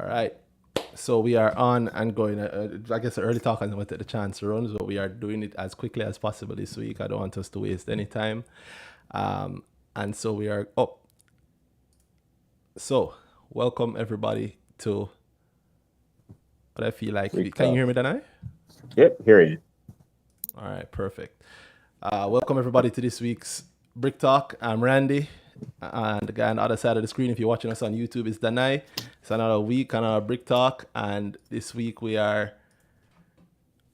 right. So we are on and going. I guess the early talk I want to take the chance to run, but we are doing it as quickly as possible this week. I don't want us to waste any time. And so we are up. So welcome everybody to what I feel like. Can you hear me, Danhai? Yep, hearing you. All right, perfect. Welcome everybody to this week's Brick Talk. I'm Randy, and the guy on the other side of the screen, if you're watching us on YouTube, is Danhai. It's another week on our Brick Talk, and this week we are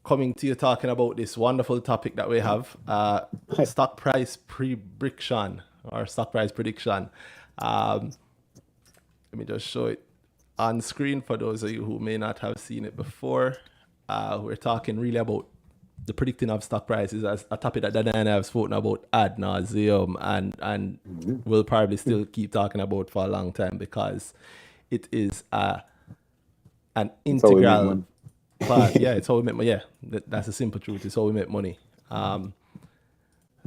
coming to you talking about this wonderful topic that we have, stock price pre-BRICK-tion or stock price prediction. Let me just show it on screen for those of you who may not have seen it before. We're talking really about the predicting of stock prices as a topic that Danhai and I have spoken about ad nauseum and we'll probably still keep talking about for a long time because it is an integral part. Yeah, it's how we make money. Yeah, that's the simple truth. It's how we make money.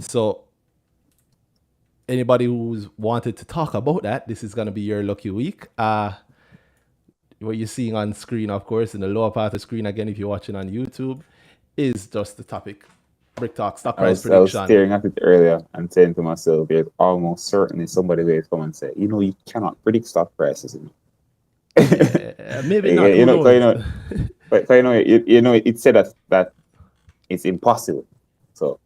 So anybody who's wanted to talk about that, this is going to be your lucky week. What you're seeing on screen, of course, in the lower part of the screen, again, if you're watching on YouTube, is just the topic. Brick Talk, stock price prediction. I was staring at it earlier and saying to myself, there's almost certainly somebody will come and say, you cannot predict stock prices. Yeah, maybe not. But it said that it's impossible. So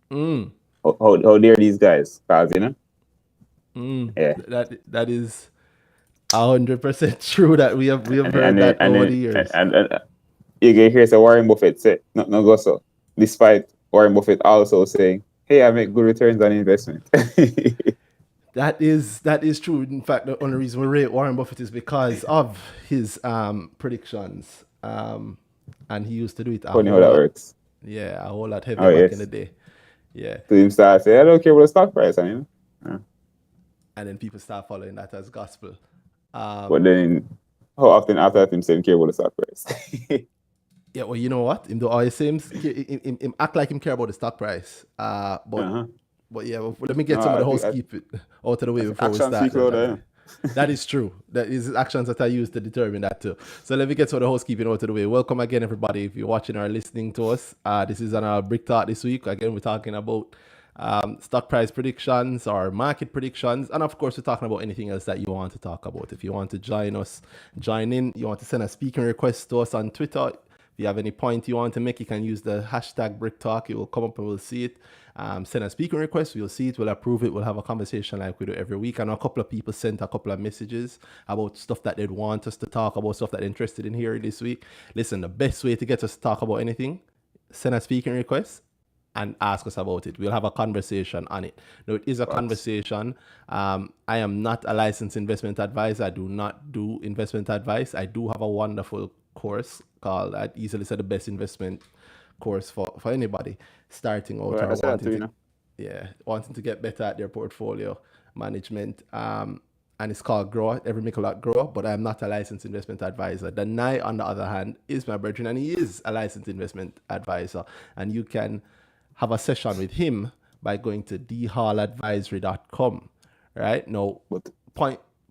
how dare these guys? Because yeah, that is 100% true that we have heard that over the years. And you can hear Warren Buffett say, no go so. Despite Warren Buffett also saying, hey, I make good returns on investment. That is true. In fact, the only reason we rate Warren Buffett is because of his predictions. And he used to do it. Funny how that works. Yeah, a whole lot heavier back in the day. Yeah. So him start say, I don't care about the stock price, And then people start following that as gospel. But then, how often after that him saying care about the stock price? Yeah, well, you know what? Him do always seems him act like him care about the stock price. But yeah, well, let me get some of the housekeeping out of the way before we start. That is true. That is actions that I use to determine that too. So let me get some of the housekeeping out of the way. Welcome again, everybody. If you're watching or listening to us, this is on our Brick Talk this week. Again, we're talking about stock price predictions or market predictions. And of course, we're talking about anything else that you want to talk about. If you want to join in, you want to send a speaking request to us on Twitter. If you have any point you want to make, you can use the hashtag BrickTalk. It will come up and we'll see it. Send a speaking request. We'll see it. We'll approve it. We'll have a conversation like we do every week. I know a couple of people sent a couple of messages about stuff that they'd want us to talk about, stuff that they're interested in hearing this week. Listen, the best way to get us to talk about anything, send a speaking request and ask us about it. We'll have a conversation on it. Now, it is a conversation. I am not a licensed investment advisor. I do not do investment advice. I do have a wonderful course called, I'd easily say, the best investment course for anybody starting out or wanting to get better at their portfolio management. And it's called Grow, Every Mickle Lot Grow, but I'm not a licensed investment advisor. Danhai, on the other hand, is my brethren, and he is a licensed investment advisor. And you can have a session with him by going to dhalladvisory.com. Right? Now,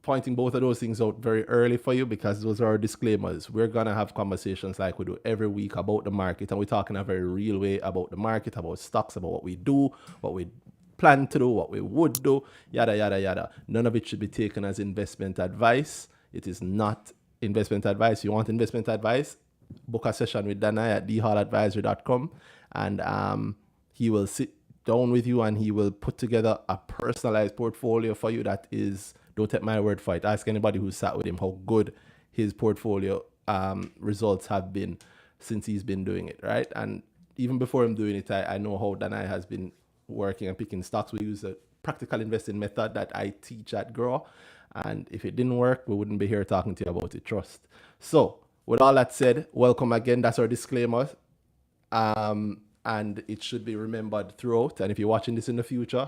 pointing both of those things out very early for you because those are our disclaimers. We're going to have conversations like we do every week about the market, and we're talking a very real way about the market, about stocks, about what we do, what we plan to do, what we would do, yada, yada, yada. None of it should be taken as investment advice. It is not investment advice. You want investment advice? Book a session with Danhai at dhalladvisory.com, and he will sit down with you and he will put together a personalized portfolio for you that is, don't take my word for it, ask anybody who sat with him how good his portfolio results have been since he's been doing it, right? And even before him doing it, I know how Danhai has been working and picking stocks. We use a practical investing method that I teach at Grow, and if it didn't work, we wouldn't be here talking to you about it, trust. So with all that said, welcome again. That's our disclaimer. And it should be remembered throughout. And if you're watching this in the future,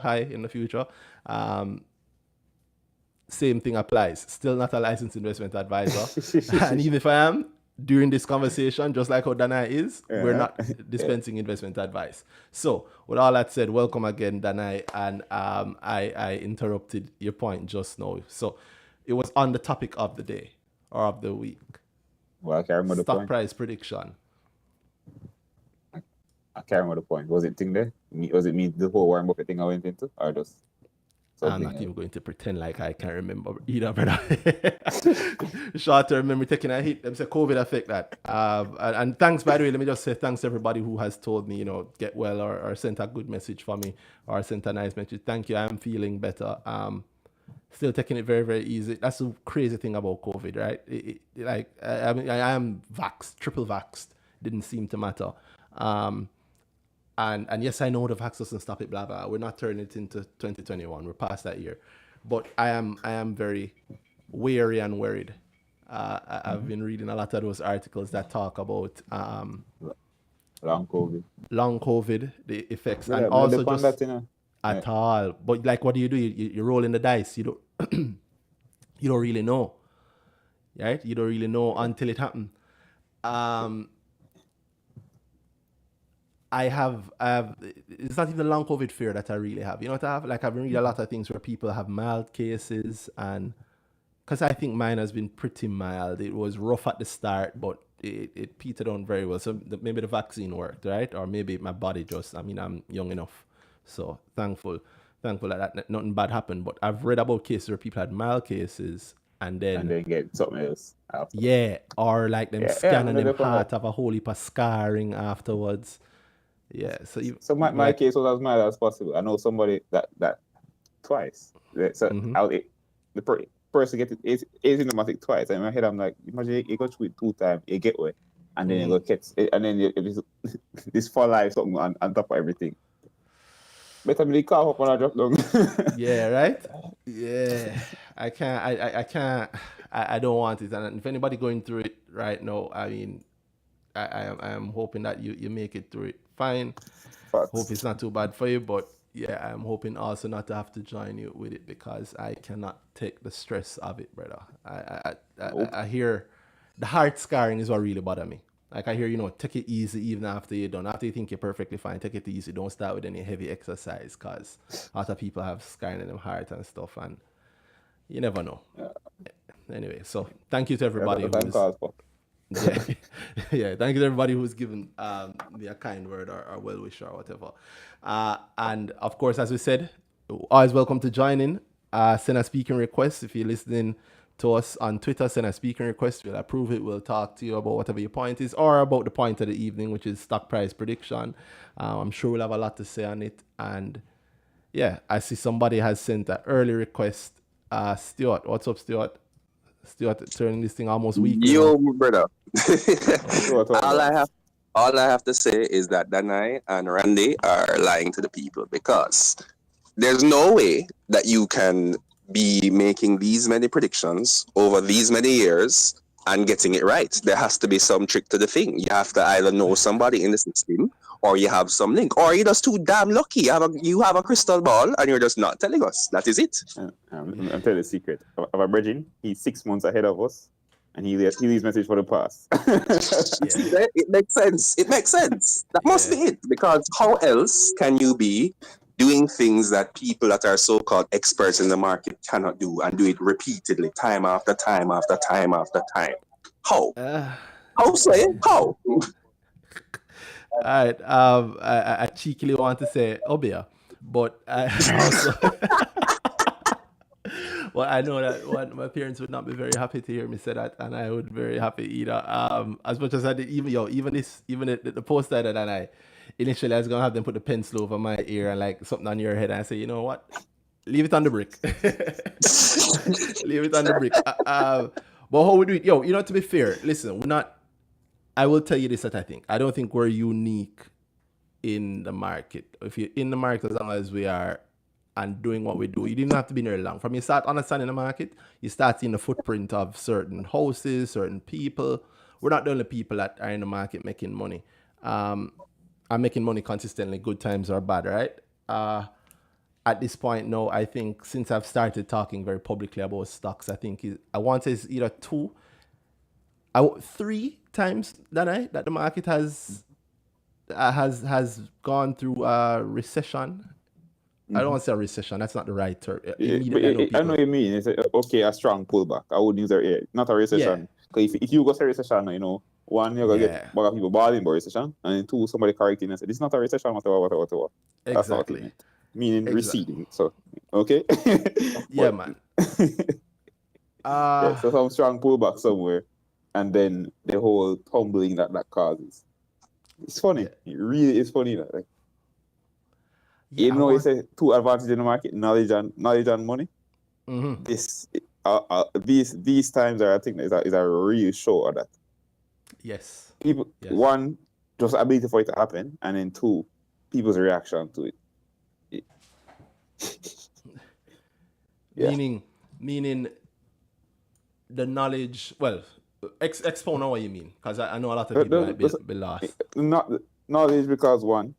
same thing applies. Still not a licensed investment advisor. And even if I am, during this conversation, just like how Danhai is, we're not dispensing investment advice. So with all that said, welcome again, Danhai. And I interrupted your point just now. So it was on the topic of the day or of the week. Well, I can't remember the stock point. price prediction. I can't remember the point. Was it thing there? Was it me the whole Warren Buffett thing I went into, or just something? I'm not even going to pretend like I can't remember either, brother. Short-term memory taking a hit. Them say COVID affect that. And thanks, by the way, let me just say thanks to everybody who has told me, get well or sent a good message for me or sent a nice message. Thank you. I am feeling better. Still taking it very, very easy. That's the crazy thing about COVID, right? I mean, I am vaxxed, triple vaxxed. Didn't seem to matter. And yes, I know the vax doesn't stop it, blah, blah. We're not turning it into 2021. We're past that year. But I am very wary and worried. I've been reading a lot of those articles that talk about long COVID, the effects, and also just that, at all. But like, what do? You roll in the dice. You don't you don't really know, right? You don't really know until it happens. I have, it's not even long COVID fear that I really have. You know what I have? Like, I've been reading a lot of things where people have mild cases, and because I think mine has been pretty mild. It was rough at the start, but it petered on very well. So maybe the vaccine worked, right? Or maybe my body just, I'm young enough. So thankful that nothing bad happened. But I've read about cases where people had mild cases and then get something else after. Yeah, or like them scanning them heart, have a whole heap of scarring afterwards. Yeah, so my case was as mild as possible. I know somebody that twice. So the person get it asymptomatic twice. And in my head, I'm like, imagine you go through it 2 times, you get away, and then you go catch it, and then this for life something on top of everything. Better me call up when I drop down. Yeah, right. Yeah, I can't. I don't want it. And if anybody going through it right now, I mean, I am hoping that you make it through it fine. Facts. Hope it's not too bad for you, but yeah, I'm hoping also not to have to join you with it because I cannot take the stress of it, brother. I hear the heart scarring is what really bother me. Like I hear, take it easy even after you're done. After you think you're perfectly fine, take it easy. Don't start with any heavy exercise because a lot of people have scarring in their heart and stuff, and you never know. Anyway, so thank you to everybody thank you to everybody who's given me a kind word or well wish or whatever. And of course, as we said, always welcome to join in. Send a speaking request if you're listening to us on Twitter. Send a speaking request. We'll approve it. We'll talk to you about whatever your point is or about the point of the evening, which is stock price prediction. I'm sure we'll have a lot to say on it. And yeah, I see somebody has sent an early request. Stuart, what's up, Stuart? Stuart turning this thing almost weekly. Yo, brother. All I have to say is that Danhai and Randy are lying to the people because there's no way that you can be making these many predictions over these many years and getting it right. There has to be some trick to the thing. You have to either know somebody in the system or you have some link, or you're just too damn lucky. You have a crystal ball and you're just not telling us. That is it. I'll tell you the secret. Of a bridging, he's 6 months ahead of us and he leaves message for the past. See, it makes sense. It makes sense. That must be it. Because how else can you be doing things that people that are so-called experts in the market cannot do and do it repeatedly, time after time after time after time? How? How say it? How? All right. I cheekily want to say Obia, but I also well, I know that my parents would not be very happy to hear me say that, and I would be very happy either. As much as I did, even the post that I initially I was gonna have them put the pencil over my ear and like something on your head, and I say, you know what, leave it on the brick, leave it on the brick. But how we do it, to be fair, listen, we're not. I will tell you this that I don't think we're unique in the market. If you're in the market as long as we are and doing what we do, you didn't have to be there long. From you start understanding the market, you start seeing the footprint of certain houses, certain people. We're not the only people that are in the market making money. I'm making money consistently, good times or bad, right? At this point now, I think since I've started talking very publicly about stocks, I think I want to say it's either 3 times that the market has gone through a recession. I don't want to say a recession. That's not the right term. I know what you mean. It's a strong pullback. I would use not a recession. Because if you go to a recession, you know, one, you're going to get a lot of people balling about recession, and then two, somebody correcting and say, this is not a recession, whatever. That's not what it meant. Meaning receding. So, okay? Yeah, man. Yeah, so some strong pullback somewhere, and then the whole tumbling that causes. It's funny. It really is funny. Like, you know, it's two advantages in the market: knowledge and money. Mm-hmm. These times are, I think, is a real show of that. Yes. People, one, just ability for it to happen, and then two, people's reaction to it. Meaning the knowledge. Well, explain what you mean, because I know a lot of people might be lost. Not knowledge, because one,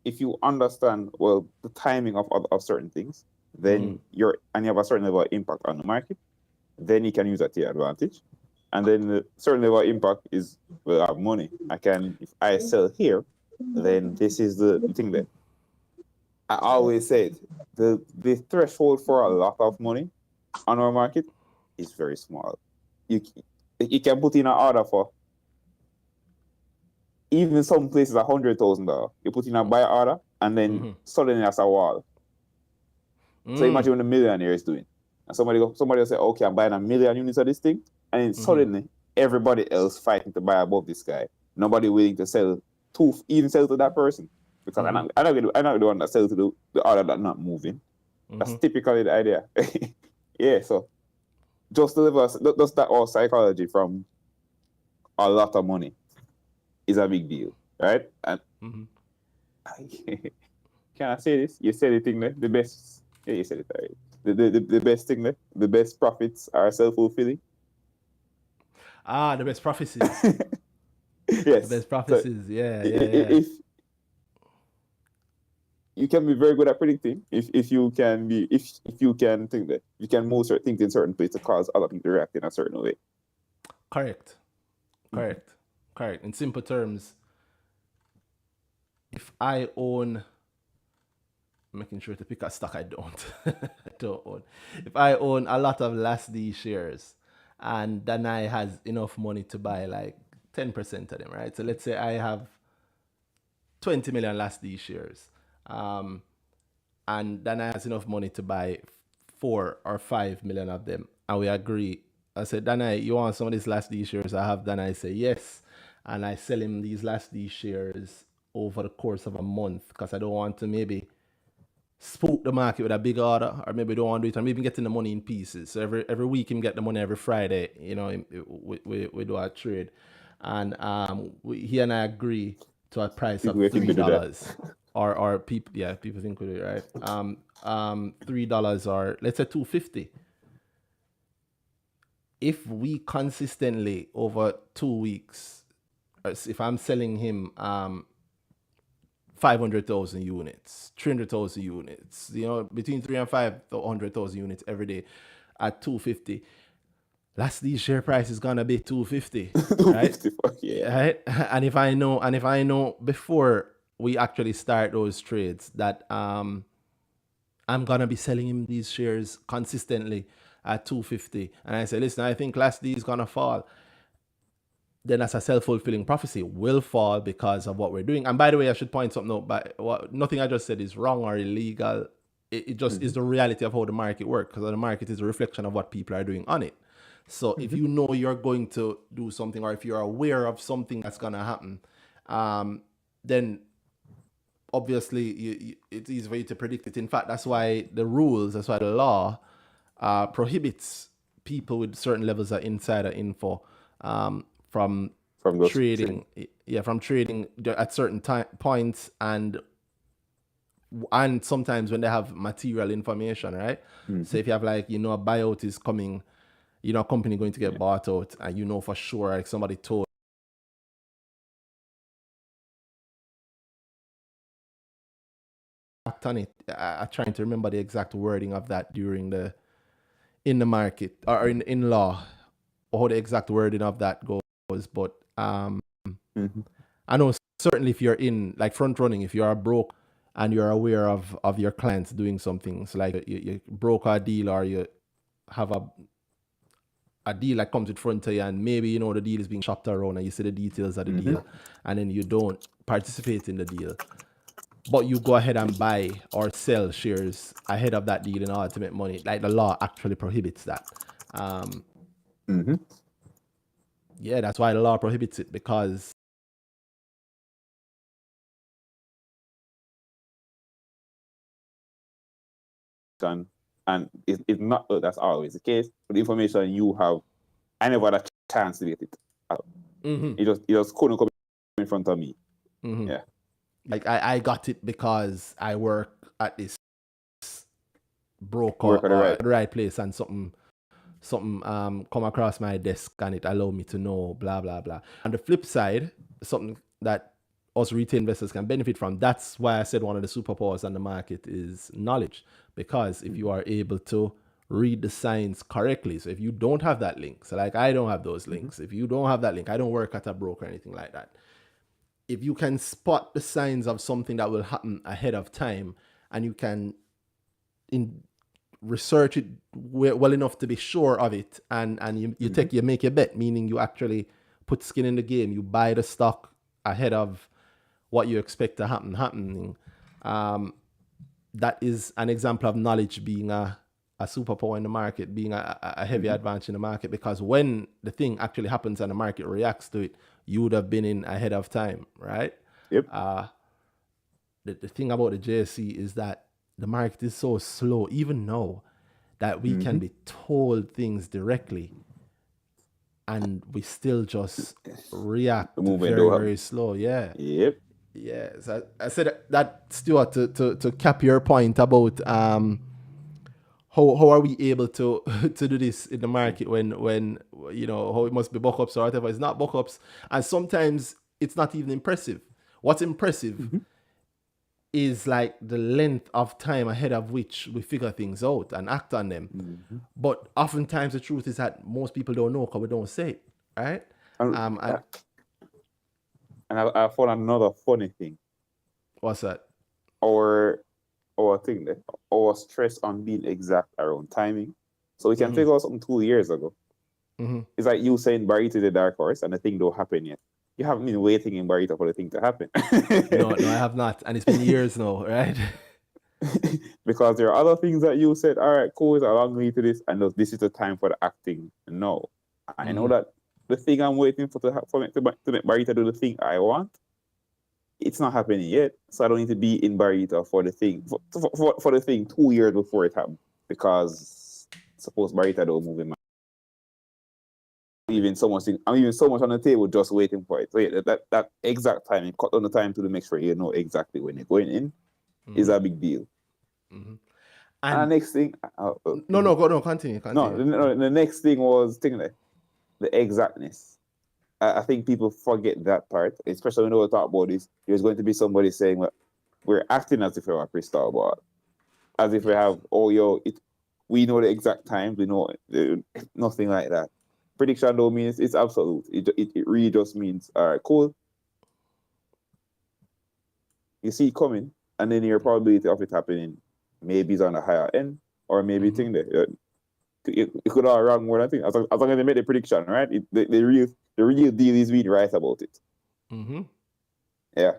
if you understand the timing of certain things, then you have a certain level of impact on the market, then you can use that to your advantage. And then the certain level of impact is money. If I sell here, then this is the thing that I always said, the threshold for a lot of money on our market is very small. You can put in an order for, even in some places, $100,000. You put in a buy order, and then suddenly that's a wall. So imagine what the millionaire is doing. And somebody will say, okay, I'm buying 1 million units of this thing, and then suddenly everybody else fighting to buy above this guy. Nobody willing to sell to that person. Because I'm not the one that sells to the order that's not moving. That's typically the idea. Yeah, so just that all psychology from a lot of money is a big deal, right? And can I say this? You said the thing there, the best. Yeah, you said it already. The best thing there, the best profits are self-fulfilling. The best prophecies. Yes. The best prophecies. So, yeah. If you can be very good at predicting, if you can think that you can move certain things in certain places to cause other people to react in a certain way. Correct. In simple terms, if I own, making sure to pick a stock I don't own. If I own a lot of Last D shares, and Danhai has enough money to buy like 10% of them, right? So let's say I have 20 million Last D shares, and Danhai has enough money to buy 4 or 5 million of them, and we agree. I said, Danhai, you want some of these Last D shares? I have Danhai say yes, and I sell him these Last D shares over the course of a month, because I don't want to maybe spook the market with a big order, or maybe don't want to do it, or maybe getting the money in pieces. So every week him get the money every Friday, you know, we do our trade. And he and I agree to a price of $3. or people think we do it, right? $3, or let's say $2.50. If we consistently over 2 weeks, if I'm selling him 500,000 units, 300,000 units, you know, between 3 and 500,000 units every day at $2.50. Last D share price is gonna be $2.50, right? Yeah. Right? And if I know before we actually start those trades that I'm gonna be selling him these shares consistently at $2.50, and I say, listen, I think Last D is gonna fall, then that's a self-fulfilling prophecy, will fall because of what we're doing. And by the way, I should point something out, but nothing I just said is wrong or illegal. It just is the reality of how the market works, because the market is a reflection of what people are doing on it. So if you know you're going to do something, or if you're aware of something that's going to happen, then obviously it's easy for you to predict it. In fact, that's why the law prohibits people with certain levels of insider info from trading at certain points, and sometimes when they have material information, right? So if you have, like, you know, a buyout is coming, you know, a company going to get bought out, and you know for sure, like, somebody told on it. I'm trying to remember the exact wording of that in the market, or in law, or how the exact wording of that goes. But I know certainly if you're in, like, front running, if you are broke and you're aware of your clients doing some things, like you broker a deal, or you have a deal that comes in front of you, and maybe, you know, the deal is being shopped around and you see the details of the deal, and then you don't participate in the deal, but you go ahead and buy or sell shares ahead of that deal in order to make money. Like, the law actually prohibits that. Yeah, that's why the law prohibits it, because and it's not that's always the case. But the information you have, I never had a chance to get it. It just couldn't come in front of me. Yeah. Like, I got it because I work at this broker at the right place, and something come across my desk and it allowed me to know, blah, blah, blah. On the flip side, something that us retail investors can benefit from, that's why I said one of the superpowers on the market is knowledge. Because if you are able to read the signs correctly, so if you don't have that link, so like I don't have those links, if you don't have that link, I don't work at a broker or anything like that. If you can spot the signs of something that will happen ahead of time, and you can research it well enough to be sure of it, and you make a bet, meaning you actually put skin in the game, you buy the stock ahead of what you expect to happening. That is an example of knowledge being a superpower in the market, being a heavy advantage in the market, because when the thing actually happens and the market reacts to it, you would have been in ahead of time, right? Yep. The thing about the JSE is that the market is so slow, even now, that we can be told things directly, and we still just react very slow. Yeah. Yep. Yeah. So I said that, Stuart, to cap your point about how are we able to do this in the market when you know how it must be buck-ups or whatever. It's not buck-ups, and sometimes it's not even impressive. What's impressive is like the length of time ahead of which we figure things out and act on them. But oftentimes the truth is that most people don't know because we don't say it, right? And I found another funny thing. What's that? Our thing that our stress on being exact around timing. So we can figure out something 2 years ago. It's like you saying Barita the dark horse and the thing don't happen yet. You haven't been waiting in Barita for the thing to happen. No, I have not. And it's been years now, right? Because there are other things that you said, all right, cool, it's along me to this, and this is the time for the acting. No. I know that the thing I'm waiting for to make Barita do the thing I want, it's not happening yet. So I don't need to be in Barita for the thing for the thing 2 years before it happens. Because suppose Barita don't move in my I'm leaving so much on the table just waiting for it. So yeah, that exact time, you cut down the time to make sure you know exactly when you're going in is a big deal. And the next thing continue. No, the next thing was the exactness. I think people forget that part, especially when we talk about this. There's going to be somebody saying, well, we're acting as if we're a crystal ball, as if we have, we know the exact time, we know nothing like that. Prediction don't mean it's absolute. It really just means, all right, cool. You see it coming, and then your probability of it happening maybe is on a higher end, or maybe it could all wrong more than I think. As long as they make the prediction, right? The real deal is being right about it. Yeah.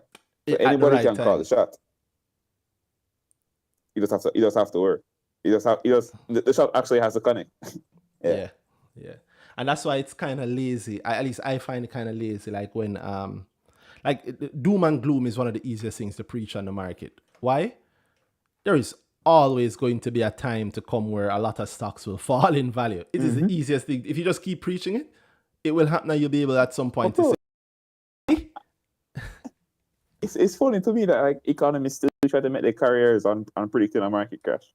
So anybody can call the shot. You just have to work. The shot actually has to connect. Yeah. And that's why it's kind of lazy. At least I find it kind of lazy. Like when doom and gloom is one of the easiest things to preach on the market. Why? There is always going to be a time to come where a lot of stocks will fall in value. It is the easiest thing. If you just keep preaching it, it will happen and you'll be able at some point to say. It's funny to me that like economists still try to make their careers on predicting a market crash.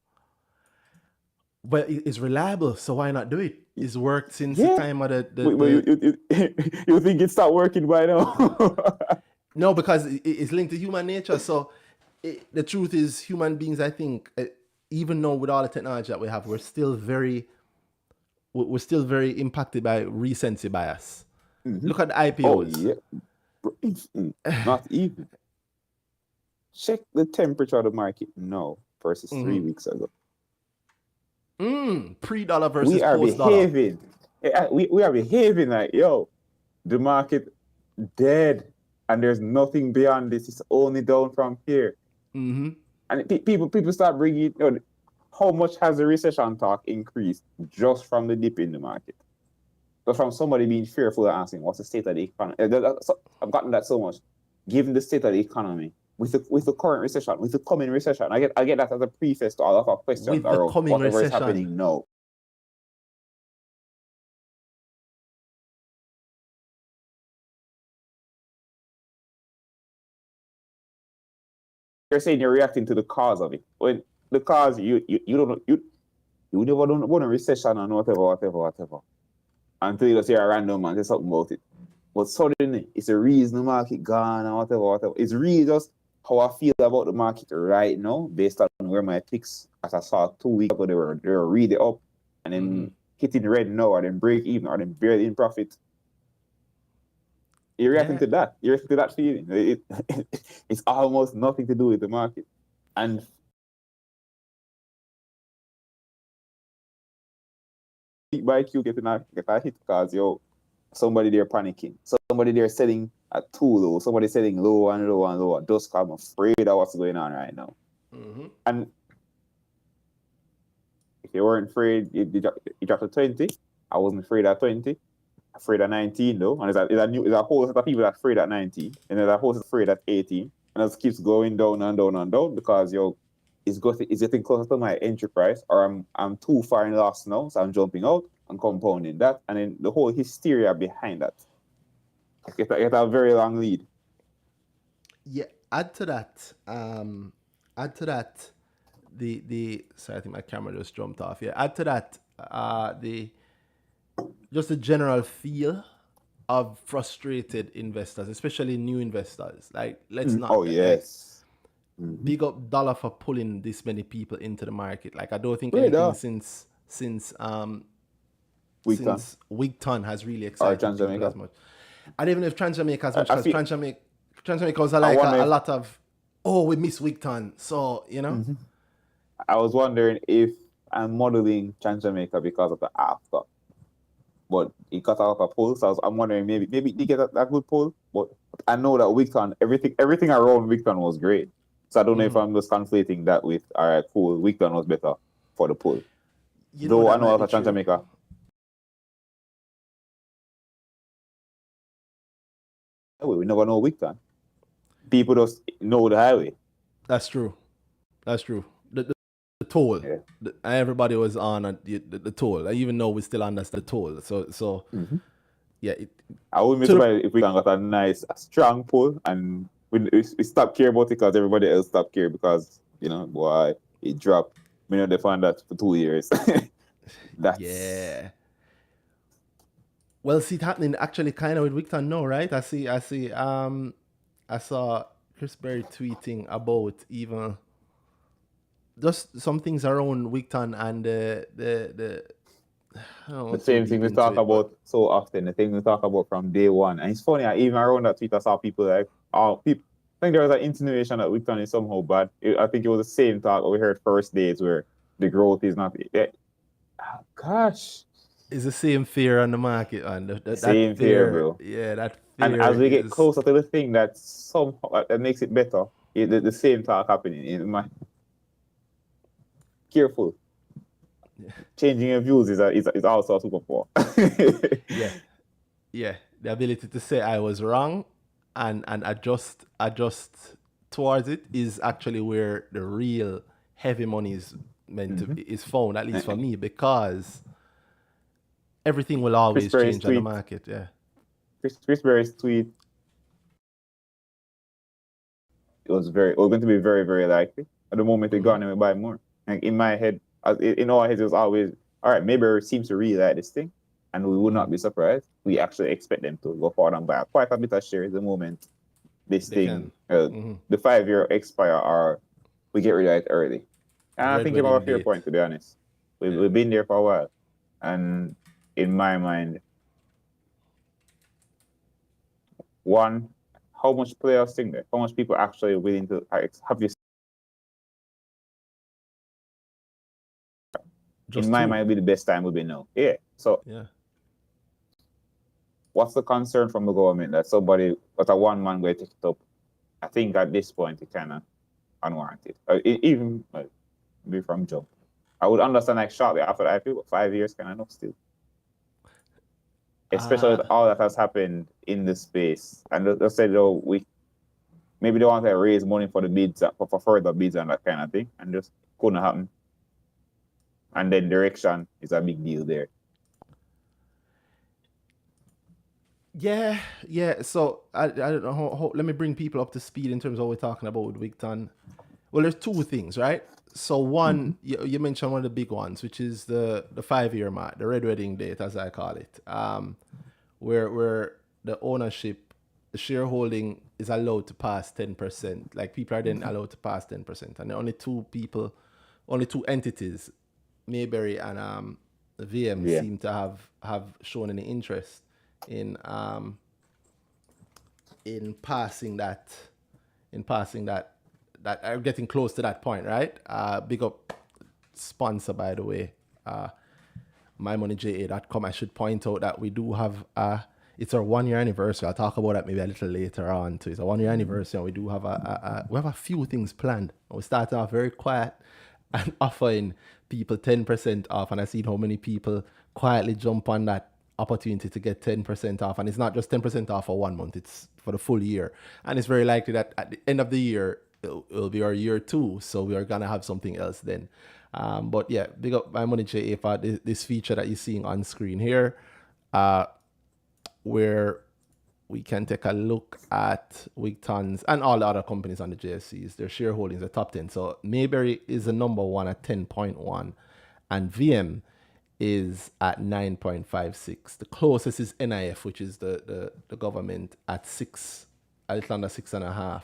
Well, it's reliable, so why not do it? It's worked since the time of You think it stopped working by now? No, because it's linked to human nature. So the truth is, human beings, I think, even though with all the technology that we have, we're still very impacted by recency bias. Look at the IPOs. Oh, yeah. Not even. Check the temperature of the market now versus 3 weeks ago. Pre-dollar versus we are post-dollar. behaving. we are behaving like, yo, the market dead, and there's nothing beyond this. It's only down from here. Mm-hmm. And people start bringing, how much has the recession talk increased just from the dip in the market? But from somebody being fearful and asking, what's the state of the economy? I've gotten that so much. Given the state of the economy, with the current recession, with the coming recession, I get that as a preface to all of our questions around whatever is happening now. You're saying you're reacting to the cause of it. When the cause, you never don't want a recession and whatever. Until you just hear a random man say something about it. But suddenly, it's a reason the market gone and whatever. It's really just how I feel about the market right now, based on where my picks, as I saw 2 weeks ago, they were really up, and then hitting red now, or then break even, or then barely in profit. You're reacting to that. You're reacting to that feeling. It's almost nothing to do with the market. And by Q get a hit because somebody there panicking. Somebody there selling at too low. Somebody selling low and low and low. Just I'm afraid of what's going on right now. Mm-hmm. And if you weren't afraid, you dropped to 20. I wasn't afraid at 20. Afraid at 19 though. And there's a whole set of people that afraid at 19. And there's a whole set afraid at 18. And it keeps going down and down and down because it's getting closer to my entry price, or I'm too far in loss now, so I'm jumping out and compounding that, and then the whole hysteria behind that. I get a very long lead. Yeah, add to that, the sorry, I think my camera just jumped off. Yeah, add to that, just the general feel of frustrated investors, especially new investors. Like, let's not. Oh yes. Big up Dollar for pulling this many people into the market. Like, I don't think anything since Wigton has really excited people as much. I don't even know if Trans-Jamaica as much, because Trans-Jamaica was like a lot of, we miss Wigton. So, Mm-hmm. I was wondering if I'm modeling Trans-Jamaica because of the after. But it got out of a pull, so I'm wondering maybe he get a good pull. But I know that Wigton, everything around Wigton was great. So I don't know if I'm just conflating that with, all right, cool, Wigton was better for the pull. Though I know of Trans-Jamaica. We never know Wigton. People just know the highway. That's true. The toll. Yeah. Everybody was on the toll. I even know we still understand the toll. So yeah. I wouldn't be surprised if we got a nice, strong pull, and we stopped caring about it because everybody else stopped caring because, boy, it dropped. We know they found that for 2 years. Yeah. Well, see it happening actually kind of with Wigton now, right? I saw Chris Berry tweeting about even just some things around Wigton and the same thing we talk about so often, the thing we talk about from day one. And it's funny, even around that tweet, I saw people like, I think there was an insinuation that Wigton is somehow bad. I think it was the same talk we heard first days where the growth is not. Gosh. It's the same fear on the market, and same fear, bro. Yeah, that fear. And as we get closer to the thing that somehow that makes it better, the same talk happening in my. Careful. Yeah. Changing your views is also a superpower. Yeah. The ability to say I was wrong and adjust towards it is actually where the real heavy money is meant to is found, at least for me, because everything will always change on the market. Yeah. Chris Berry's tweet. It was going to be very, very likely. At the moment, they gone and we buy more. Like in my head, in our heads, it was always, all right, maybe it seems to really like this thing, and we would not be surprised. We actually expect them to go forward and buy quite a bit of shares the moment this thing, the 5-year expire, or we get rid of it early. And I think you have a fair point, to be honest. We've been there for a while. And in my mind, one, how much players think there? How much people actually willing to have this? In my mind, be the best time would be now. Yeah. So what's the concern from the government that somebody, but a one man going to take it up? I think at this point it kind of unwarranted. Even be from jump. I would understand like shortly after the IPO, but 5 years kind of enough still. Especially with all that has happened in the space. And they said, maybe they want to raise money for the bids, for further bids and that kind of thing, and just couldn't happen. And then direction is a big deal there. Yeah. So I don't know. Let me bring people up to speed in terms of what we're talking about with Wigton. Well, there's two things, right? So one, you mentioned one of the big ones, which is the 5-year mark, the red wedding date, as I call it, where the ownership, the shareholding is allowed to pass 10%. Like people are then allowed to pass 10%, and only two entities, Mayberry and VM, seem to have shown any interest in passing that. That are getting close to that point, right? Big up sponsor, by the way, mymoneyja.com. I should point out that we do have it's our 1 year anniversary. I'll talk about that maybe a little later on too. It's a 1 year anniversary, and we do have a few things planned. We started off very quiet and offering people 10% off, and I see how many people quietly jump on that opportunity to get 10% off. And it's not just 10% off for 1 month, it's for the full year. And it's very likely that at the end of the year, it'll be our year 2, so we are gonna have something else then. But yeah, big up my money JA for this feature that you're seeing on screen here, where we can take a look at Wigton's and all the other companies on the JSCs, their shareholdings, the top 10. So Mayberry is the number one at 10.1, and VM is at 9.56. The closest is NIF, which is the government, at 6, a little under 6.5.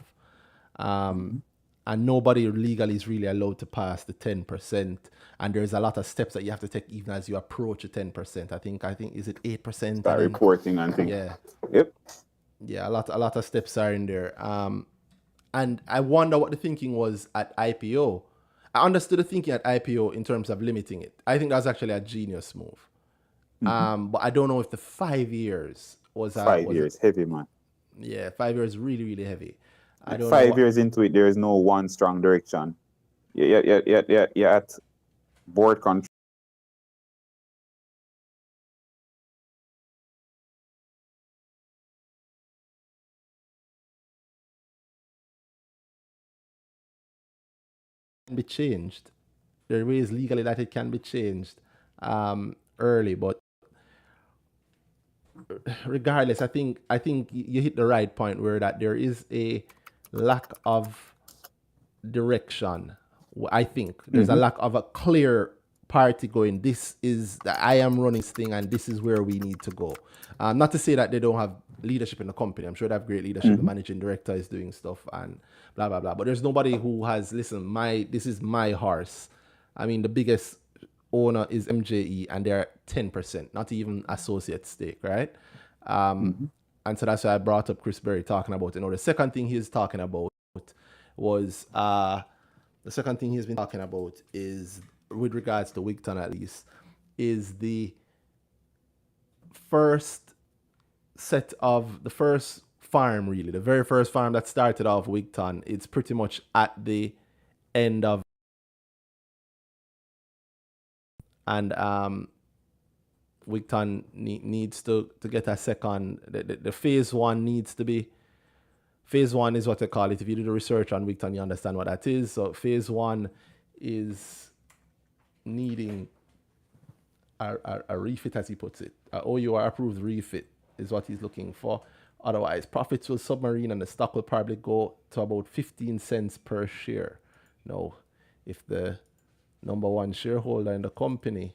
And nobody legally is really allowed to pass the 10%. And there's a lot of steps that you have to take even as you approach the 10%. I think is it 8%? Start reporting and things. Yeah. Yep. Yeah, a lot of steps are in there. And I wonder what the thinking was at IPO. I understood the thinking at IPO in terms of limiting it. I think that was actually a genius move. But I don't know if the 5 years was 5 years, heavy, man. Yeah, 5 years really, really heavy. I don't 5 years into it, there is no one strong direction. Yeah, at board control. Be changed. There are ways legally that it can be changed early, but regardless, I think you hit the right point where that there is a lack of direction. I think there's a lack of a clear party going, this is that I am running this thing and this is where we need to go. Not to say that they don't have leadership in the company. I'm sure they have great leadership. The managing director is doing stuff and blah blah blah. But there's nobody who has, listen, this is my horse. I mean, the biggest owner is MJE and they're 10%, not even associate stake, right? And so that's why I brought up Chris Berry talking about, the second thing he's talking about was the second thing he's been talking about is, with regards to Wigton at least, is the first farm, really, the very first farm that started off Wigton. It's pretty much at the end of, and Wigton needs to get a second. The phase 1 needs to be. Phase 1 is what they call it. If you do the research on Wigton, you understand what that is. So phase 1 is needing a refit, as he puts it. A OUR approved refit is what he's looking for. Otherwise, profits will submarine and the stock will probably go to about 15 cents per share. Now, if the number one shareholder in the company,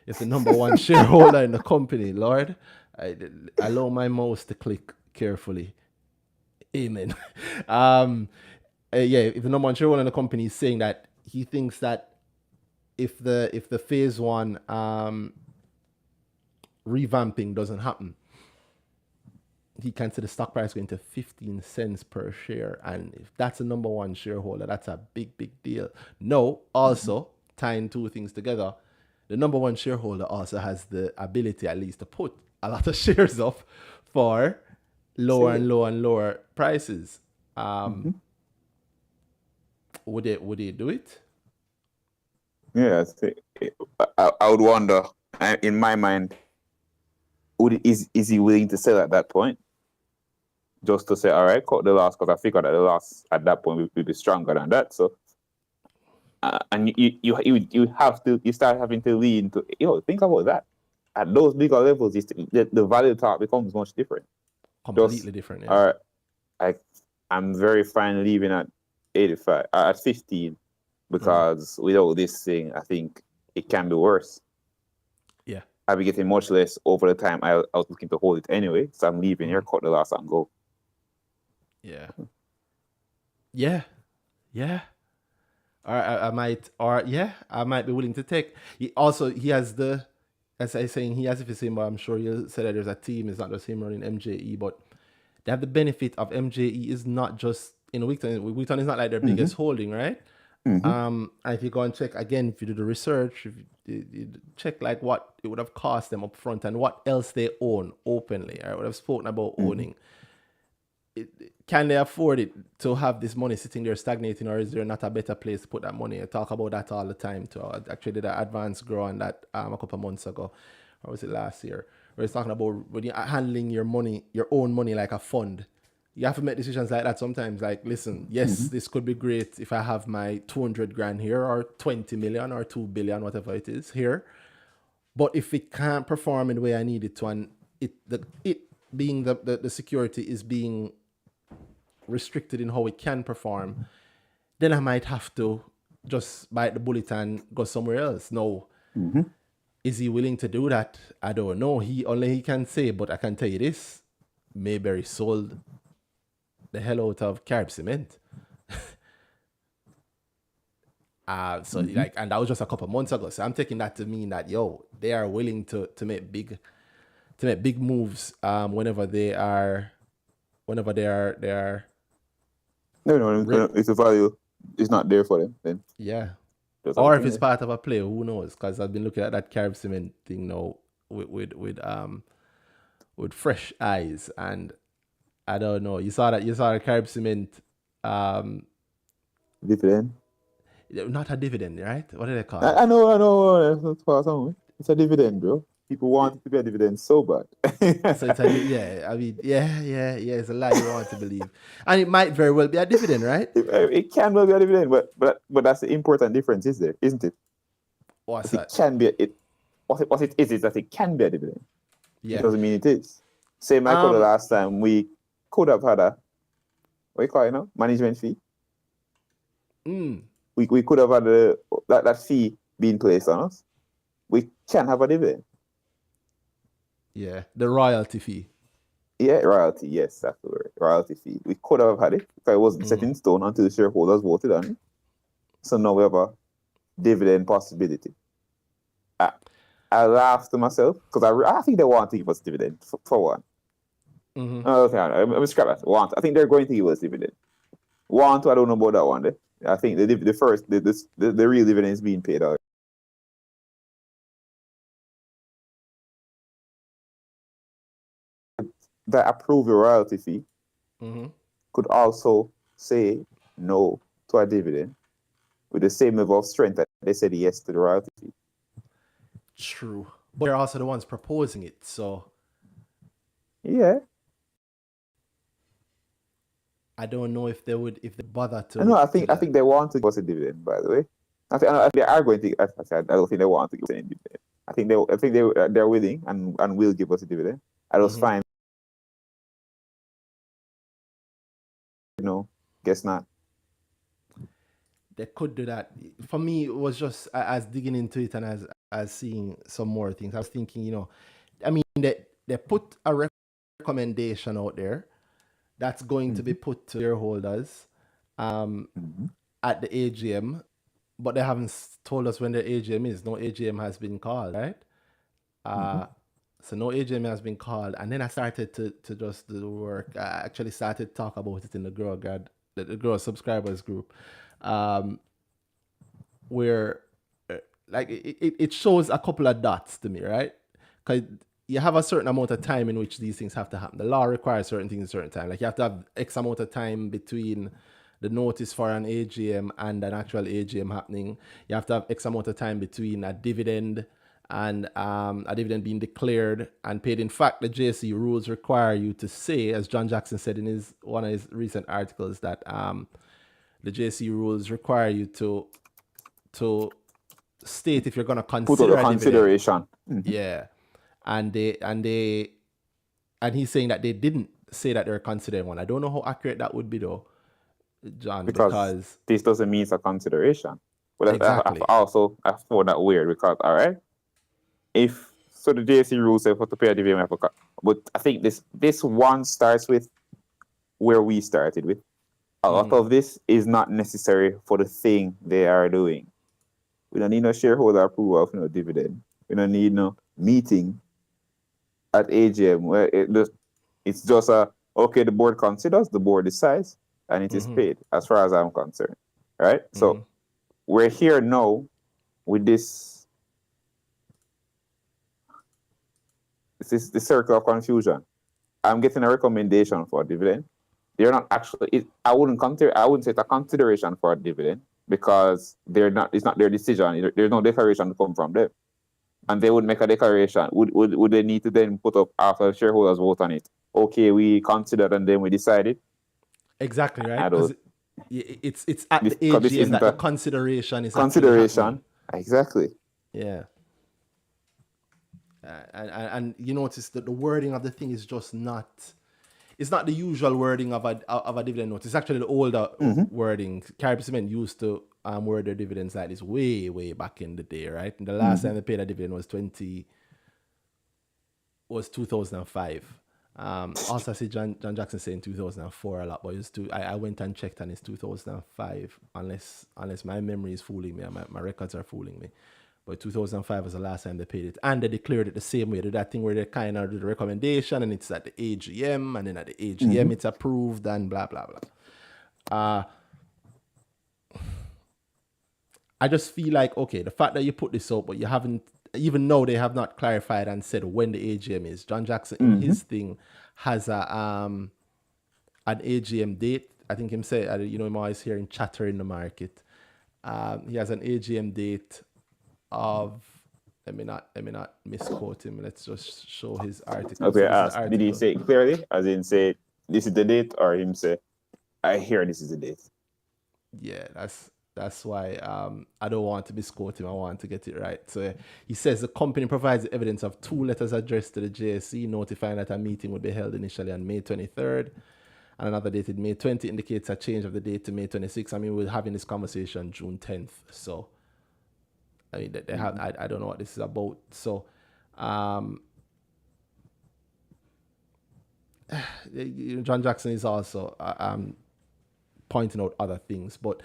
if the number one shareholder in the company, Lord, I allow my mouse to click carefully. Amen. If the number one shareholder in the company is saying that he thinks that if the phase 1 revamping doesn't happen, he can see the stock price going to 15 cents per share. And if that's a number one shareholder, that's a big deal. No, also tying two things together, the number one shareholder also has the ability at least to put a lot of shares up for lower and lower prices. Would they do it? Yeah, I would wonder. In my mind, is he willing to sell at that point? Just to say, all right, cut the loss, because I figured that the loss at that point will be stronger than that. So, and you start having to lean to, think about that. At those bigger levels, the value talk becomes much different. Completely different. Yeah. All right, I'm very fine leaving at 85, at 15, because without this thing, I think it can be worse. Yeah. I'll be getting much less over the time I was looking to hold it anyway. So I'm leaving here, cut the loss, and go. Yeah. Yeah. Yeah. I might be willing to take. He has the, as I saying, he has, if you see him, but I'm sure you'll say that there's a team. It's not just him running MJE, but they have the benefit of MJE is not just Wheaton. Wheaton is not like their biggest holding, right? And if you go and check again, if you do the research, if you check like what it would have cost them up front and what else they own openly. I would have spoken about owning. Can they afford it to have this money sitting there stagnating, or is there not a better place to put that money? I talk about that all the time too. I actually did an advanced grow on that a couple of months ago, or was it last year? Where it's talking about when you're handling your money, your own money like a fund. You have to make decisions like that sometimes. Like, listen, yes, this could be great if I have my 200 grand here, or 20 million, or 2 billion, whatever it is here. But if it can't perform in the way I need it to, and it being the security is being restricted in how it can perform, then I might have to just bite the bullet and go somewhere else. No. Is he willing to do that? I don't know. Only he can say, but I can tell you this. Mayberry sold the hell out of Carib Cement. And that was just a couple of months ago. So I'm taking that to mean that, they are willing to make big moves whenever they are. No, if the value is not there for them, then yeah. Or if it's part of a play, who knows? Because I've been looking at that Carib Cement thing now with fresh eyes, and I don't know. You saw the Carib Cement dividend. Not a dividend, right? What do they call it? I know. It's a dividend, bro. People want it to be a dividend so bad. So it's it's a lie you want to believe, and it might very well be a dividend, right? It can well be a dividend, but that's the important difference, isn't it? What's that? It can be what it is that it can be a dividend. Yeah, it doesn't mean it is. Same like the last time we could have had a management fee. We could have had that fee being placed on us. We can have a dividend. Yeah, the royalty fee. Yeah, royalty. Yes, that's the word. Royalty fee. We could have had it if it wasn't set in stone until the shareholders voted on it. So now we have a dividend possibility. I laugh to myself because I think they want to give us dividend for one. I'm scrap that. Want? I think they're going to give us dividend. Want? I don't know about that one. I think the first, the real dividend is being paid out. That approve the royalty fee could also say no to a dividend with the same level of strength that they said yes to the royalty fee. True. But they're also the ones proposing it, so yeah. I don't know if they bother to. No, I think they want to give us a dividend, by the way. I think they are going to. I don't think they want to give us any dividend. I think they're willing and will give us a dividend. I was fine. Guess not. They could do that. For me, it was just as digging into it and as seeing some more things. I was thinking, they put a recommendation out there that's going to be put to shareholders at the AGM, but they haven't told us when the AGM is. No AGM has been called, right? So no AGM has been called, and then I started to just do the work. I actually started to talk about it in the Girl subscribers group, where like it shows a couple of dots to me, right? Because you have a certain amount of time in which these things have to happen. The law requires certain things in a certain time. Like you have to have X amount of time between the notice for an AGM and an actual AGM happening. You have to have X amount of time between a dividend and a dividend being declared and paid. In fact, the JSE rules require you to say, as John Jackson said in one of his recent articles, that the JSE rules require you to state if you're going to consider a consideration. Yeah, and he's saying that they didn't say that they're considering one. I don't know how accurate that would be though, John, because this doesn't mean it's a consideration. But exactly. I found that weird because all right, if so, the JSE rules say for to pay a dividend, but I think this one starts with where we started with. A lot of this is not necessary for the thing they are doing. We don't need no shareholder approval of no dividend. We don't need no meeting at AGM where it's just okay, the board considers, the board decides, and it is paid, as far as I'm concerned. Right? So we're here now with this circle of confusion. I'm getting a recommendation for a dividend. They're not actually. I wouldn't say it's a consideration for a dividend because it's not their decision. There's no declaration to come from them, and they would make a declaration. Would they need to then put up after shareholders vote on it? Okay, we considered and then we decided. Exactly right. It's at the AGM that the consideration is consideration. Exactly. Yeah. And you notice that the wording of the thing is just not. It's not the usual wording of a dividend notice. It's actually the older wording. Caribbean Cement used to word their dividends like this way back in the day, right? And the last time they paid a dividend was 2005. Also, I see John Jackson saying 2004 a lot, but I went and checked and it's 2005, unless my memory is fooling me, my records are fooling me. But 2005 was the last time they paid it. And they declared it the same way. They did that thing where they kind of do the recommendation and it's at the AGM. And then at the AGM, it's approved and blah, blah, blah. I just feel like, okay, the fact that you put this up, but you haven't, even though they have not clarified and said when the AGM is. John Jackson, in his thing, has an AGM date. I think him say, I'm always hearing chatter in the market. He has an AGM date of, let me not misquote him. Let's just show his article. Okay, did he say it clearly, as in say this is the date, or him say I hear this is the date? Yeah, that's why I don't want to misquote him. I want to get it right. So he says the company provides evidence of 2 letters addressed to the JSE notifying that a meeting would be held initially on May 23rd. And another dated May 20 indicates a change of the date to May 26th. I mean, we're having this conversation June 10th. So I mean, they have. I don't know what this is about. So, John Jackson is also pointing out other things, but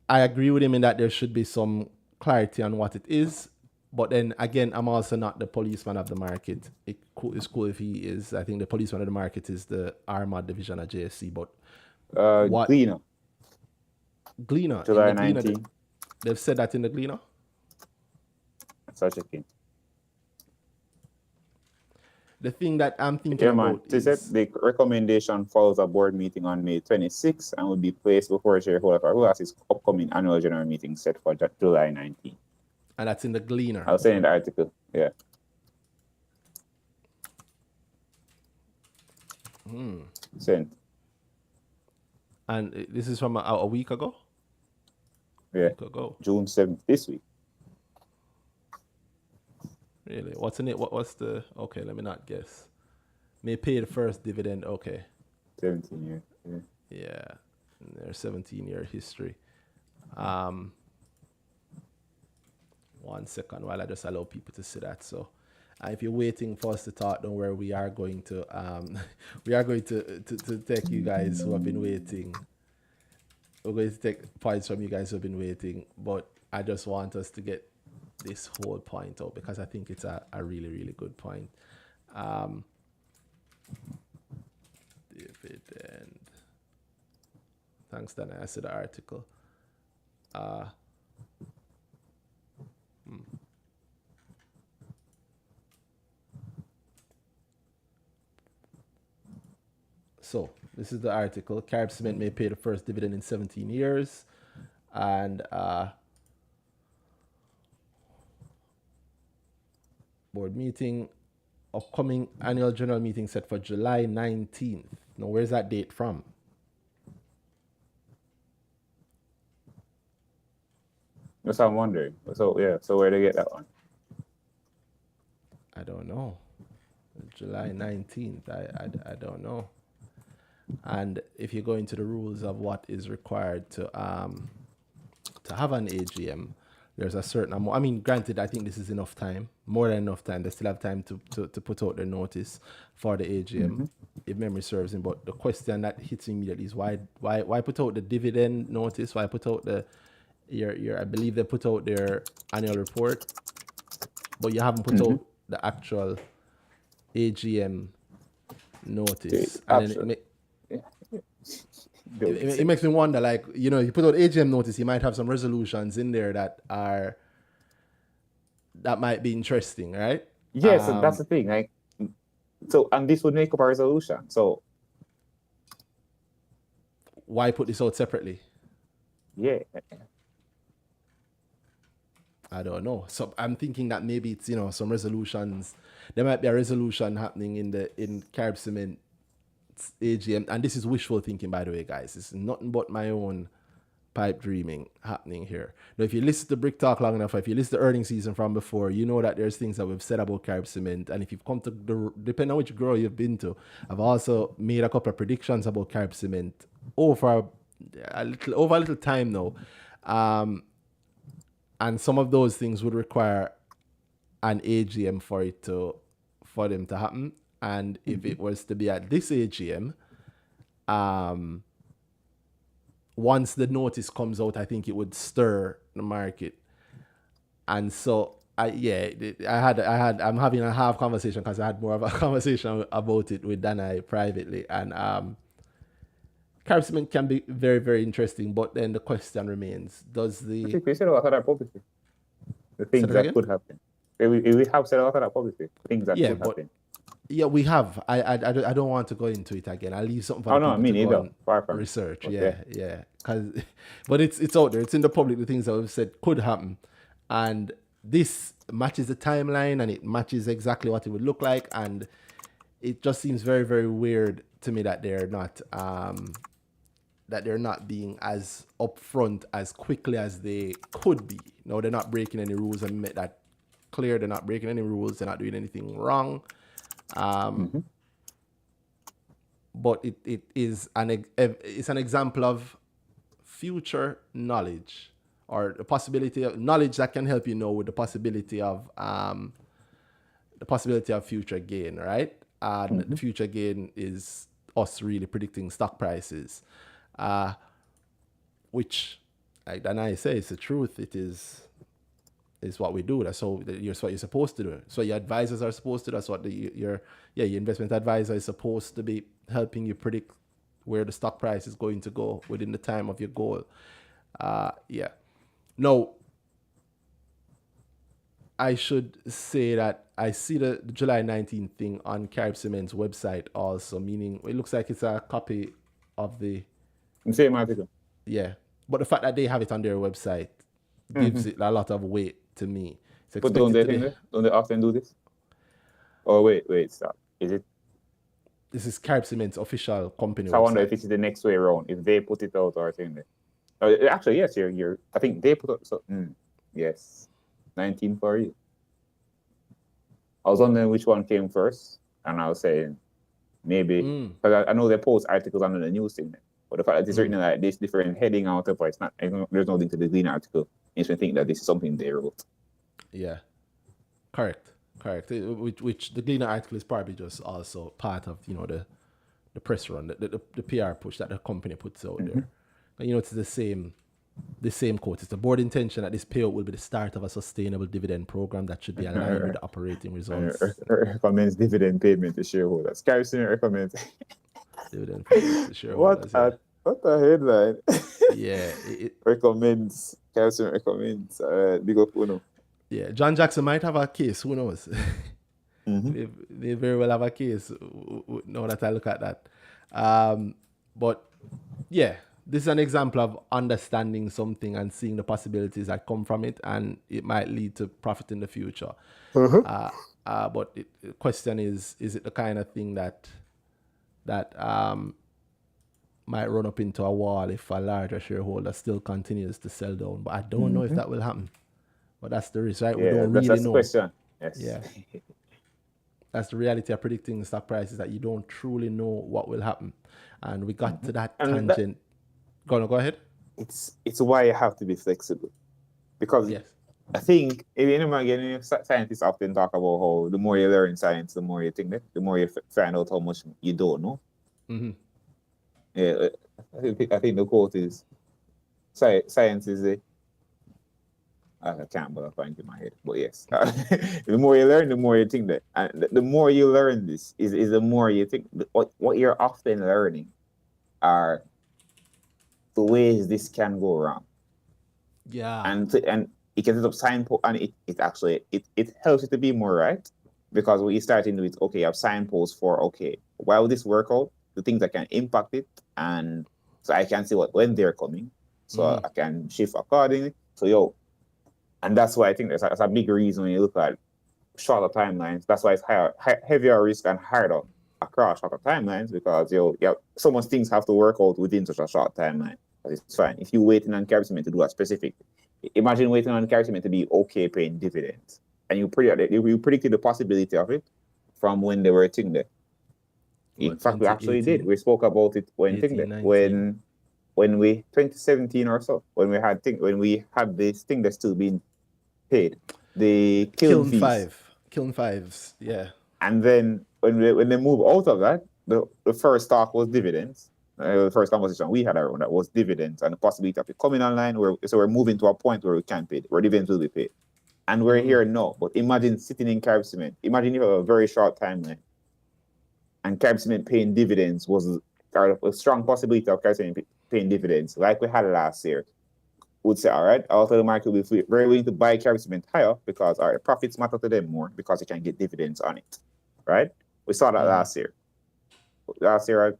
I agree with him in that there should be some clarity on what it is. But then again, I'm also not the policeman of the market. It's cool if he is. I think the policeman of the market is the Armad division at JSC. But what Gleaner July 19. They've said that in the Gleaner? Such a thing. The thing that I'm thinking about is... the recommendation follows a board meeting on May 26th and will be placed before a shareholder who has his upcoming annual general meeting set for July 19. And that's in the Gleaner. I'll say in the article, yeah. Sent. And this is from a week ago? Yeah, June 7th, this week. Really? What's in it? What's the... Okay, let me not guess. May pay the first dividend. Okay. 17 years. Yeah. Yeah. Their 17-year history. 1 second while I just allow people to see that. So if you're waiting for us to talk, don't worry. We are going to take you guys who have been waiting. We're going to take points from you guys who have been waiting, but I just want us to get this whole point out because I think it's a really, really good point. Dividend. Thanks, Danhai. I see the article. So this is the article. Carib Cement may pay the first dividend in 17 years. And board meeting, upcoming annual general meeting set for July 19th. Now, where's that date from? That's what I'm wondering. So, yeah, so where they get that one? I don't know. July 19th. I don't know. And if you go into the rules of what is required to have an AGM, there's a certain amount. I mean, granted, I think this is enough time, more than enough time. They still have time to put out the notice for the AGM, if memory serves me. But the question that hits me immediately is why put out the dividend notice? Why put out I believe they put out their annual report, but you haven't put out the actual AGM notice. And then it makes me wonder, like, you put out AGM notice, you might have some resolutions in there that might be interesting, right? Yeah, so that's the thing. Like, so, and this would make up a resolution. So why put this out separately? Yeah. I don't know. So I'm thinking that maybe it's, some resolutions. There might be a resolution happening in Carib Cement AGM, and this is wishful thinking, by the way, guys. It's nothing but my own pipe dreaming happening here. Now, if you listen to Brick Talk long enough, if you listen to earnings season from before, you know that there's things that we've said about Carib Cement, and if you've come to depending on which grow you've been to, I've also made a couple of predictions about Carib Cement over a little time now, and some of those things would require an AGM for them to happen. And if it was to be at this AGM, once the notice comes out, I think it would stir the market. And so I'm having a half conversation because I had more of a conversation about it with Danhai privately. And Carib Cement can be very, very interesting, but then the question remains: does the... I think we said a lot of that publicly. The things that could happen. We have said a lot of that publicly. Things that could happen. Yeah, we have. I don't want to go into it again. I'll leave something for people to go and research. Okay. Yeah. But it's out there. It's in the public. The things that we've said could happen, and this matches the timeline, and it matches exactly what it would look like. And it just seems very, very weird to me that they're not being as upfront as quickly as they could be. No, they're not breaking any rules, and make that clear. They're not breaking any rules. They're not doing anything wrong. But it is it's an example of future knowledge, or the possibility of knowledge that can help with the possibility of future gain, right? And the future gain is us really predicting stock prices, which, like Danhai says, it's the truth. It is what we do. That's what you're supposed to do. So your advisors are supposed to do. That's what your investment advisor is supposed to be helping you predict where the stock price is going to go within the time of your goal. Now, I should say that I see the July 19th thing on Carib Cement's website also, meaning it looks like it's a copy of the same article. Yeah, but the fact that they have it on their website gives it a lot of weight to me. But don't they often do this? Oh, wait, stop. Is it? This is Carib Cement's official company so website. I wonder if this is the next way around, if they put it out or something. Actually, yes, you're. I think they put out. So, yes, 19 for you. I was wondering which one came first, and I was saying maybe because I know they post articles under the news thing. But the fact that it's written like this different heading out of it's not. There's no link to the Gleaner article. Makes me think that this is something they wrote. Yeah, correct. Which the Gleaner article is probably just also part of the press run, the PR push that the company puts out there. And it's the same quote. It's the board intention that this payout will be the start of a sustainable dividend program that should be aligned with the operating results. Recommends dividend payment to shareholders. Carib Cement recommends dividend payment to shareholders. What a headline! Yeah, recommends. Carib Cement recommends. Big up, Uno. Yeah, John Jackson might have a case. Who knows? They very well have a case. Now that I look at that. But yeah, this is an example of understanding something and seeing the possibilities that come from it, and it might lead to profit in the future. But the question is it the kind of thing that might run up into a wall if a larger shareholder still continues to sell down? But I don't know if that will happen. But that's the risk, right? Yeah, we don't really that's know. The question. Yes. Yeah. That's the reality of predicting the stock prices, that you don't truly know what will happen. And we got to that tangent. Go ahead. It's why you have to be flexible. Because I think, again, scientists often talk about how the more you learn in science, the more you think that, the more you find out how much you don't know. Yeah, I think the quote is, science is I can't bother find it in my head, but yes. The more you learn, the more you think that. And the more you learn this is the more you think. What you're often learning are the ways this can go wrong. Yeah. And it can set up signpost, and it actually helps you to be more right, because what you start into is, okay, you have signposts for, okay, why will this work out? The things that can impact it, and so I can see when they're coming, so I can shift accordingly. So and that's why I think that's a big reason when you look at shorter timelines. That's why it's heavier risk and harder across shorter timelines, because so much things have to work out within such a short timeline. But it's fine. If you're waiting on Caribbean to do a specific, imagine waiting on Caribbean to be okay paying dividends, and you predicted the possibility of it from when they were thinking there. In fact, we actually did. We spoke about it when 2017 or so, when we had this thing that's still being paid, the kiln fees. Kiln fives, yeah. And then when they move out of that, the first talk was dividends. The first conversation we had around that was dividends and the possibility of it coming online. So we're moving to a point where we can't pay it, where dividends will be paid. And we're here now. But imagine sitting in Carib Cement. Imagine if you have a very short timeline, and Carib Cement paying dividends was a strong possibility of Carib Cement paying dividends, like we had last year. Would say, all right, also the market will be very willing to buy Carib Cement higher, because our profits matter to them more, because they can get dividends on it, right? We saw that last year. Last year,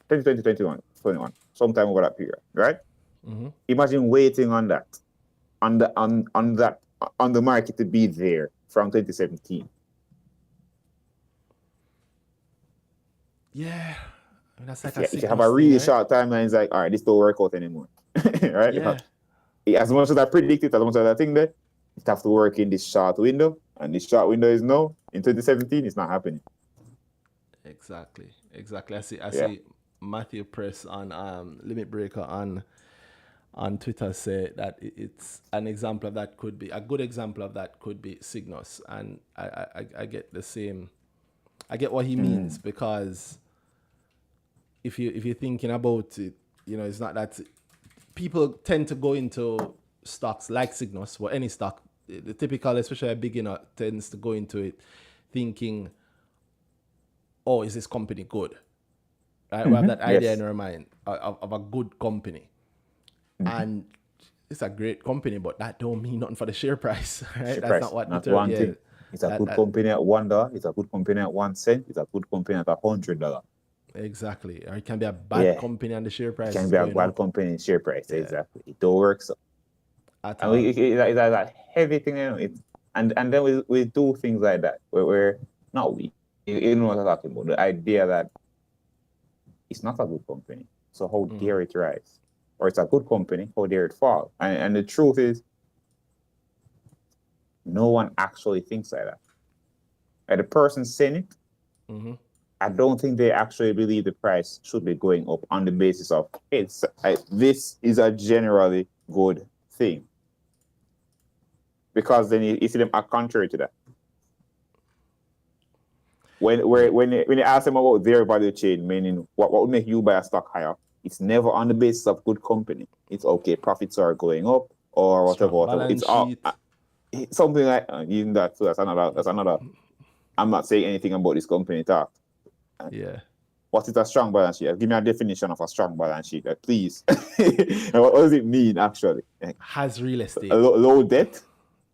2021, sometime over that period, right? Imagine waiting on that, on the market to be there from 2017. Yeah. I mean, that's like if you have a really short timeline, it's like, all right, this don't work out anymore, right? Yeah. As much as I predicted, as much as I think that it have to work in this short window, and this short window is now in 2017. It's not happening. Exactly. I see Matthew Press on Limit Breaker on Twitter say that it's an example of that could be a good example of that could be Cygnus, and I get the same. I get what he means, because if you're thinking about it, it's not that people tend to go into stocks like Cygnus, or any stock. The typical, especially a beginner, tends to go into it thinking, oh, is this company good? Right? We have that idea in our mind of a good company. And it's a great company, but that don't mean nothing for the share price, right? That's not what one thing. It's a good company at $1. It's a good company at 1 cent. It's a good company at $100. Exactly. Or it can be a bad company and the share price. It can be a bad company and share price. Yeah. Exactly. It don't work so. It's a heavy thing, and then we do things like that where we're not we. You know what I'm talking about? The idea that it's not a good company, so how dare it rise? Or it's a good company, how dare it fall? And the truth is, no one actually thinks like that. And the person saying it, I don't think they actually believe the price should be going up on the basis of this is a generally good thing. Because then you see them are contrary to that. When you ask them about their value chain, meaning what would make you buy a stock higher, it's never on the basis of good company. It's okay, profits are going up or whatever. It's all something like even that. So that's another. I'm not saying anything about this company talk. Yeah. What is a strong balance sheet? Give me a definition of a strong balance sheet, please. What does it mean actually? Has real estate. Low debt.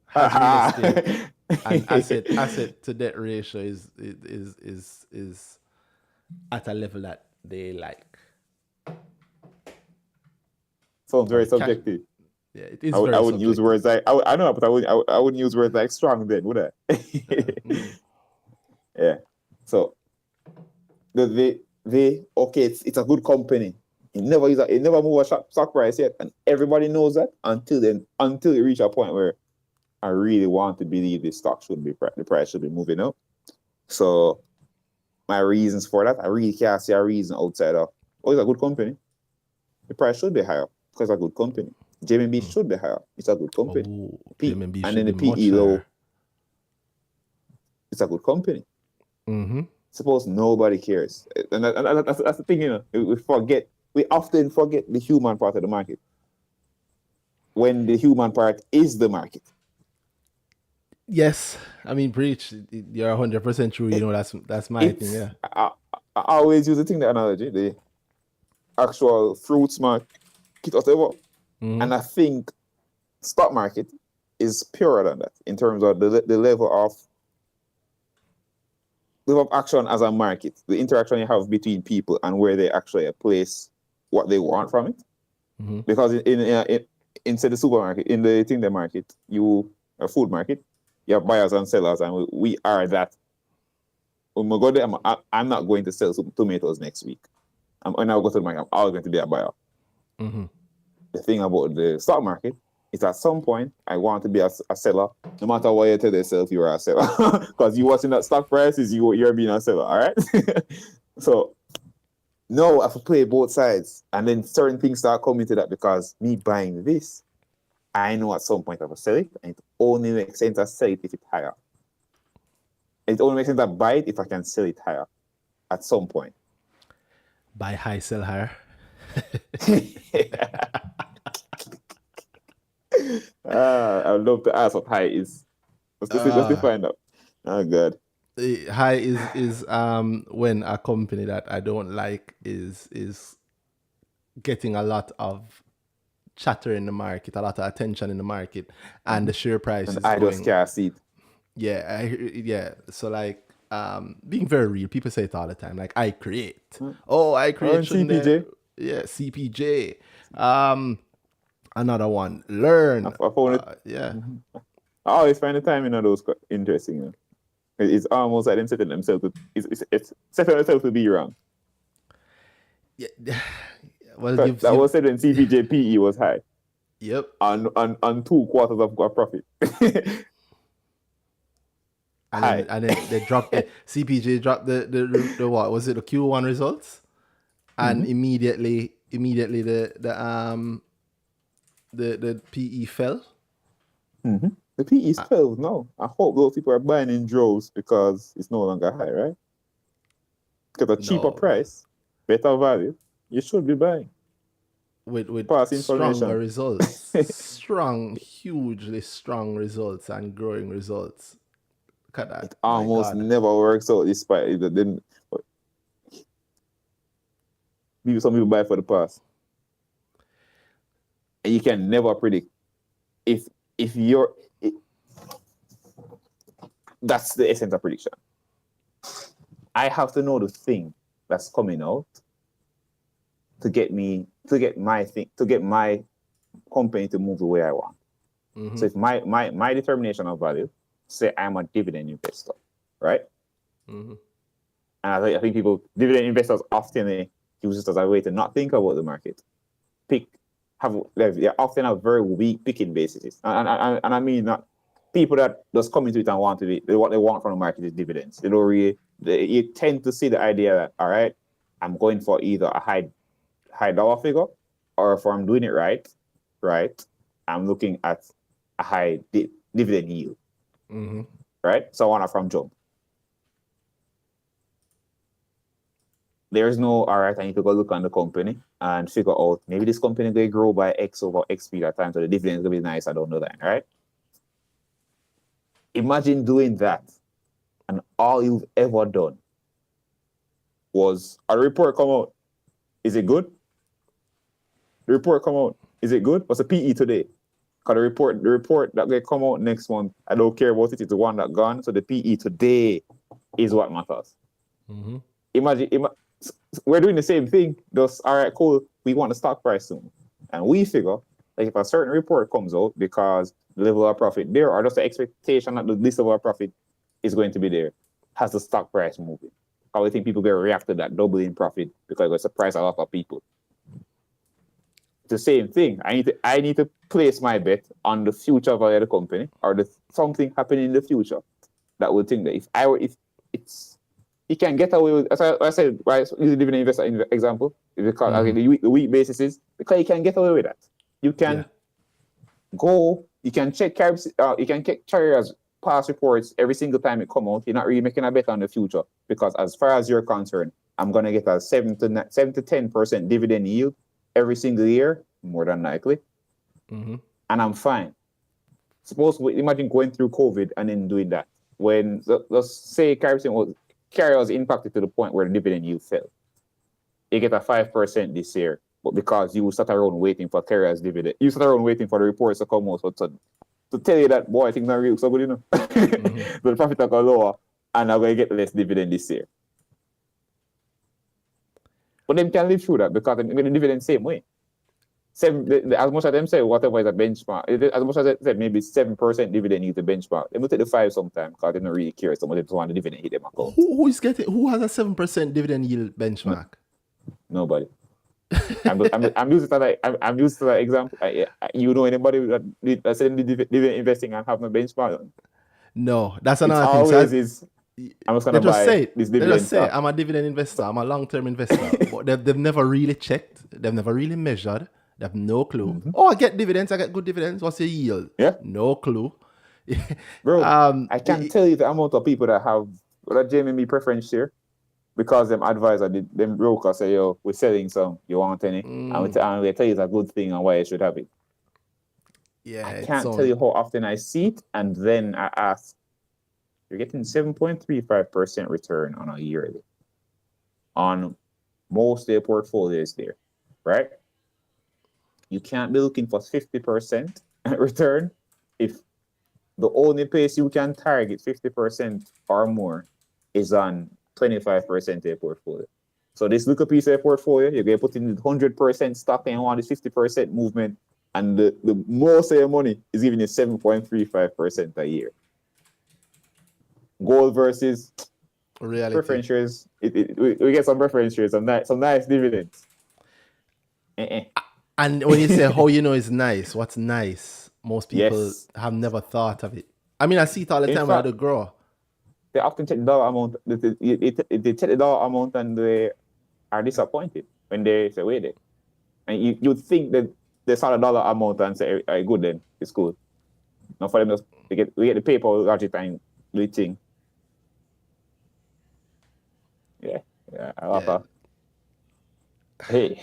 Has real estate. And asset to debt ratio is at a level that they like. Sounds very subjective. Yeah, it is. I wouldn't use words like I know, but I wouldn't use words like strong then, would I? Yeah. So they okay, it's a good company. It never move a stock price yet, and everybody knows that until you reach a point where I really want to believe the price should be moving up. So my reasons for that, I really can't see a reason outside of it's a good company. The price should be higher because it's a good company. JMB should be higher. It's a good company. JMB and then the PE low. It's a good company. Suppose nobody cares, and that's the thing, you know. We often forget the human part of the market when the human part is the market. Yes, I mean, Breach, you're 100% true. You know, that's my thing. Yeah, I always use the analogy, the actual fruits market, whatever, and I think stock market is purer than that in terms of the level of action as a market, the interaction you have between people and where they actually place what they want from it. Because in say the supermarket, in the market, a food market, you have buyers and sellers, and we are that. When we go there, I'm not going to sell some tomatoes next week. When I go to the market, I'm always going to be a buyer. The thing about the stock market is at some point, I want to be a seller, no matter what you tell yourself you are a seller. Because you watching that stock prices, you're being a seller, all right? So, no, I have to play both sides. And then certain things start coming to that because me buying this, I know at some point I will sell it, and it only makes sense to sell it if it's higher. It only makes sense to buy it if I can sell it higher at some point. Buy high, sell higher. I would love to ask what high is. Let's find out. Oh God. High is when a company that I don't like is getting a lot of chatter in the market, a lot of attention in the market, and the share price is I going. Just can't see it. Yeah, So like being very real, people say it all the time. Like I create. I create. CPJ. Yeah, CPJ. Another one. Learn. I found it. Yeah. I always find the timing of those interesting. You know? It's almost like them setting themselves to. It's setting themselves to be wrong. Yeah. Well, that was said when CPJ PE was high. Yep. On 2 quarters of profit. And then they dropped it. CPJ dropped the what was it, the Q1 results, and immediately the PE fell. The PE fell. No, I hope those people are buying in droves because it's no longer high, right? Because a cheaper price, better value, you should be buying. With stronger results, hugely strong results and growing results. Look at that. It almost never works out despite it didn't. Some people buy for the past. And you can never predict if you're. That's the essence of prediction. I have to know the thing that's coming out to get my company to move the way I want. So if my determination of value, say I'm a dividend investor, right? And I think dividend investors often use it as a way to not think about the market. They often have very weak picking bases. And I mean not people that just come into it and want to be, what they want from the market is dividends. They don't really, you tend to see the idea that, all right, I'm going for either a high dollar figure, or if I'm doing it right, I'm looking at a high dividend yield, right? So I want to from jump. There's no, all right, I need to go look on the company and figure out maybe this company will grow by X over X period of time, so the dividend is going to be nice. I don't know that, right? Imagine doing that, and all you've ever done was a report come out. Is it good? The report come out. Is it good? What's the PE today? Because the report that will come out next month, I don't care about it. It's the one that gone. So the PE today is what matters. Imagine we're doing the same thing. Just, all right, cool. We want the stock price soon. And we figure, like if a certain report comes out because the level of profit there, or just the expectation that this level of profit is going to be there, has the stock price moving. I would think people will react to that doubling profit because it will surprise a lot of people. It's the same thing. I need to place my bet on the future value of the company or something happening in the future that would think that if it's he can get away with, as I said, right, use the dividend investor example, because the week basis is because you can get away with that. You can go, you can check carriers past reports every single time it come out. You're not really making a bet on the future because as far as you're concerned, I'm gonna get a 7 to 10% dividend yield every single year, more than likely, and I'm fine. Imagine going through COVID and then doing that. When let's say carrier was impacted to the point where the dividend yield fell. You get a 5% this year, but because you sat around waiting for carrier's dividend, you sat around waiting for the reports to come out to tell you that, boy, I think not real, so good, you know. The profit will go lower, and I'm going to get less dividend this year. But them can live through that because they're going to dividend same way. As much as them say whatever is a benchmark, as much as they say maybe 7% dividend yield to benchmark, they will take the 5 sometime because they're not really curious. Some of them want the dividend hit them account. Who has a 7% dividend yield benchmark? Nobody. I'm used to that example. You know anybody that's in the dividend investing and have no benchmark? No, that's another thing. Always I'm just gonna buy this dividend. Just say I'm a dividend investor. I'm a long-term investor, but they've never really checked. They've never really measured. They have no clue. Oh, I get dividends. I get good dividends. What's your yield? Yeah, no clue. Bro, I can't tell you the amount of people that have that JMB preference share because them advisor, them broker say, yo, we're selling some. You want any? And they tell you it's a good thing and why you should have it. Yeah, I can't tell you how often I see it, and then I ask, you're getting 7.35% return on a yearly on most of their portfolios there, right? You can't be looking for 50% return if the only place you can target 50% or more is on 25% of your portfolio. So this little piece of your portfolio, you're going to put in 100% stock and you want this 50% movement, and the most of your money is giving you 7.35% a year. Gold versus reality. Preference shares. We get some preference shares, some nice dividends. And when you say how you know it's nice, what's nice? Most people have never thought of it. I mean, I see it all the time when I do grow. They often check the dollar amount. They check the dollar amount and they are disappointed when they say, wait there. And you think that they saw the dollar amount and say, all right, good then, it's good. Now for them, we get the paper large time glitching. Yeah, I love that. Hey.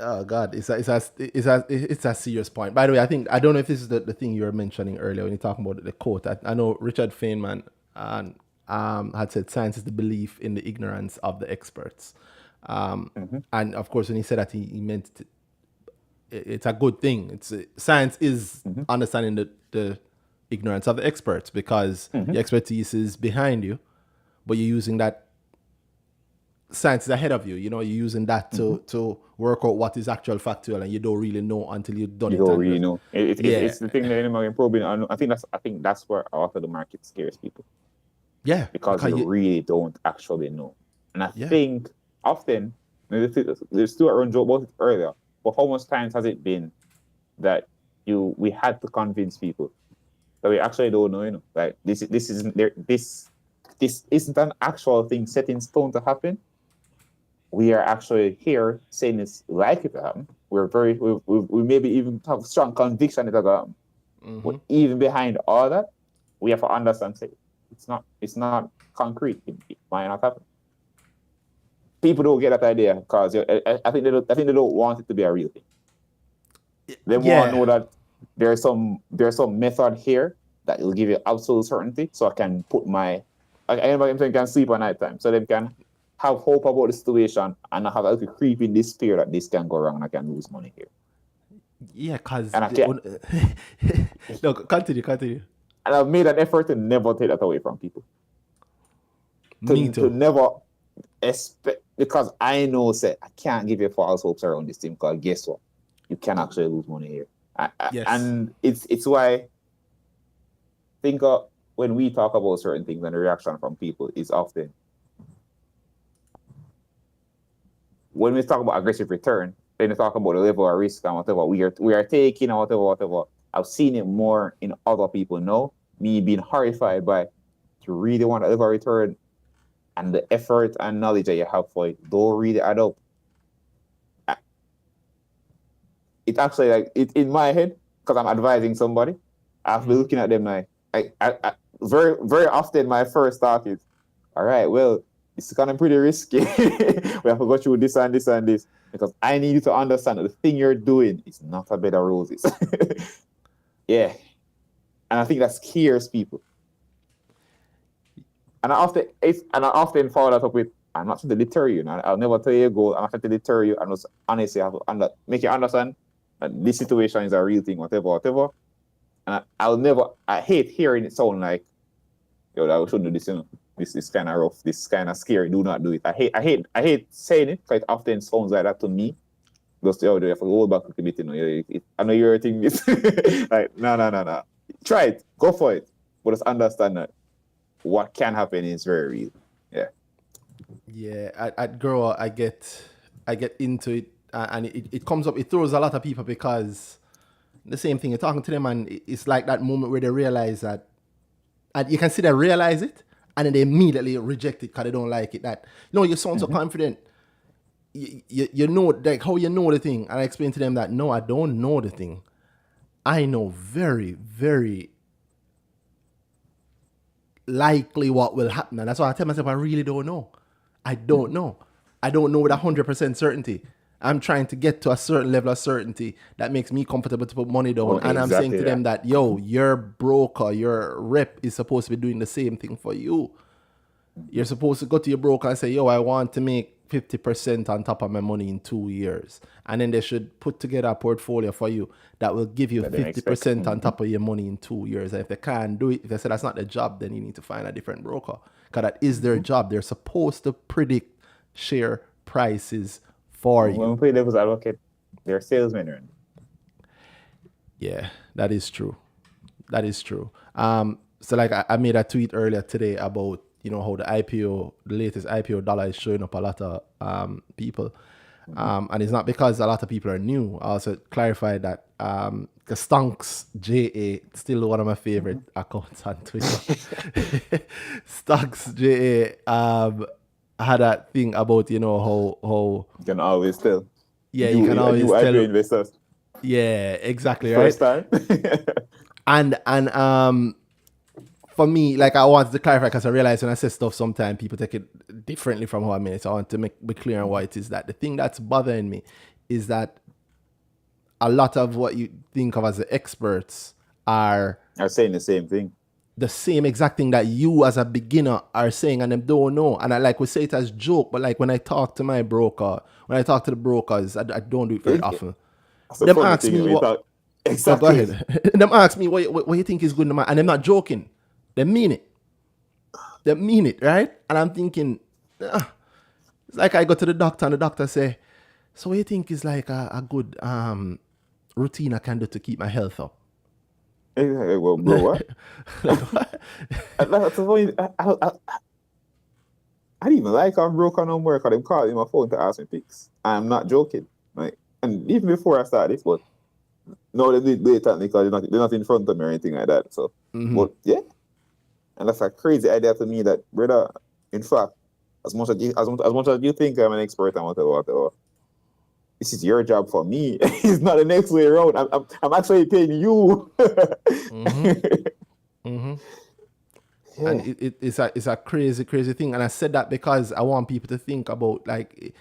Oh God, it's a serious point. By the way, I don't know if this is the thing you were mentioning earlier when you're talking about the quote. I know Richard Feynman had said science is the belief in the ignorance of the experts. And of course, when he said that, he meant it's a good thing. Science is understanding the ignorance of the experts because the expertise is behind you, but you're using that. Science is ahead of you. You know, you're using that to work out what is actual factual, and you don't really know until you've done it. You don't really know. It's the thing that anybody probing. I think that's where a lot of the market scares people. Yeah, because you really don't actually know. And I think often there's still a joke about it earlier. But how much times has it been that we had to convince people that we actually don't know? You know, like this isn't an actual thing set in stone to happen. We are actually here saying it's likely to happen. We maybe even have strong conviction that it'll happen. But even behind all that, we have to understand say it's not concrete. It might not happen. People don't get that idea because I think they don't want it to be a real thing. They want to know that there's some method here that will give you absolute certainty, so I can put anybody can sleep at night time, so they can have hope about the situation and not have a little creep in this fear that this can go wrong and I can lose money here. Yeah, because no, continue. And I've made an effort to never take that away from people. To never Because I know, say, I can't give you false hopes around this thing, because guess what? You can actually lose money here. Yes. And it's why, think of when we talk about certain things and the reaction from people is often, when we talk about aggressive return, then we talk about the level of risk and whatever we are taking or whatever. I've seen it more in other people now. Me being horrified by, to really want a level of return and the effort and knowledge that you have for it don't really add up. It actually, like, it in my head, because I'm advising somebody, I've been looking at them like, I very, very often my first thought is, all right, well, it's kind of pretty risky. We have to go through this and this and this, because I need you to understand that the thing you're doing is not a bed of roses. Yeah. And I think that scares people. And I often follow that up with, I'm not trying to deter you. I'll never tell you a goal. I'm not trying to deter you. And honestly, I have to make you understand that this situation is a real thing, whatever. And I hate hearing it sound like, yo, I shouldn't do this, you know. This is kind of rough. This is kind of scary. Do not do it. I hate saying it, because it often sounds like that to me. Just, yo, you have to hold back a bit, you know. I know you're thinking this. Like, no. Try it. Go for it. But just understand that what can happen is very real. Yeah. Yeah. At Grower, I get into it, and it comes up. It throws a lot of people, because the same thing. You're talking to them, and it's like that moment where they realize that, and you can see they realize it, and then they immediately reject it because they don't like it. That, no, you sound so confident. You know, like, how you know the thing. And I explain to them that, no, I don't know the thing. I know very, very likely what will happen. And that's why I tell myself, I really don't know. I don't know. I don't know with 100% certainty. I'm trying to get to a certain level of certainty that makes me comfortable to put money down. Okay, and I'm exactly saying to them that, yo, your broker, your rep is supposed to be doing the same thing for you. You're supposed to go to your broker and say, yo, I want to make 50% on top of my money in 2 years. And then they should put together a portfolio for you that will give you 50% on top of your money in 2 years. And if they can't do it, if they say that's not their job, then you need to find a different broker. Because that is their job. They're supposed to predict share prices for you. When we play devil's advocate, they're salesmen, right? Yeah, that is true. That is true. So like I made a tweet earlier today about, you know, how the latest IPO dollar is showing up a lot of people. And it's not because a lot of people are new. I also clarified that the Stonks JA, still one of my favorite accounts on Twitter. Stonks JA had a thing about, you know, how you can always tell. Yeah, you can always tell. IPO investors. Yeah, exactly. First right. time. and for me, like, I wanted to clarify, because I realize when I say stuff, sometimes people take it differently from how I mean it. So I want to be clear on why it is that. The thing that's bothering me is that a lot of what you think of as the experts are saying the same thing. The same exact thing that you as a beginner are saying, and them don't know. And I like, we say it as joke, but like when I talk to my broker, when I talk to the brokers, I don't do it very often. Them ask me what... Exactly. Oh, go ahead. Them ask me what you think is good in the market, and I'm not joking. They mean it. They mean it, right? And I'm thinking, it's like I go to the doctor and the doctor say, so what do you think is like a good routine I can do to keep my health up? Well, bro, what? That's funny. I didn't even like I'm broke on no more, because I'm calling my phone to ask me picks. I'm not joking. Like, and even before I started this, but no, they did blatantly, because they're not in front of me or anything like that. So, but yeah. And that's a crazy idea to me that, brother, in fact, as much as you think I'm an expert and whatever, this is your job for me. It's not the next way around. I'm actually paying you. Yeah. And it's a crazy thing. And I said that because I want people to think about, like,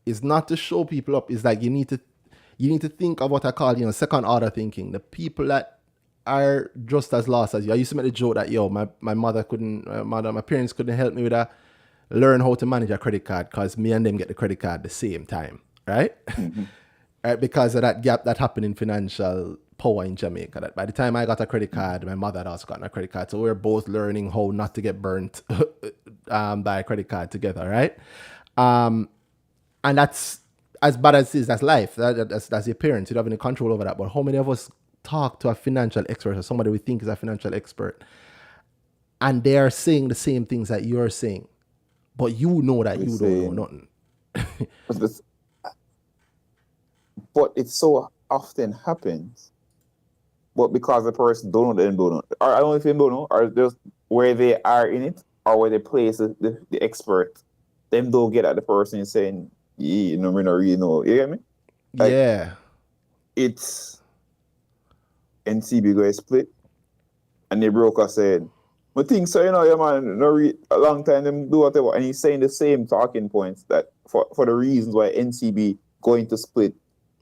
it's not to show people up. It's like you need to think of what I call, you know, second order thinking. The people that are just as lost as you. I used to make the joke that, yo, my parents couldn't help me with learn how to manage a credit card, because me and them get the credit card at the same time, right? Right, because of that gap that happened in financial power in Jamaica that by the time I got a credit card, my mother had also gotten a credit card. So we were both learning how not to get burnt by a credit card together, right? And that's as bad as it is. That's life. That's your parents. You don't have any control over that. But how many of us talk to a financial expert or somebody we think is a financial expert, and they are saying the same things that you're saying, but you know that you don't know nothing. But it so often happens, but because the person don't know, they don't know. Or I don't know if they don't know, or just where they are in it, or where they place the expert, them don't get at the person saying, yeah, no, we don't really know. You get me? Like, yeah. It's NCB going to split, and the broker said, I think so, you know, yeah, man, no a long time them do whatever, and he's saying the same talking points that for the reasons why NCB going to split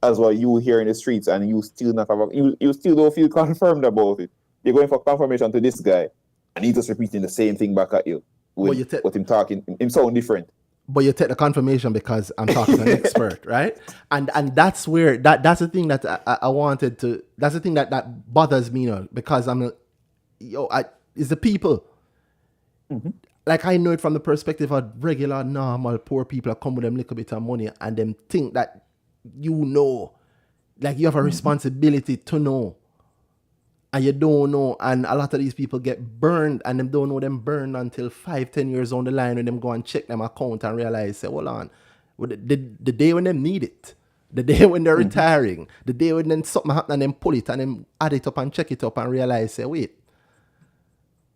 as what you hear in the streets, and you still not have you still don't feel confirmed about it. You're going for confirmation to this guy, and he's just repeating the same thing back at you with him talking. Him sound different. But you take the confirmation because I'm talking to an expert, right? And that's where that's the thing that I wanted to. That's the thing that bothers me, because it's the people. Mm-hmm. Like, I know it from the perspective of regular, normal, poor people that come with them little bit of money and them think that like you have a responsibility to know, and you don't know. And a lot of these people get burned, and them don't know them burned until 5-10 years on the line when them go and check them account and realize, say, hold on, the day when them need it, the day when they're retiring, the day when then something happen and them pull it and them add it up and check it up and realize, say, wait,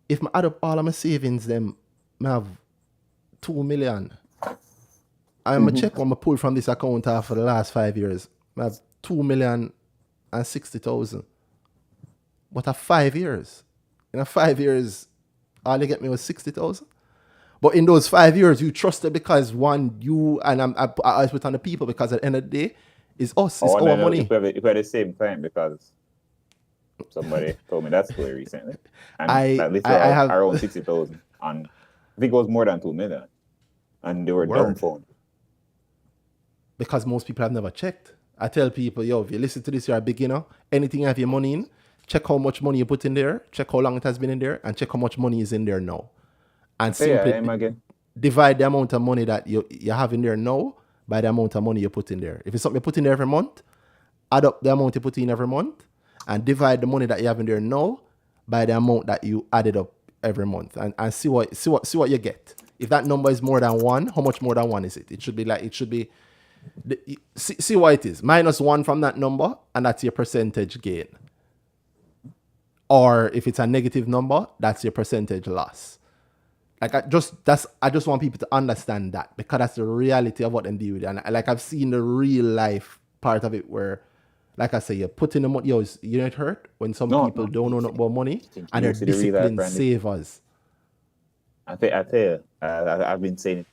if I add up all of my savings, them I have 2 million. I'm going to check what I pull from this account for the last 5 years. I have 2,060,000. But at 5 years, in 5 years, all you get me was 60,000. But in those 5 years, you trusted because one, you and I put on the people, because at the end of the day, it's us, it's our money. If we had the same time, because somebody told me that story recently, and I have around 60,000, and I think it was more than 2 million, and they were dumbfounded. Because most people have never checked. I tell people, if you listen to this, you're a beginner. Anything you have your money in, check how much money you put in there, check how long it has been in there, and check how much money is in there now. And simply divide the amount of money that you have in there now by the amount of money you put in there. If it's something you put in there every month, add up the amount you put in every month, and divide the money that you have in there now by the amount that you added up every month, and see what you get. If that number is more than 1, how much more than 1 is it? It should be see what it is. -1 from that number, and that's your percentage gain. Or if it's a negative number, that's your percentage loss. Like, I just want people to understand that, because that's the reality of what them deal with. And like, I've seen the real life part of it where, like I say, you put in the money. You know it hurt when some people don't know about money and they're disciplined savers. I tell you, I've been saying it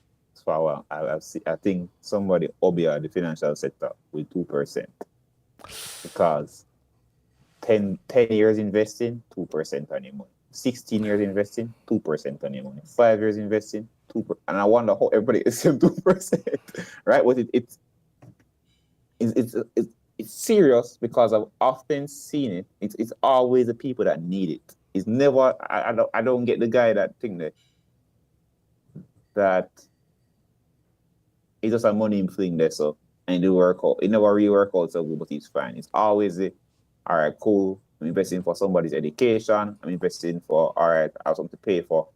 for a while. I think somebody obvious the financial sector with 2%, because 10 years investing, 2% on your money. 16 years investing, 2% on your money. 5 years investing, 2%. And I wonder how everybody is saying 2%, right? But it's serious, because I've often seen it. It's always the people that need it. It's never. I don't get the guy that think that it's just a money thing there, so, and do work out. It never really work out so good, but it's fine. It's always all right, cool. I'm investing for somebody's education. I'm investing for, all right, I have something to pay for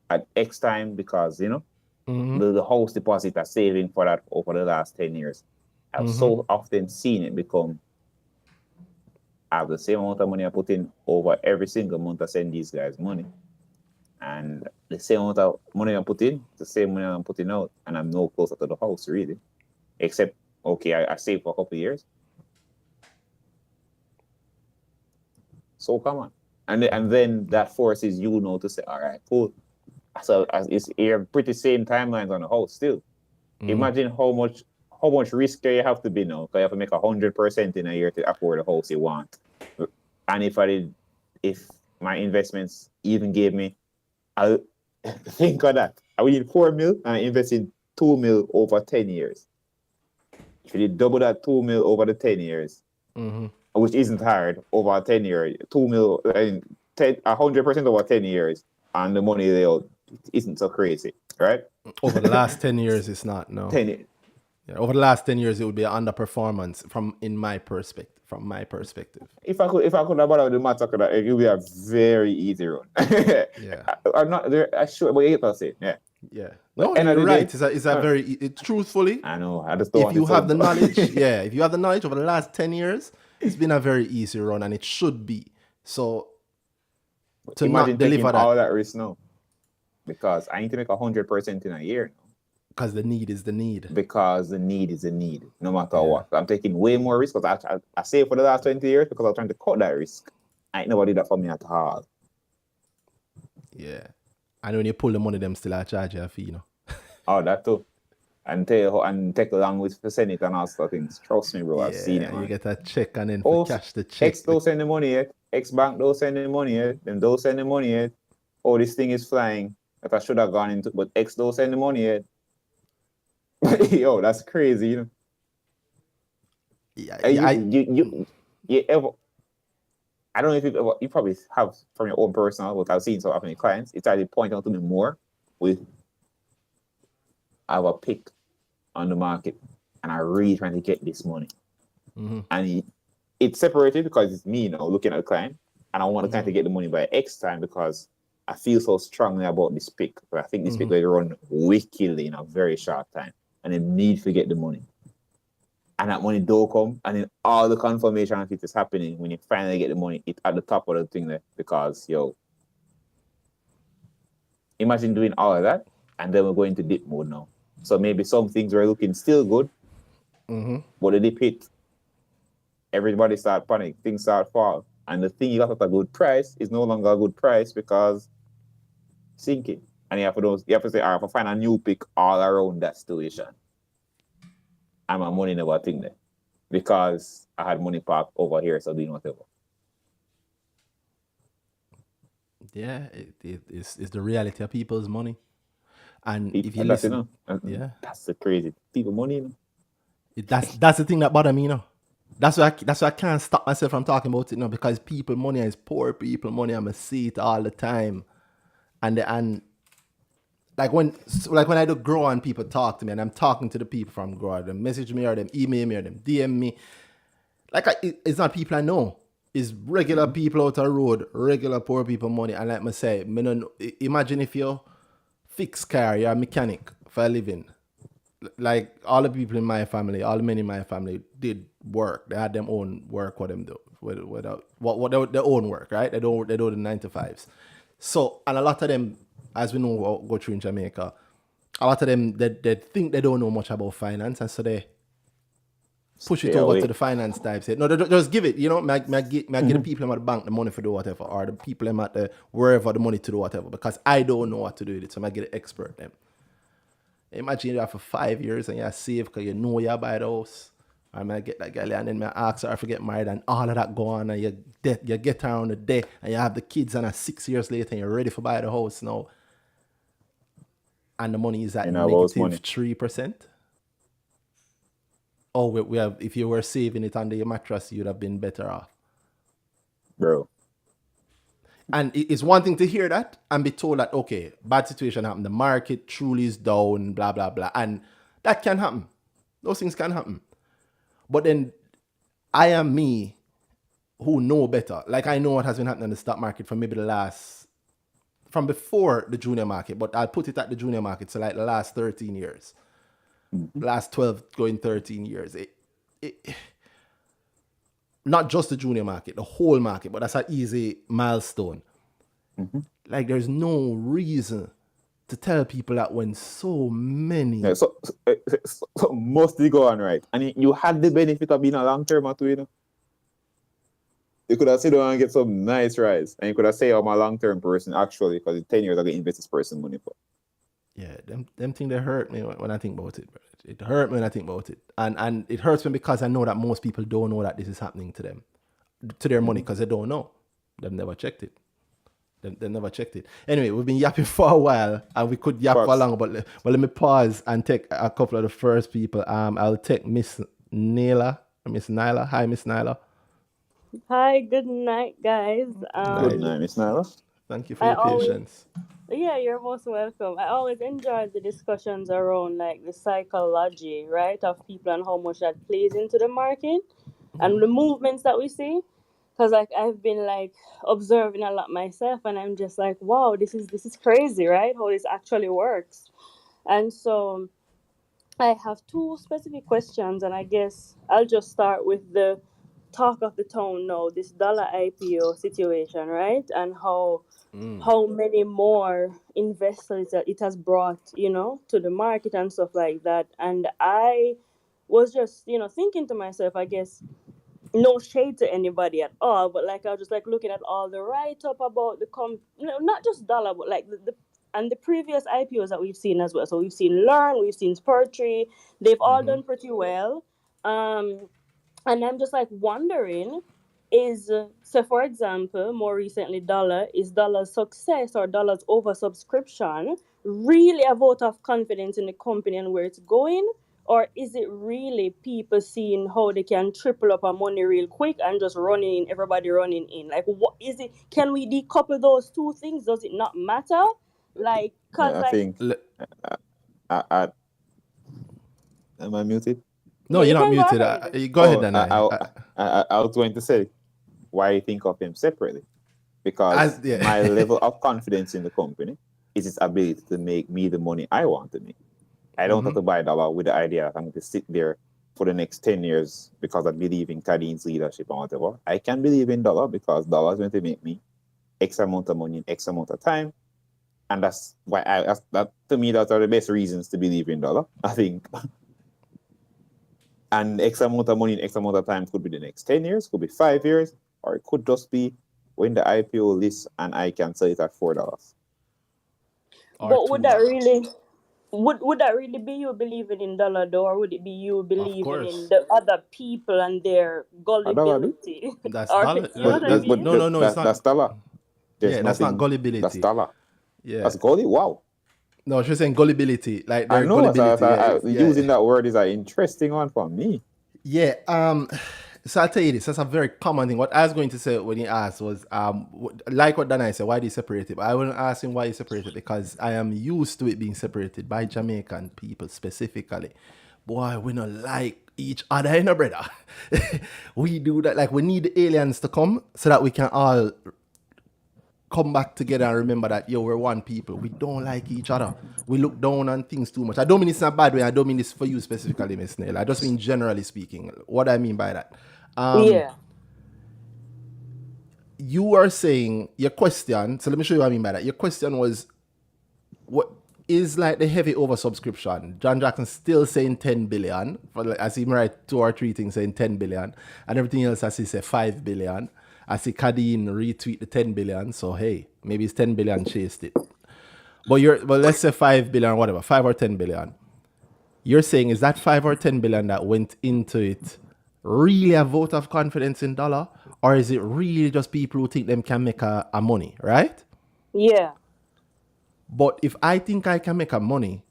at X time, because, the house deposit are saving for that over the last 10 years. I've so often seen it become, I have the same amount of money I put in over every single month I send these guys money. And the same amount of money I put in, the same money I'm putting out, and I'm no closer to the house, really. Except, okay, I saved for a couple of years. So come on. And then that forces you to say, all right, cool. So it's pretty same timelines on the house still. Imagine how much risk you have to be now, because you have to make 100% in a year to afford the house you want. And if my investments even gave me, I'll think of that. I will need 4 mil and I invest in 2 mil over 10 years. If you did double that 2 mil over the 10 years, which isn't hard, over 10 years, 2 mil, 100% over 10 years, and the money they owe isn't so crazy, right? Over the last 10 years, it's not, no. 10 years. Yeah, over the last 10 years, it would be an underperformance from my perspective. If I could have bothered the matter, it would be a very easy run. Yeah. I'm not there. I sure, but 8%. Yeah. Yeah. No, you're right. It's a very truthfully. I know. I just don't. If you have the knowledge, if you have the knowledge over the last 10 years, it's been a very easy run, and it should be. So to imagine not deliver all that risk now, because I need to make 100% in a year. Because the need is the need. Because the need is the need, no matter what. I'm taking way more risk because I saved for the last 20 years because I'm trying to cut that risk. Ain't nobody that for me at all. Yeah. And when you pull the money, them still are charge you a fee, Oh, that too. And take along with percentage and all sorts of things. Trust me, bro. I've seen it, man. You get a check and then cash the check. X don't send the money yet. X bank don't send the money yet. Them don't send the money yet. Oh, this thing is flying that I should have gone into, but X don't send the money yet. Yo, that's crazy, you know. You ever? I don't know if you probably have from your own personal, but I've seen so many clients. It's actually pointing out to me more with I have a pick on the market and I'm really trying to get this money. Mm-hmm. And it's separated because it's me, looking at the client, and I want the client to get the money by X time because I feel so strongly about this pick. But I think this pick will run wickedly in a very short time. And they need to get the money. And that money don't come, and then all the confirmation of it is happening when you finally get the money. It's at the top of the thing there because, imagine doing all of that, and then we're going to dip mode now. So maybe some things were looking still good, but the dip hit. Everybody start panic, things start fall. And the thing you got at a good price is no longer a good price because sinking. And you have to say, I have to find a new pick all around that situation. And my money never thing there. Because I had money parked over here, so doing whatever. Yeah, it's the reality of people's money. And if you listen, that's the crazy people money, That's the thing that bothers me, That's why I can't stop myself from talking about it, because people money is poor people money. I'm a see it all the time. And like when I do grow and people talk to me and I'm talking to the people from grow, them message me or them email me or them DM me. It's not people I know. It's regular people out on the road, regular poor people money. And like I say, imagine if you're fixed car, you're a mechanic for a living. Like all the people in my family, all the men in my family did work. They had their own work, what them do, what their own work, right? They do the 9-to-5s. So, and a lot of them, as we know, go through in Jamaica, a lot of them, they think they don't know much about finance, and so they push it over to the finance type. Say, no, they just give it, I get the people at the bank the money for do whatever, or the people at the wherever the money to do whatever, because I don't know what to do with it, so I get an expert them. Imagine you're for 5 years and you're safe because you know you buy the house. I might get that girl and then I ask her if I get married and all of that go on and you get her on the day and you have the kids and 6 years later and you're ready for buy the house now. And the money is at negative 3%. Oh, we have, if you were saving it under your mattress, you'd have been better off. Bro. And it's one thing to hear that and be told that, okay, bad situation happened. The market truly is down, blah, blah, blah. And that can happen. Those things can happen. But then I am me who know better. Like I know what has been happening in the stock market from maybe from before the junior market, but I'll put it at the junior market. So like the last 13 years, last 12 going 13 years. Not just the junior market, the whole market, but that's an easy milestone. Like there's no reason to tell people that when so many... Yeah, so mostly go on right. And you had the benefit of being a long-term at you, You could have said, and get some nice rise. And you could have said, I'm a long-term person, actually, because in 10 years I get invest this person money for. Yeah, them things, they hurt me when I think about it, bro. It hurt me when I think about it. And it hurts me because I know that most people don't know that this is happening to them, to their money, because they don't know. They've never checked it. They never checked it. Anyway, we've been yapping for a while, and we could yap for long, but let me pause and take a couple of the first people. I'll take Miss Nyla. Hi, Miss Nyla. Hi, good night, guys. Good night, Miss Nara. Thank you for I your always, patience. yeah, you're most welcome. I always enjoy the discussions around like the psychology, right, of people and how much that plays into the market and the movements that we see. Cause like I've been like observing a lot myself, and I'm just like, wow, this is crazy, right? How this actually works. And so I have two specific questions, and I guess I'll just start with the talk of the town now, this dollar IPO situation, right? And how many more investors that it has brought, to the market and stuff like that. And I was just, thinking to myself, I guess no shade to anybody at all, but like I was just like looking at all the write up about not just dollar, but like the and the previous IPOs that we've seen as well. So we've seen Learn, we've seen Spurtree, they've all done pretty well. Um, and I'm just like wondering, is so for example, more recently, Dollar's success or Dollar's oversubscription really a vote of confidence in the company and where it's going? Or is it really people seeing how they can triple up our money real quick and just running in, everybody running in? Like, what is it? Can we decouple those two things? Does it not matter? Like, cause Yeah, I like, think. I am I muted? No, yeah, you're you not can go muted. ahead. Go ahead, Danhai. I was going to say why I think of him separately, because my level of confidence in the company is its ability to make me the money I want to make. I don't have to buy dollar with the idea that I'm going to sit there for the next 10 years because I believe in Kadeen's leadership and whatever. I can believe in dollar because dollar is going to make me X amount of money in X amount of time. And that's why that to me, those are the best reasons to believe in dollar, I think. And X amount of money in X amount of time could be the next 10 years, could be 5 years, or it could just be when the IPO lists and I can sell it at $4. But would that really would that really be you believing in dollar though, or would it be you Of believing in course. the other people and their A dollar, gullibility? That's Or dollar. you know what I mean? No, it's not. That's dollar. There's Yeah, that's not nothing. gullibility. That's dollar. Yeah. That's gully. Wow. No, she's saying gullibility. Like I their know. gullibility. Using that word is an interesting one for me. Yeah. So I'll tell you this. That's a very common thing. What I was going to say when he asked was, like what Danhai said, why do you separate it? But I wouldn't ask him why you separate it because I am used to it being separated by Jamaican people specifically. Boy, we don't like each other, you know, brother. We do that. Like we need the aliens to come so that we can all come back together and remember that, yo, we're one people. We don't like each other. We look down on things too much. I don't mean this in a bad way. I don't mean this for you specifically, Miss Snail. I just mean generally speaking. What I mean by that. Yeah. You are saying your question. So let me show you what I mean by that. Your question was, what is like the heavy oversubscription? John Jackson still saying 10 billion. I see him write 2 or 3 things saying 10 billion. And everything else I see say 5 billion. I see Kadeen retweet the 10 billion. So hey, maybe it's 10 billion chased it. But let's say 5 billion or whatever, 5 or 10 billion. You're saying is that 5 or 10 billion that went into it really a vote of confidence in dollar? Or is it really just people who think them can make a money, right? Yeah. But if I think I can make a money,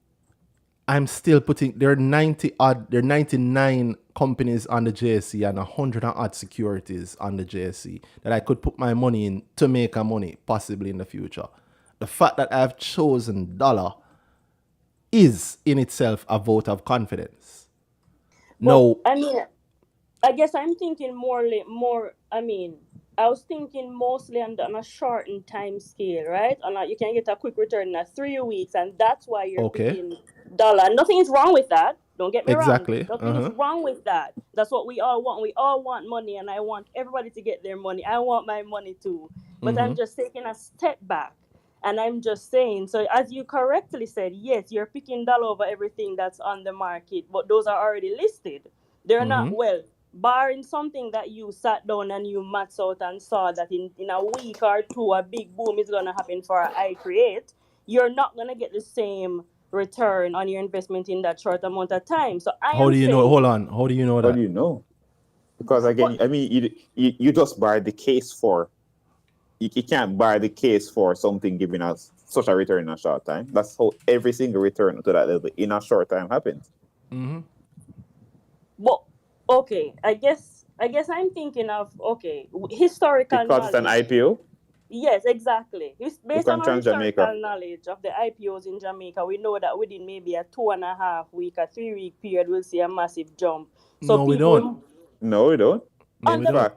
I'm still putting, there are 99 companies on the JSE and 100 and odd securities on the JSE that I could put my money in to make a money possibly in the future. The fact that I've chosen dollar is in itself a vote of confidence. No, I mean, I guess I'm thinking I was thinking mostly on a shortened time scale, right? And you can get a quick return in 3 weeks, and that's why you're picking dollar. Nothing is wrong with that. Don't get me wrong. Nothing is wrong with that. That's what we all want. We all want money, and I want everybody to get their money. I want my money too. But I'm just taking a step back. And I'm just saying, so as you correctly said, yes, you're picking dollar over everything that's on the market, but those are already listed. They're not, well, barring something that you sat down and you maths out and saw that in a week or two a big boom is going to happen for iCreate, you're not going to get the same return on your investment in that short amount of time. So how do you know? Hold on. How do you know that? How do you know? Because again, I mean, you just buy the case for. You can't buy the case for something giving us such a return in a short time. That's how every single return to that level in a short time happens. Well, okay, I guess I guess I'm thinking of, historical Because it's an knowledge. IPO? Yes, exactly. Based on our Jamaica. historical knowledge of the IPOs in Jamaica, we know that within maybe a 2.5 week, a 3 week period, we'll see a massive jump. So no, we don't. No, we don't. No, we don't.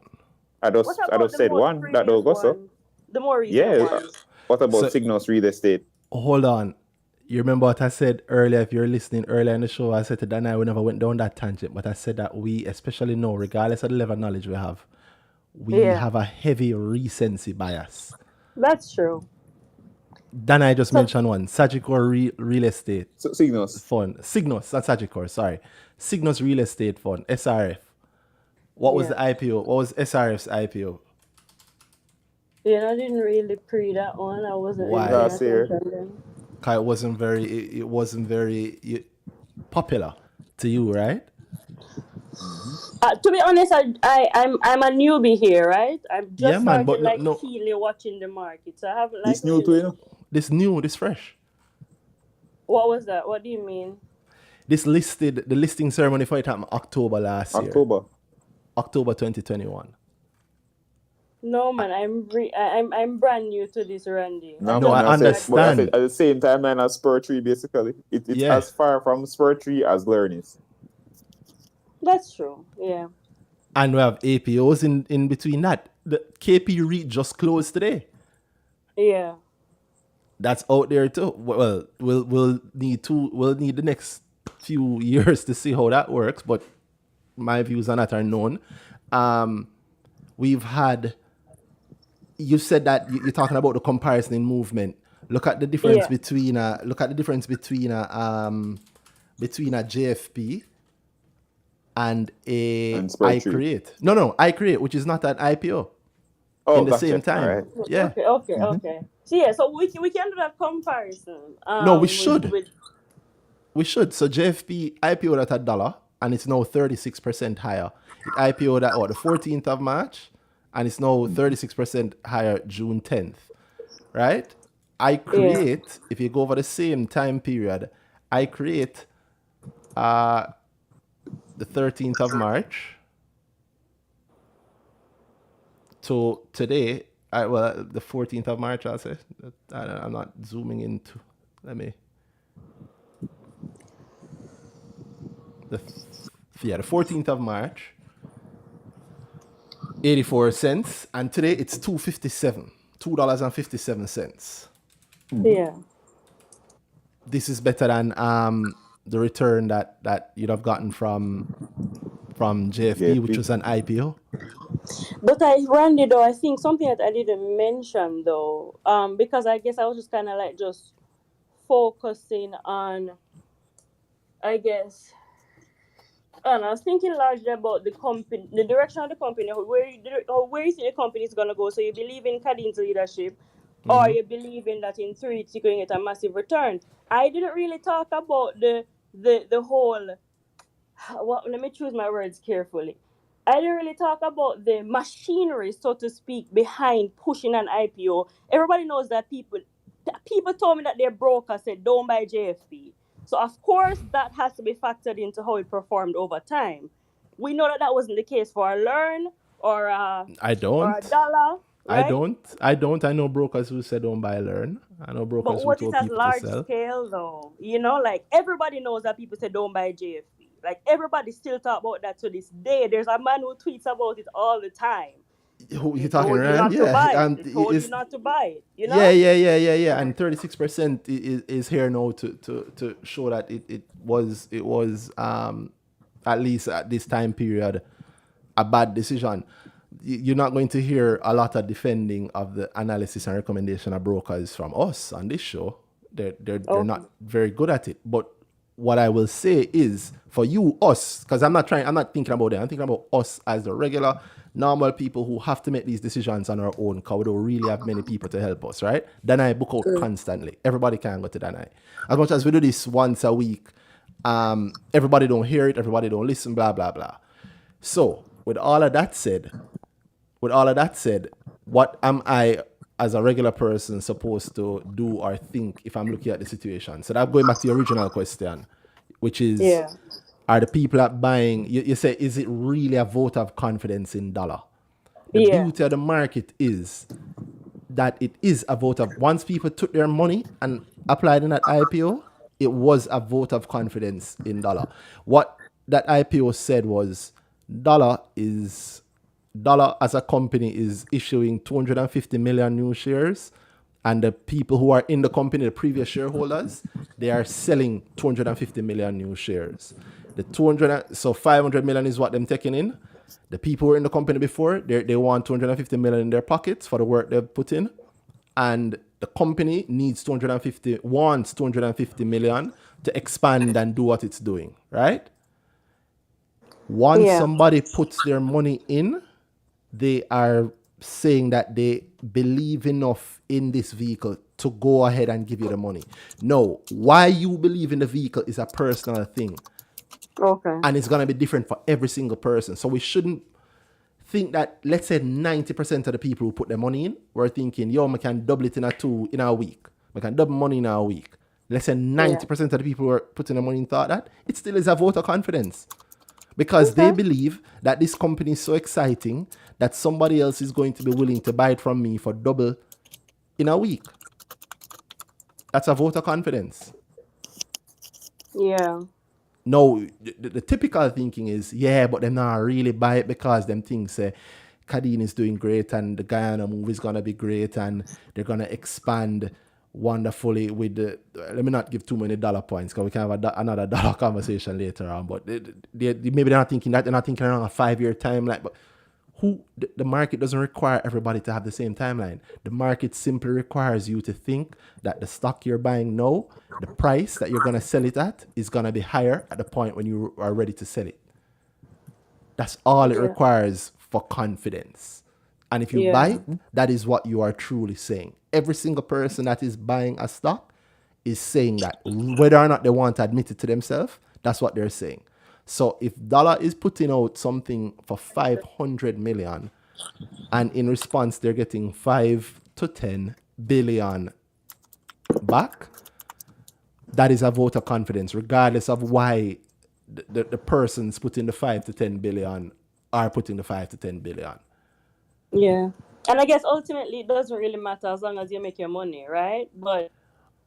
I just said one that don't go so. The more recent ones. What about Signals Real Estate? Hold on. You remember what I said earlier? If you're listening earlier in the show, I said to Danhai we never went down that tangent, but I said that we, especially now, regardless of the level of knowledge we have have a heavy recency bias. That's true. Danhai just mentioned one, Sagicor Real Estate Signals Fund. Signals, not Sagicor, sorry. Signals Real Estate Fund, SRF. What was the IPO? What was SRF's IPO? Yeah, I didn't really pre that one. I wasn't Why? really Last year. It wasn't very popular to you, right? To be honest, I'm a newbie here, right? I'm just started keenly watching the market, so I haven't This new to you? This fresh. What was that? What do you mean? The listing ceremony for it happened October last year. October 2021. No man, I'm brand new to this, Randy. No, I understand. At the same time, man, as Spur 3 basically, it's as far from Spur 3 as Learnings. That's true, yeah. And we have APOs in between that. The KP REIT just closed today. Yeah. That's out there too. Well, we'll need the next few years to see how that works, but my views on that are known. We've had. You said that you're talking about the comparison in movement. Look at the difference between a JFP and iCreate. No, iCreate, which is not an IPO. In the same time. Right. Yeah. Okay. So we can do that comparison. No, we should. We should. So JFP IPO'd at $1 and it's now 36% higher. It IPO'd at the 14th of March and it's now 36% higher June 10th. Right? iCreate, if you go over the same time period, iCreate the 13th of March to today, the 14th of March, I'll say. I'm not zooming into, the 14th of March, 84 cents, and today it's $2.57. Yeah. This is better than the return that you'd have gotten from JFP, which was an IPO. But Randy, though, I think something that I didn't mention though, because I guess I was just kind of like just focusing on, I was thinking largely about the company, the direction of the company, where you think the company is gonna go. So you believe in Kadeen's leadership, or you believe in that in 3 you're going to get a massive return. I didn't really talk about the whole. Let me choose my words carefully. I didn't really talk about the machinery, so to speak, behind pushing an IPO. Everybody knows that people told me that their broker said don't buy JFP. So of course that has to be factored into how it performed over time. We know that wasn't the case for a Learn or a dollar. Right? I don't. I know brokers who said don't buy Learn. I know brokers who told people to sell. But what is at large scale though? Like everybody knows that people say don't buy JFP. Like everybody still talk about that to this day. There's a man who tweets about it all the time. Who you talking around? Told you not to buy it. Yeah. And 36% is here now to show that it was at least at this time period a bad decision. You're not going to hear a lot of defending of the analysis and recommendation of brokers from us on this show. They're not very good at it. But what I will say is for you, us, because I'm not thinking about them. I'm thinking about us as the regular, normal people who have to make these decisions on our own because we don't really have many people to help us, right? Danhai book out constantly. Everybody can go to Danhai. As much as we do this once a week, everybody don't hear it, everybody don't listen, blah, blah, blah. So with all of that said, what am I as a regular person supposed to do or think if I'm looking at the situation? So that's going back to your original question, which is are the people that buying, you say, is it really a vote of confidence in dollar? The Yeah. beauty of the market is that it is a vote of, once people took their money and applied in that IPO, it was a vote of confidence in dollar. What that IPO said was dollar as a company is issuing 250 million new shares, and the people who are in the company, the previous shareholders, they are selling 250 million new shares. So 500 million is what them taking in. The people who were in the company before, they want 250 million in their pockets for the work they've put in. And the company wants 250 million to expand and do what it's doing, right? Once somebody puts their money in, they are saying that they believe enough in this vehicle to go ahead and give you the money. No, why you believe in the vehicle is a personal thing. Okay. And it's going to be different for every single person. So we shouldn't think that, let's say 90% of the people who put their money in were thinking, yo, I can double it in a week. I can double money in a week. Let's say 90% of the people who are putting their money in thought that, it still is a vote of confidence. Because they believe that this company is so exciting that somebody else is going to be willing to buy it from me for double in a week. That's a vote of confidence. Yeah. No, the typical thinking is, but they're not really buy it because them things say Kadeen is doing great and the Guyana move is going to be great and they're going to expand wonderfully with the, let me not give too many dollar points because we can have another dollar conversation later on, but maybe they're not thinking that, they're not thinking around a 5-year timeline, but the market doesn't require everybody to have the same timeline. The market simply requires you to think that the stock you're buying now, the price that you're going to sell it at is going to be higher at the point when you are ready to sell it. That's all it requires for confidence. And if you buy, that is what you are truly saying. Every single person that is buying a stock is saying that. Whether or not they want to admit it to themselves, that's what they're saying. So if dollar is putting out something for 500 million, and in response they're getting 5 to 10 billion back, that is a vote of confidence, regardless of why the persons putting the 5 to 10 billion are putting the 5 to 10 billion. Yeah. And I guess ultimately it doesn't really matter as long as you make your money, right? But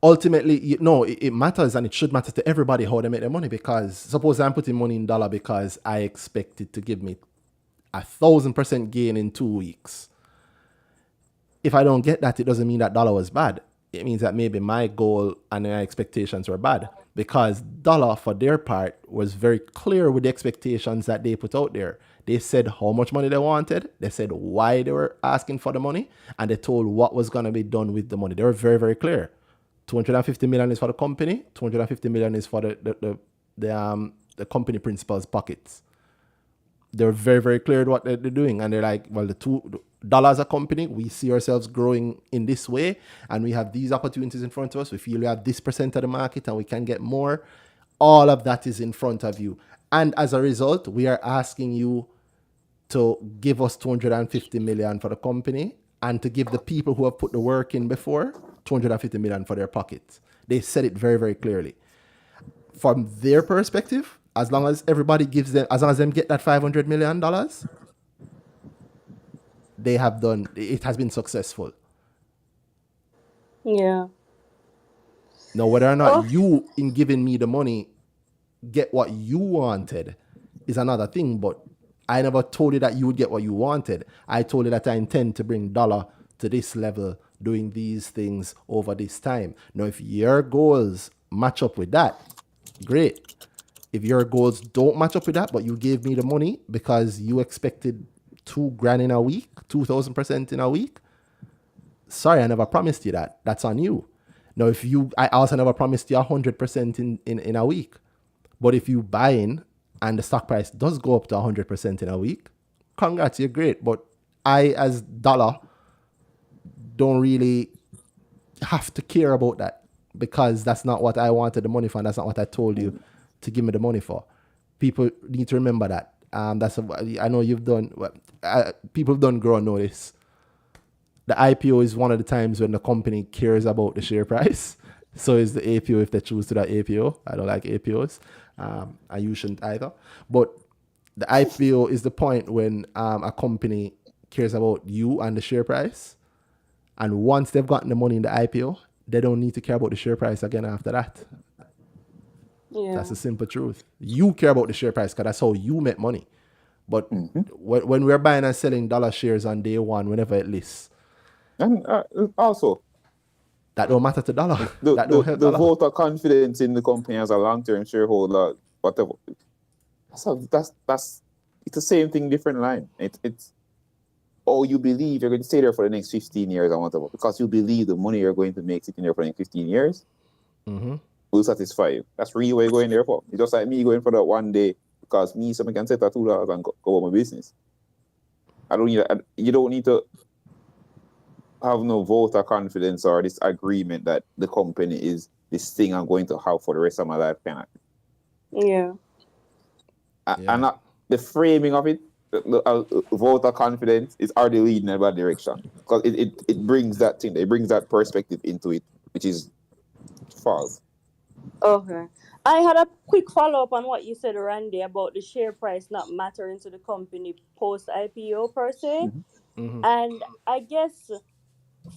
ultimately, it matters, and it should matter to everybody how they make their money, because suppose I'm putting money in dollar because I expect it to give me 1,000% gain in 2 weeks. If I don't get that, it doesn't mean that dollar was bad. It means that maybe my goal and my expectations were bad, because dollar, for their part, was very clear with the expectations that they put out there. They said how much money they wanted. They said why they were asking for the money, and they told what was going to be done with the money. They were very, very clear. 250 million is for the company. 250 million is for the company principal's pockets. They're very, very clear what they're doing. And they're like, well, the $2 a company, we see ourselves growing in this way, and we have these opportunities in front of us. We feel we have this percent of the market and we can get more. All of that is in front of you. And as a result, we are asking you to give us 250 million for the company, and to give the people who have put the work in before 250 million for their pockets. They said it very, very clearly. From their perspective, as long as everybody gives them, as long as them get that $500 million, they have done, it has been successful. Yeah. Now, whether or not you, in giving me the money, get what you wanted is another thing, but I never told you that you would get what you wanted. I told you that I intend to bring dollar to this level, doing these things over this time. Now, if your goals match up with that, great. If your goals don't match up with that, but you gave me the money because you expected $2,000 in a week, 2,000% in a week, sorry, I never promised you that. That's on you. Now, I also never promised you 100% in a week. But if you buy in and the stock price does go up to 100% in a week, congrats, you're great. But I, as dollar, don't really have to care about that, because that's not what I wanted the money for, and that's not what I told you to give me the money for. People need to remember that. I know you've done, people don't grow and know this. The IPO is one of the times when the company cares about the share price, So is the APO if they choose to that APO. I don't like APOs. And you shouldn't either. But the IPO is the point when a company cares about you and the share price. And once they've gotten the money in the IPO, they don't need to care about the share price again after that. Yeah. That's the simple truth. You care about the share price because that's how you make money. But when we're buying and selling dollar shares on day one, whenever it lists, and also that don't matter to dollar. That don't help the dollar. vote of confidence in the company as a long-term shareholder, whatever. That's it's the same thing, different line. It's you believe you're going to stay there for the next 15 years or whatever, because you believe the money you're going to make sitting there for the next 15 years will satisfy you. That's really what you're going there for. It's just like me going for that one day because someone can set that $2 and go about my business. You don't need to have no vote of confidence or this agreement that the company is this thing I'm going to have for the rest of my life. Yeah. And not the framing of it, the vote of confidence is already leading in a bad direction, because it brings that thing, it brings that perspective into it, which is false. Okay. I had a quick follow-up on what you said, Randy, about the share price not mattering to the company post-IPO per se. And I guess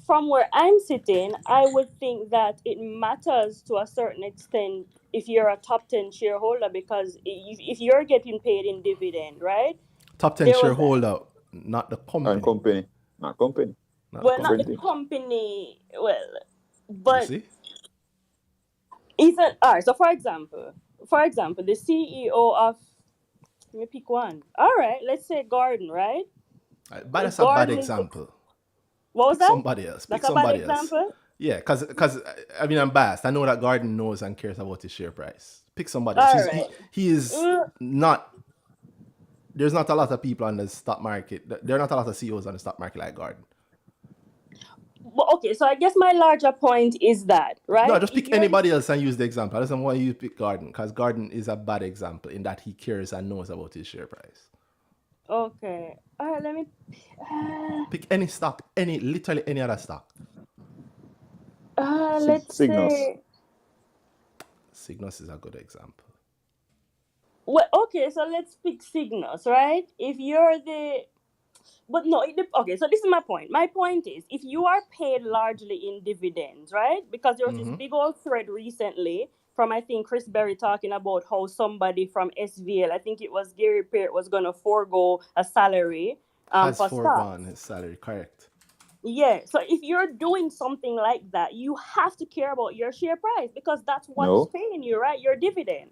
from where I'm sitting, I would think that it matters to a certain extent if you're a top 10 shareholder, because if you're getting paid in dividend, right? Top 10 shareholder, not the company. Not company. Not the company. Well, but you see? All right. So for example, the CEO of, let me pick one. All right, let's say Gordon, right? But that's a bad example. What was that? Somebody else. Pick somebody else. Example? Yeah, because I mean, I'm biased. I know that Gordon knows and cares about his share price. Pick somebody else. He is not. There's not a lot of people on the stock market. There are not a lot of CEOs on the stock market like Gordon. But okay, so I guess my larger point is that, right? No, just pick anybody else and use the example. I don't want you to pick Gordon, because Gordon is a bad example in that he cares and knows about his share price. Okay. All right, let me pick any stock, literally any other stock. Let's say Cygnus is a good example. Well, okay, so let's pick Cygnus, right? If you're the But no, okay, so this is my point. My point is, if you are paid largely in dividends, right? Because there was this big old thread recently from, I think, Chris Berry talking about how somebody from SVL, I think it was Gary Peart, was going to forego a salary for foregone his salary, correct. Yeah, so if you're doing something like that, you have to care about your share price, because that's what's paying you, right? Your dividend.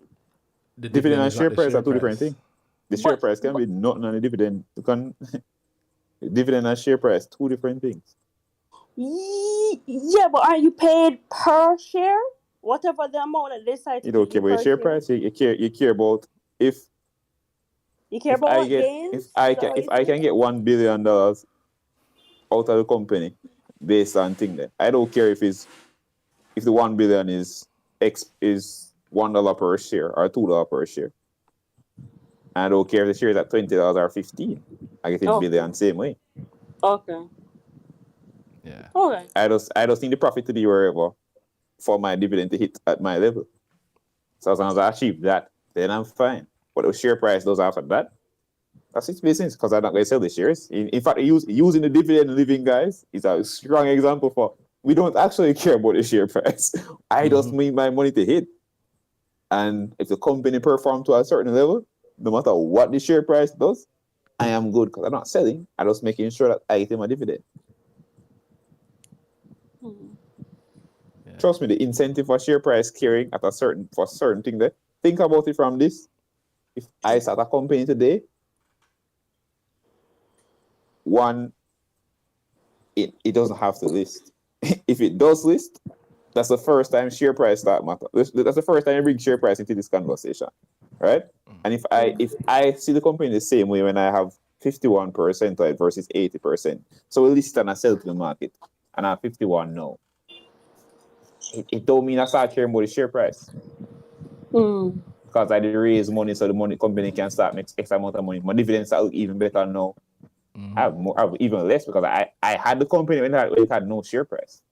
The dividend and share price are two different things. The share price can be nothing on the dividend. Dividend and share price, two different things. Yeah, but are you paid per share? Whatever the amount that they decide to you don't care about your share price. You care about if you care about gains. If I can get $1 billion out of the company based on thing that I don't care if the 1 billion is $1 per share or $2 per share. I don't care if the share is at $20 or $15. I get $1 billion same way. Okay. Yeah. Okay. I just need the profit to be wherever for my dividend to hit at my level. So as long as I achieve that, then I'm fine. What the share price does after that, that's its business, because I'm not going to sell the shares. In fact, using the dividend living, guys, is a strong example for we don't actually care about the share price. I just need my money to hit. And if the company performs to a certain level, no matter what the share price does, I am good, because I'm not selling. I'm just making sure that I get my dividend. Yeah. Trust me, the incentive for share price carrying for certain thing there. Think about it from this. If I start a company today, one, it doesn't have to list. If it does list, that's the first time share price start matter. That's the first time I bring share price into this conversation, right? And if I see the company the same way when I have 51% versus 80%, so we list and I sell to the market, and I have 51 now. It don't mean I start caring about the share price. Because I did raise money so the money company can start make X amount of money. My dividends are even better now. I have even less because I had the company when it had no share price.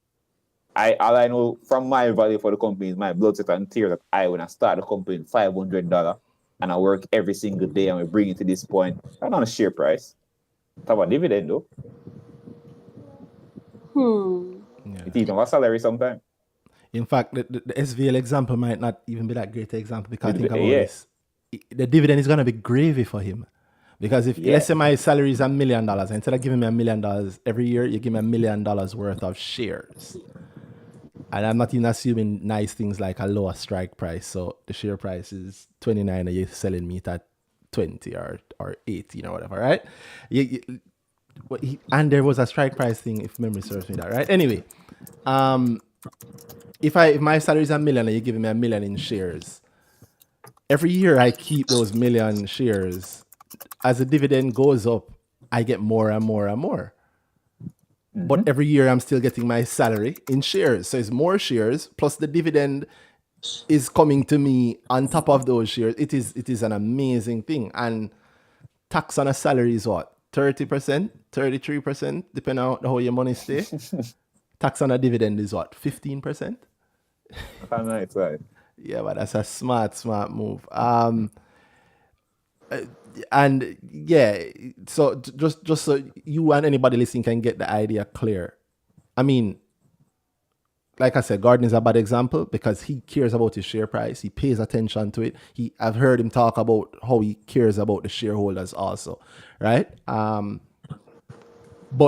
all I know from my value for the company is my blood, sweat, and tears that when I start the company, $500, and I work every single day, and we bring it to this point. I'm not a share price. Talk about dividend though. It even was salary sometimes. In fact, the SVL example might not even be that great example because think about this. The dividend is gonna be gravy for him. Because if let's say my salary is $1 million, instead of giving me $1 million every year, you give me $1 million worth of shares. And I'm not even assuming nice things like a lower strike price. So the share price is 29 and you're selling me it at 20 or 18 or whatever, right? And there was a strike price thing, if memory serves me that, right? Anyway, if my salary is $1 million and you're giving me $1 million in shares, every year I keep those $1 million shares. As the dividend goes up, I get more and more and more. But every year I'm still getting my salary in shares. So it's more shares plus the dividend is coming to me on top of those shares. It is an amazing thing. And tax on a salary is what? 30%, 33%, depending on how your money stay. Tax on a dividend is what? 15%? Nice, right? Yeah, but that's a smart move. And yeah, so just so you and anybody listening can get the idea clear. I mean, like I said, Gordon is a bad example because he cares about his share price. He pays attention to it. I've heard him talk about how he cares about the shareholders also, right? But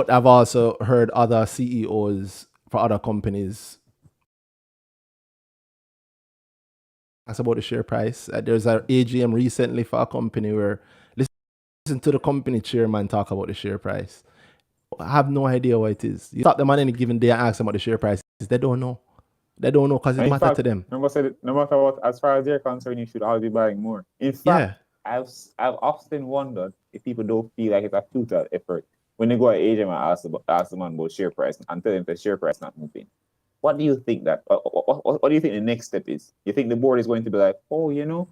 I've also heard other CEOs for other companies ask about the share price. There's an AGM recently for a company where listen to the company chairman talk about the share price. I have no idea what it is. You stop them on any given day and ask them about the share price. They don't know. They don't know because it matters to them. No matter what, as far as they're concerned, you should always be buying more. In fact, I've often wondered if people don't feel like it's a futile effort when they go at AGM and ask the man about share price and tell them the share price not moving. What do you think that? What do you think the next step is? You think the board is going to be like, oh,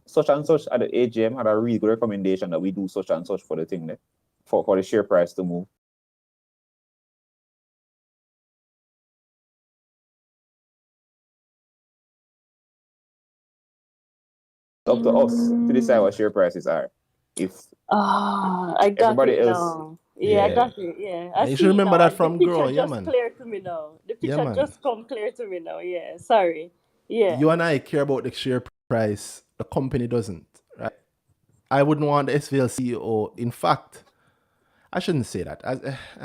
such and such at the AGM had a really good recommendation that we do such and such for the thing there, for the share price to move? Up to us to decide what share prices are. If I got everybody else now. I got it. Yeah, you should remember that from Grow. Yeah, man. Clear to me now. The picture just come clear to me now. Yeah, sorry. Yeah. You and I care about the share price. The company doesn't. Right? I wouldn't want the SVL CEO. In fact, I shouldn't say that. I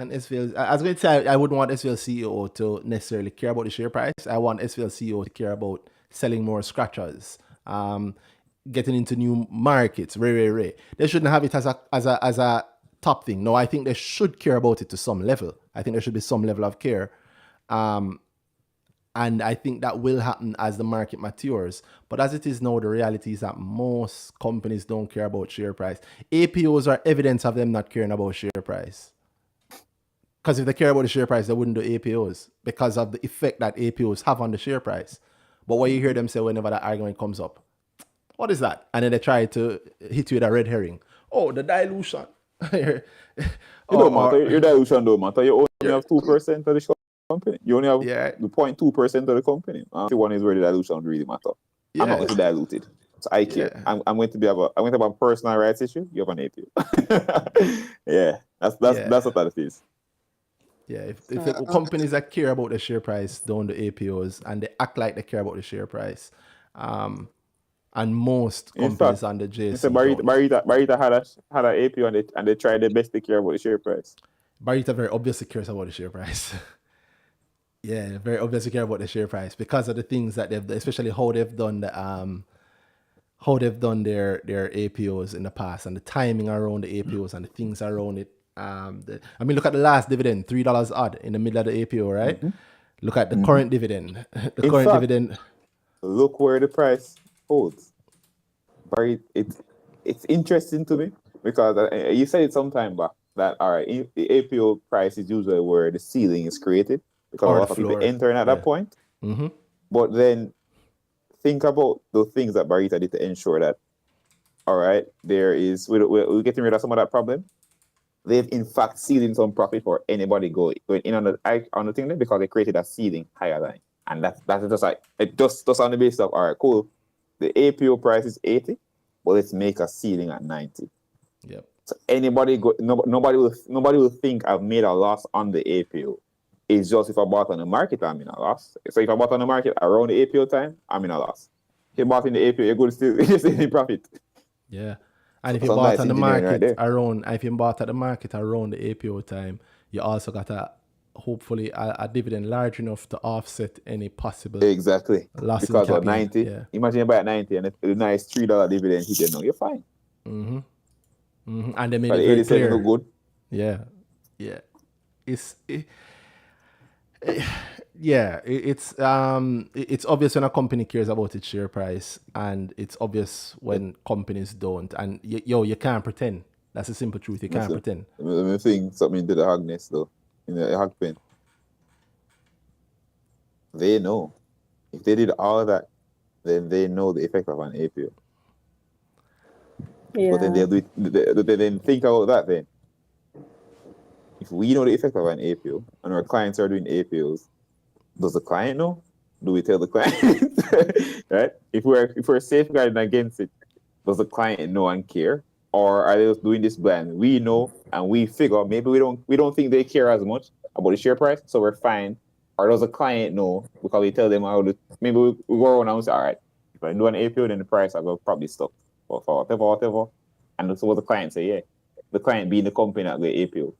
was going to say I wouldn't want SVL CEO to necessarily care about the share price. I want SVL CEO to care about selling more scratchers, getting into new markets. They shouldn't have it as a top thing. No, I think they should care about it to some level. I think there should be some level of care. And I think that will happen as the market matures. But as it is now, the reality is that most companies don't care about share price. APOs are evidence of them not caring about share price. Because if they care about the share price, they wouldn't do APOs because of the effect that APOs have on the share price. But what you hear them say whenever that argument comes up, what is that? And then they try to hit you with a red herring. Oh, the dilution. It don't matter. Your dilution don't matter. You only have 2% of the company. You only have the 0.2% of the company. The one is where the dilution really matter. I'm not going to dilute it. So I care. I'm going to have a personal rights issue. You have an APO. That's what that is. Yeah, if companies that care about the share price don't do APOs and they act like they care about the share price, and most companies on the JC. Mr. Barita had an APO and they tried their best to care about the share price. Barita very obviously cares about the share price. Yeah, very obviously care about the share price because of the things that they've done, especially how they've done their APOs in the past and the timing around the APOs and the things around it. Look at the last dividend, $3 odd in the middle of the APO, right? Mm-hmm. Look at the current dividend. Dividend. Look where the price holds. It's interesting to me because you said it some time back that the APO price is usually where the ceiling is created because a lot of people entering at that point. Mm-hmm. But then think about the things that Barita did to ensure that we're getting rid of some of that problem. they've in fact sealed in some profit for anybody going in on the thing there because they created a ceiling higher than it. And that's just like it just on the basis of all right, cool. The APO price is 80, but let's make a ceiling at 90. Yep. So nobody will think I've made a loss on the APO. It's just if I bought on the market, I'm in a loss. So if I bought on the market around the APO time, I'm in a loss. If you bought in the APO, you're good still in profit. Yeah. And if you bought on the market around, if you bought at the market around the APO time, you also got hopefully a dividend large enough to offset any possible loss because in of 90. Yeah. Imagine you buy at 90 and a nice $3 dividend hit, you know, you're fine. And they made it very clear. Good. Yeah. It's obvious when a company cares about its share price, and it's obvious when companies don't. And you can't pretend. That's the simple truth. You can't pretend. I think something into the Hagness though, in the Hag pen. They know. If they did all that, then they know the effect of an APO. Yeah. But then they'll do it, they then think about that then. If we know the effect of an APO and our clients are doing APOs, does the client know? Do we tell the client? Right? If we're safeguarding against it, does the client know and care? Or are they just doing this blind? We know and we figure maybe we don't think they care as much about the share price, so we're fine. Or does the client know because we tell them how to maybe we go around and say, all right, if I do an APO, then the price I will probably stop for whatever. And so what the client say, yeah. The client being the company at the APO.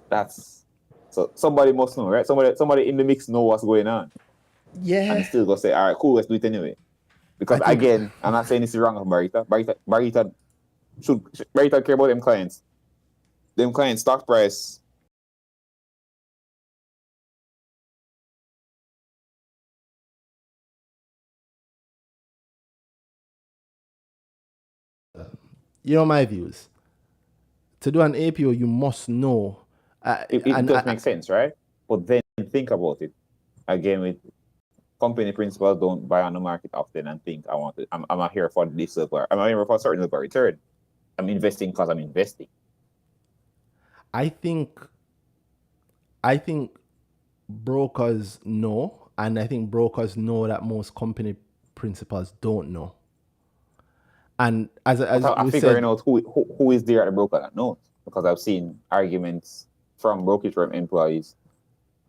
That's so somebody must know, right? Somebody in the mix know what's going on. Yeah. And still go say, all right, cool, let's do it anyway. Because again, I'm not saying this is wrong of Barita. Barita care about them clients. Them clients stock price. You know my views. To do an APO, you must know. It does make sense, right? But then think about it. Again, with company principals, don't buy on the market often and think I'm not here for this level. I'm not here for a certain level of return. I'm investing because I'm investing. I think brokers know, and I think brokers know that most company principals don't know. And as I figuring out who is there at the broker that knows, because I've seen arguments from brokerage firm employees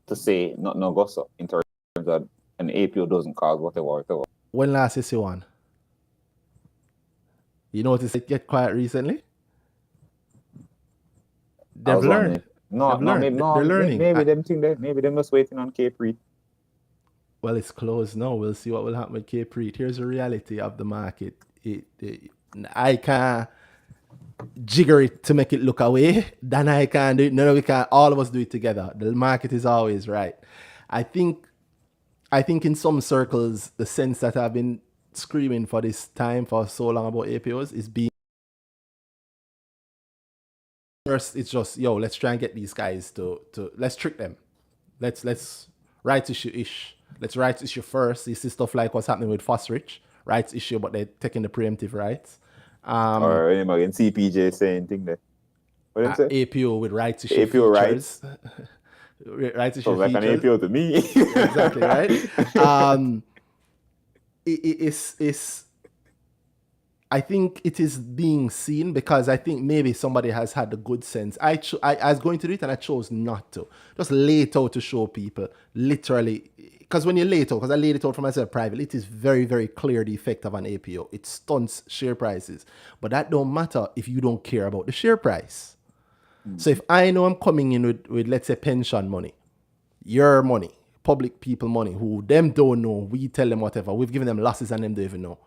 to say no go so in terms of an APO doesn't cause whatever. When last you see one? You notice it get quiet recently? They've learned. They're learning. Maybe them think that maybe them just waiting on Pre. Well, it's closed now. We'll see what will happen with Pre. Here's the reality of the market. I can't jigger it to make it look away. Then I can't do it. No, we can't. All of us do it together. The market is always right. I think in some circles, the sense that I've been screaming for this time for so long about APOs is being. First, it's just, let's try and get these guys to let's trick them. Let's rights issue-ish. Let's rights issue first. You see stuff like what's happening with Fosrich. Rights issue, but they're taking the preemptive rights. Or anybody in CPJ saying thing that. What did you say? APO with rights issue APO features. Rights issue so like features. An APO to me. Exactly, right? It's I think it is being seen because I think maybe somebody has had the good sense. I was going to do it and I chose not to. Just lay it out to show people, literally. Because when you lay it out, because I laid it out for myself privately, it is very, very clear the effect of an APO. It stunts share prices. But that don't matter if you don't care about the share price. So if I know I'm coming in with let's say, pension money, your money, public people money, who them don't know, we tell them whatever. We've given them losses and them don't even know.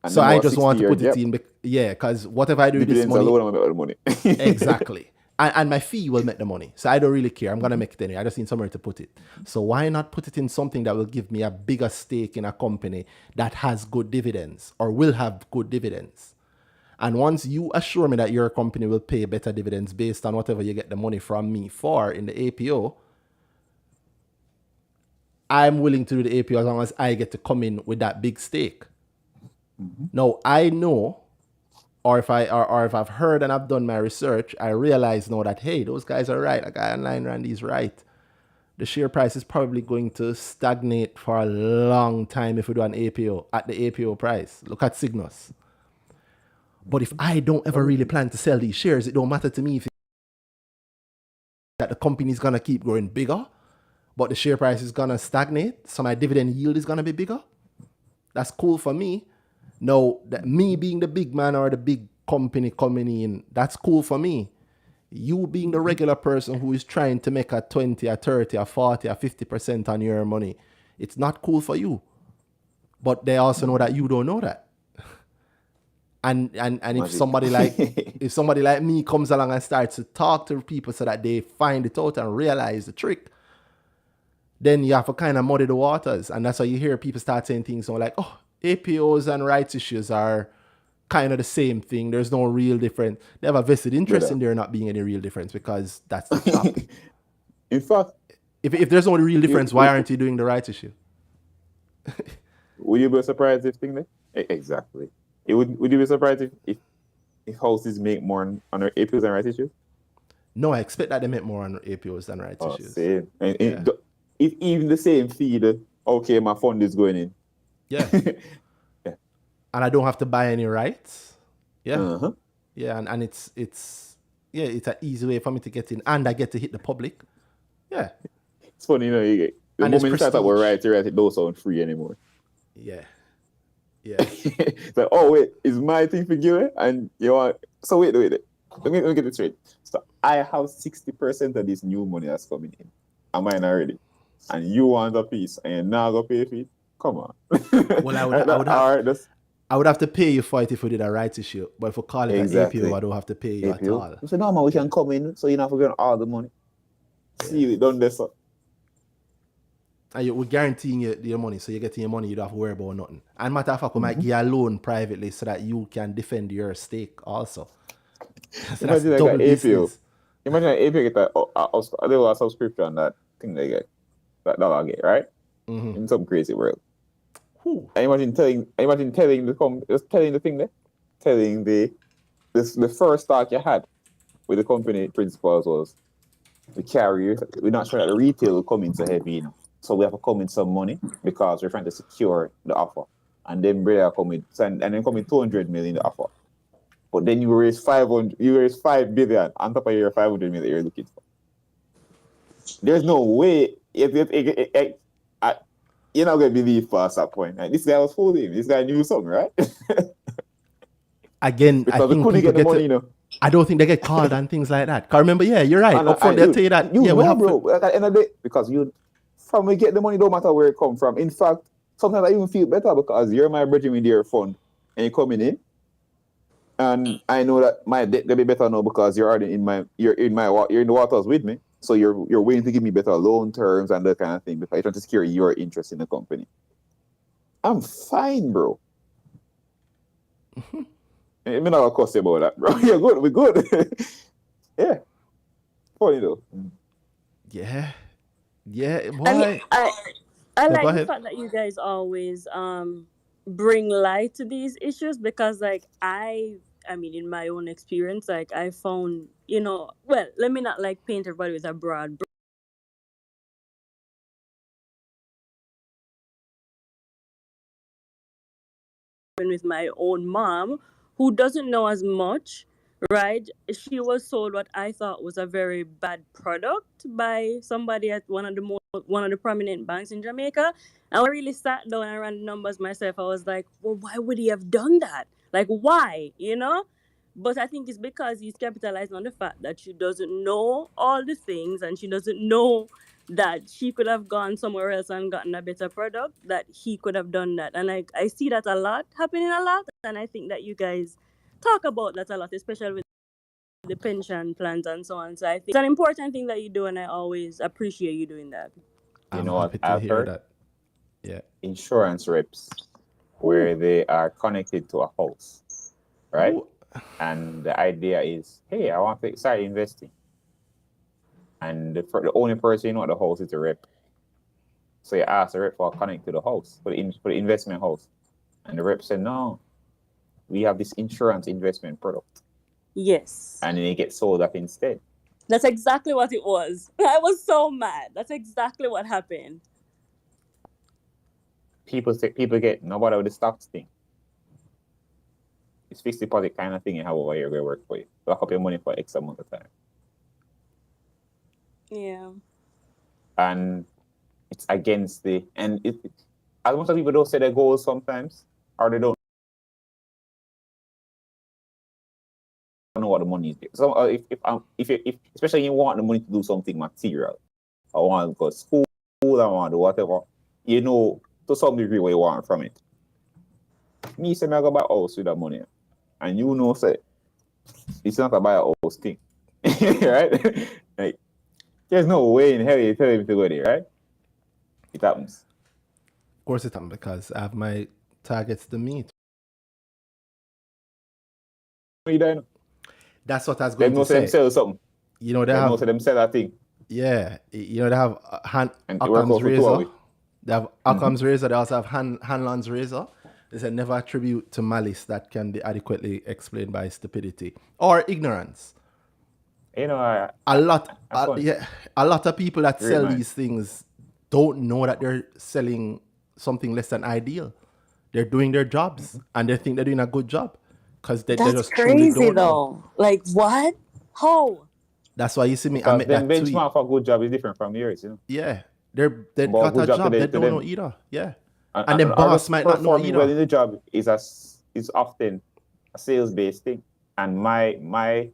And so I just want to put it in, because whatever I do with this money, exactly. And my fee will make the money. So I don't really care. I'm going to make it anyway. I just need somewhere to put it. So why not put it in something that will give me a bigger stake in a company that has good dividends or will have good dividends? And once you assure me that your company will pay better dividends based on whatever you get the money from me for in the APO, I'm willing to do the APO as long as I get to come in with that big stake. Now, I know or if I've heard and I've done my research, I realize now that, hey, those guys are right. That guy online, Randy's right. The share price is probably going to stagnate for a long time if we do an APO at the APO price. Look at Cygnus. But if I don't ever really plan to sell these shares, it don't matter to me if that the company is going to keep growing bigger, but the share price is going to stagnate, so my dividend yield is going to be bigger. That's cool for me. Now, that me being the big man or the big company coming in, that's cool for me. You being the regular person who is trying to make a 20, a 30, a 40, a 50% on your money, it's not cool for you. But they also know that you don't know that. And if somebody like me comes along and starts to talk to people so that they find it out and realize the trick, then you have to kind of muddy the waters. And that's why you hear people start saying things like, oh, APOs and rights issues are kind of the same thing. There's no real difference. They have a vested interest in there not being any real difference because that's the top. In fact, if there's no real difference, why aren't you doing the rights issue? Would you be surprised if thing there? Exactly. Would you be surprised if houses make more on their APOs and rights issues? No, I expect that they make more on APOs than rights issues. Same. And if even the same feed, okay, my fund is going in. Yeah. Yeah. And I don't have to buy any rights. Yeah. Uh-huh. Yeah, and it's an easy way for me to get in, and I get to hit the public. Yeah. It's funny, you get the moment you start with rights, it don't sound free anymore. Yeah. Yeah. It's like, oh wait, is my thing for you? And you want wait. Let me get it straight. So I have 60% of this new money that's coming in. Am I not ready? And you want a piece and you're not gonna pay for it? Come on. Well, I would have to pay you for it if we did a rights issue. But if we call it an APO, I don't have to pay you at all. So no man, we can come in, so you're not forgetting all the money. Yeah. See you done this up. And we're guaranteeing you your money, so you're getting your money, you don't have to worry about nothing. And matter of fact, we might give you a loan privately so that you can defend your stake also. So imagine like an APO. Imagine an APO get a subscription, that thing they get, that dollar get, right? Mm-hmm. In some crazy world. And imagine telling the thing there, telling the first start you had with the company principals was the carrier. We're not sure that the retail will come in so heavy enough. So we have to come in some money because we're trying to secure the offer. And then Brea come in, and then come in 200 million the offer. But then you raise 5 billion on top of your 500 million you're looking for. There's no way you're not going to believe past that point. Like, this guy was fooling. This guy knew something, right? Again, because I think couldn't get the money, I don't think they get called and things like that. Because remember, you're right. Upfront, they'll tell you that. Bro. At the end of the day, because from we get the money, don't matter where it come from. In fact, sometimes I even feel better because you're my bridging with your fund and you're coming in. And I know that my debt will be better now because you're already in the waters with me. So you're willing to give me better loan terms and that kind of thing because you're trying to secure your interest in the company. I'm fine, bro. I'm not gonna cuss about that, bro. You're good. We're good. Yeah. Funny though. Yeah. Yeah. Boy. I like the fact that you guys always bring light to these issues because, like, I mean, in my own experience, like, I found, well, let me not like paint everybody with a broad brush. With my own mom, who doesn't know as much, right? She was sold what I thought was a very bad product by somebody at one of the prominent banks in Jamaica. And I really sat down and ran the numbers myself. I was like, well, why would he have done that? Like, why? But I think it's because he's capitalizing on the fact that she doesn't know all the things and she doesn't know that she could have gone somewhere else and gotten a better product, that he could have done that. And I see that happening a lot. And I think that you guys talk about that a lot, especially with the pension plans and so on. So I think it's an important thing that you do, and I always appreciate you doing that. You know what I've heard? That. Yeah. Insurance reps where they are connected to a house, right? Ooh. And the idea is, hey, I want to start investing. And the only person you know at the house is the rep. So you ask the rep for a connect to the house, for the investment house. And the rep said, no, we have this insurance investment product. Yes. And then it gets sold up instead. That's exactly what it was. I was so mad. That's exactly what happened. People get nobody with the stocks thing. It's fixed deposit kind of thing and however you're going to work for you. Lock up your money for X amount of time. Yeah. And it's against as most of people don't say their goals sometimes, or they don't know what the money is. So if especially you want the money to do something material, I want to go to school, I want to do whatever, to some degree what you want from it. Me say I go buy a house with that money. And say it's not a buy a house thing. Right? Like, there's no way in hell you tell him to go there, right? It happens. Of course it happens because I have my targets to meet. You don't know. That's what I was going to say. Them sell something. They have them sell that thing. Yeah, they have Occam's razor. They have Occam's razor. They also have Hanlon's razor. They said never attribute to malice that can be adequately explained by stupidity or ignorance. A lot of people that sell these things don't know that they're selling something less than ideal. They're doing their jobs and they think they're doing a good job because they just crazy truly don't though. know. Like what? How? That's why you see me. I make that tweet. Benchmark for a good job is different from yours, Yeah, they got a job. They don't know either. Yeah, and the boss might not know either. Well, in the job is often a sales-based thing, and my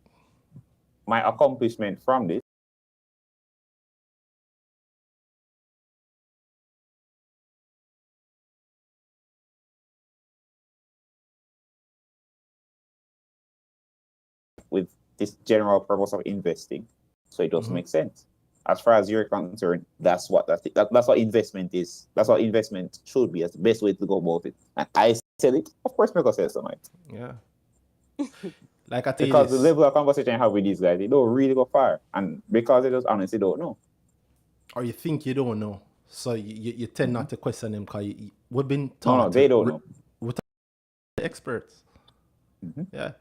accomplishment from this with this general purpose of investing, so it does make sense. As far as you're concerned, that's what investment is. That's what investment should be. That's the best way to go about it. And I said it. Of course, I'm gonna say something. Yeah. Like I tell you, because the level of conversation I have with these guys, they don't really go far, and because they just honestly don't know, or you think you don't know, so you tend not to question them because we've been taught. No, they don't know. We're the experts. Yeah.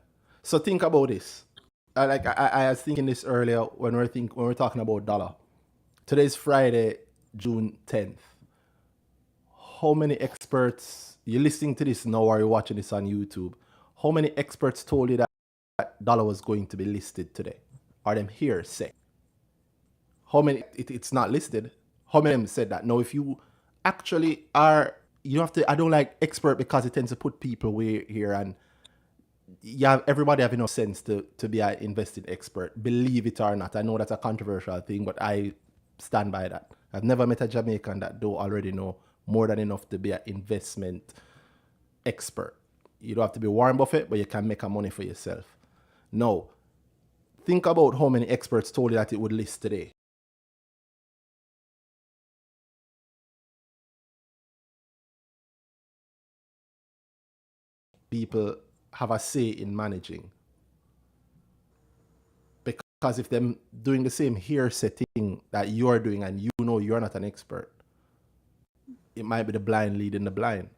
So think about this. I was thinking this earlier when we're talking about dollar. Today's Friday, June 10th. How many experts, you're listening to this now or you're watching this on YouTube, how many experts told you that dollar was going to be listed today? Are them hearsay? How many, it's not listed. How many of them said that? Now, if you actually are, you have to, I don't like expert because it tends to put people way here and everybody have enough sense to be an invested expert, believe it or not. I know that's a controversial thing, but I stand by that. I've never met a Jamaican that don't already know more than enough to be an investment expert. You don't have to be Warren Buffett, but you can make a money for yourself. No. Think about how many experts told you that it would list today. People have a say in managing. Because if they're doing the same hearsay thing that you're doing and you know you're not an expert, it might be the blind leading the blind.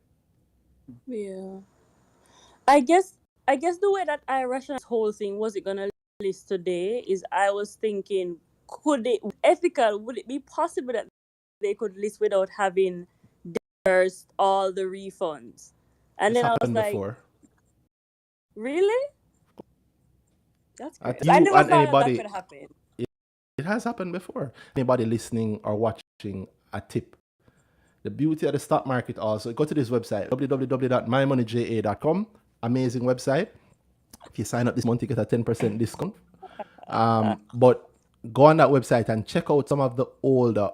Yeah. I guess the way that I rationalized this whole thing, was it gonna list today, is I was thinking, would it be possible that they could list without having all the refunds? And then I was like, before. Really? That's crazy. I never thought that could happen. It has happened before. Anybody listening or watching, a tip. The beauty of the stock market also, go to this website, www.mymoneyja.com. Amazing website. If you sign up this month, you get a 10% discount. But go on that website and check out some of the older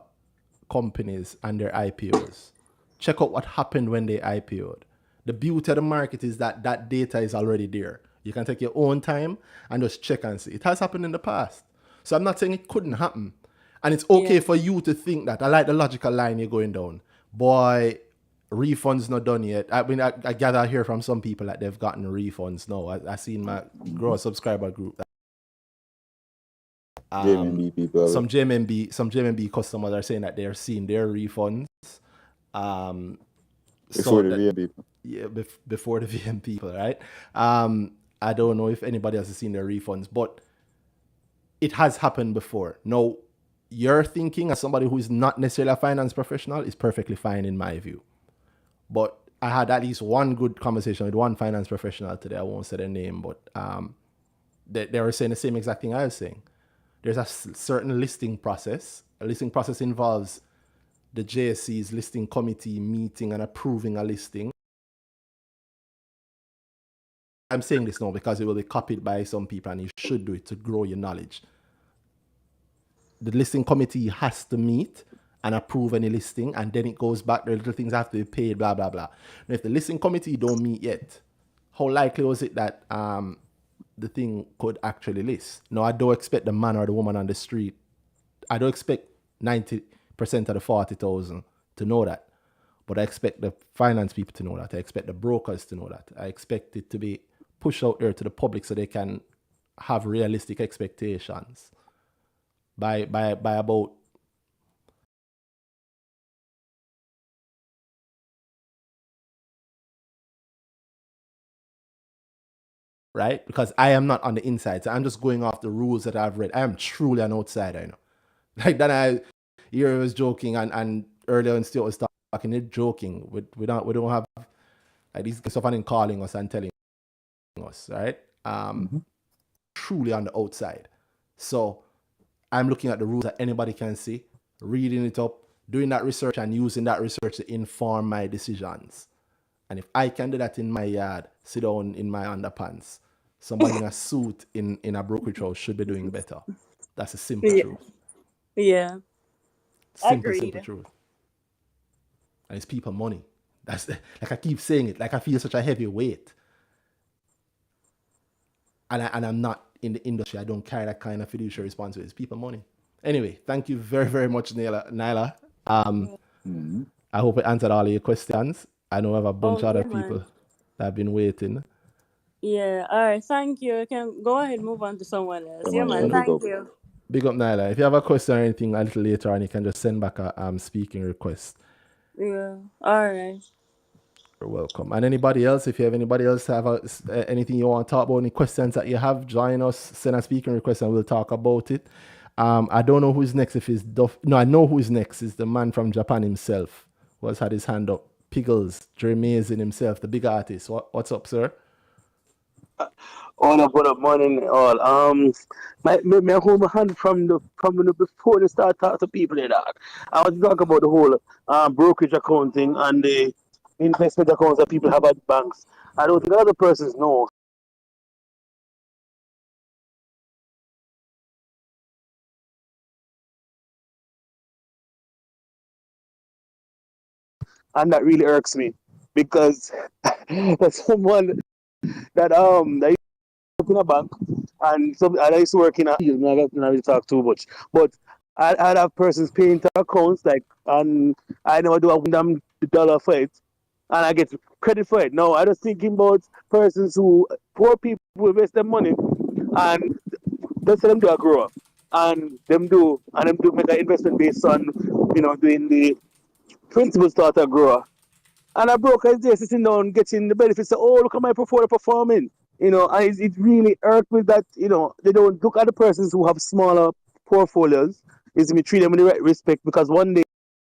companies and their IPOs. Check out what happened when they IPO'd. The beauty of the market is that data is already there. You can take your own time and just check and see. It has happened in the past. So I'm not saying it couldn't happen. And it's okay for you to think that. I like the logical line you're going down. Boy, refunds not done yet. I mean, I gather here from some people that they've gotten refunds now. I seen my grow subscriber group. JMB people. Some JMB customers are saying that they're seeing their refunds. Before the VM people. Yeah, before the VM people, right? I don't know if anybody else has seen their refunds, but it has happened before. Now, your thinking as somebody who is not necessarily a finance professional is perfectly fine in my view. But I had at least one good conversation with one finance professional today. I won't say their name, but they were saying the same exact thing I was saying. There's a certain listing process. A listing process involves the JSC's listing committee meeting and approving a listing. I'm saying this now because it will be copied by some people and you should do it to grow your knowledge. The listing committee has to meet and approve any listing, and then it goes back. The little things have to be paid, blah, blah, blah. Now, if the listing committee don't meet yet, how likely was it that the thing could actually list? No, I don't expect the man or the woman on the street. I don't expect 90% of the 40,000 to know that. But I expect the finance people to know that. I expect the brokers to know that. I expect it to be pushed out there to the public so they can have realistic expectations by about right? Because I am not on the inside. So I'm just going off the rules that I've read. I am truly an outsider, you know. Like that I here was joking and earlier and still was talking, they're joking. We don't have like these stuff and calling us and telling us, right? Truly on the outside. So I'm looking at the rules that anybody can see, reading it up, doing that research and using that research to inform my decisions. And if I can do that in my yard, sit down in my underpants, somebody in a suit in a brokerage house should be doing better. That's a simple truth. Yeah. Simple truth. And it's people money. That's like I keep saying it, like I feel such a heavy weight. And I'm not in the industry. I don't carry that kind of fiduciary responsibility. It's people money. Anyway, thank you very, very much, Nyla. I hope it answered all of your questions. I know I have a bunch of other people that have been waiting. Yeah, all right, thank you. You can go ahead and move on to someone else. Yeah, man, thank you. Big up, Nyla. If you have a question or anything a little later on, you can just send back a speaking request. Yeah, all right. You're welcome. And anybody else, if you have anybody else have anything you want to talk about, any questions that you have, join us, send a speaking request and we'll talk about it. I don't know who's next. If it's no, I know who's next. It's the man from Japan himself who has had his hand up. Piggles, Jeremazin himself, the big artist. What's up, sir? Good morning, all. Me hold my hand from before they start talking to people there, dog. I was talking about the whole brokerage accounting and the investment accounts that people have at banks. I don't think other persons know. And that really irks me because there's someone that that work in a bank and I used to work in a field. I don't really talk too much, but I'd have persons paying to accounts and I never do $1 for it, and I get credit for it. No, I was thinking about persons who poor people invest their money and just let them do a grow up and them do make an investment based on doing the principal start a grower. And a broker is there sitting down getting the benefits. So, oh, look at my portfolio performing. And it really irked me that, they don't look at the persons who have smaller portfolios. Is me treat them with the right respect because one day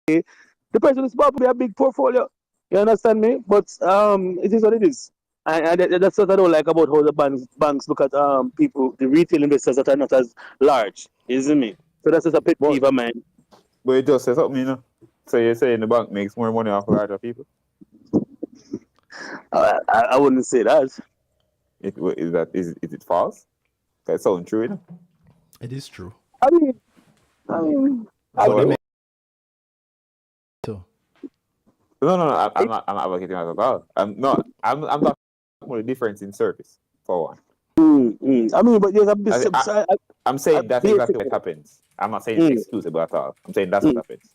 the person is probably a big portfolio. You understand me? But it is what it is. And that's what I don't like about how the banks look at people, the retail investors that are not as large, isn't it? So that's just a pet peeve of mine. But it just says something, So you're saying the bank makes more money off larger people? I wouldn't say that. Is it false? That sounds true, It is true. I mean, No, I'm not advocating that at all. I'm talking about the difference in service, for one. I mean, but there's I'm saying that's exactly what happens. I'm not saying it's exclusive at all. I'm saying that's what happens.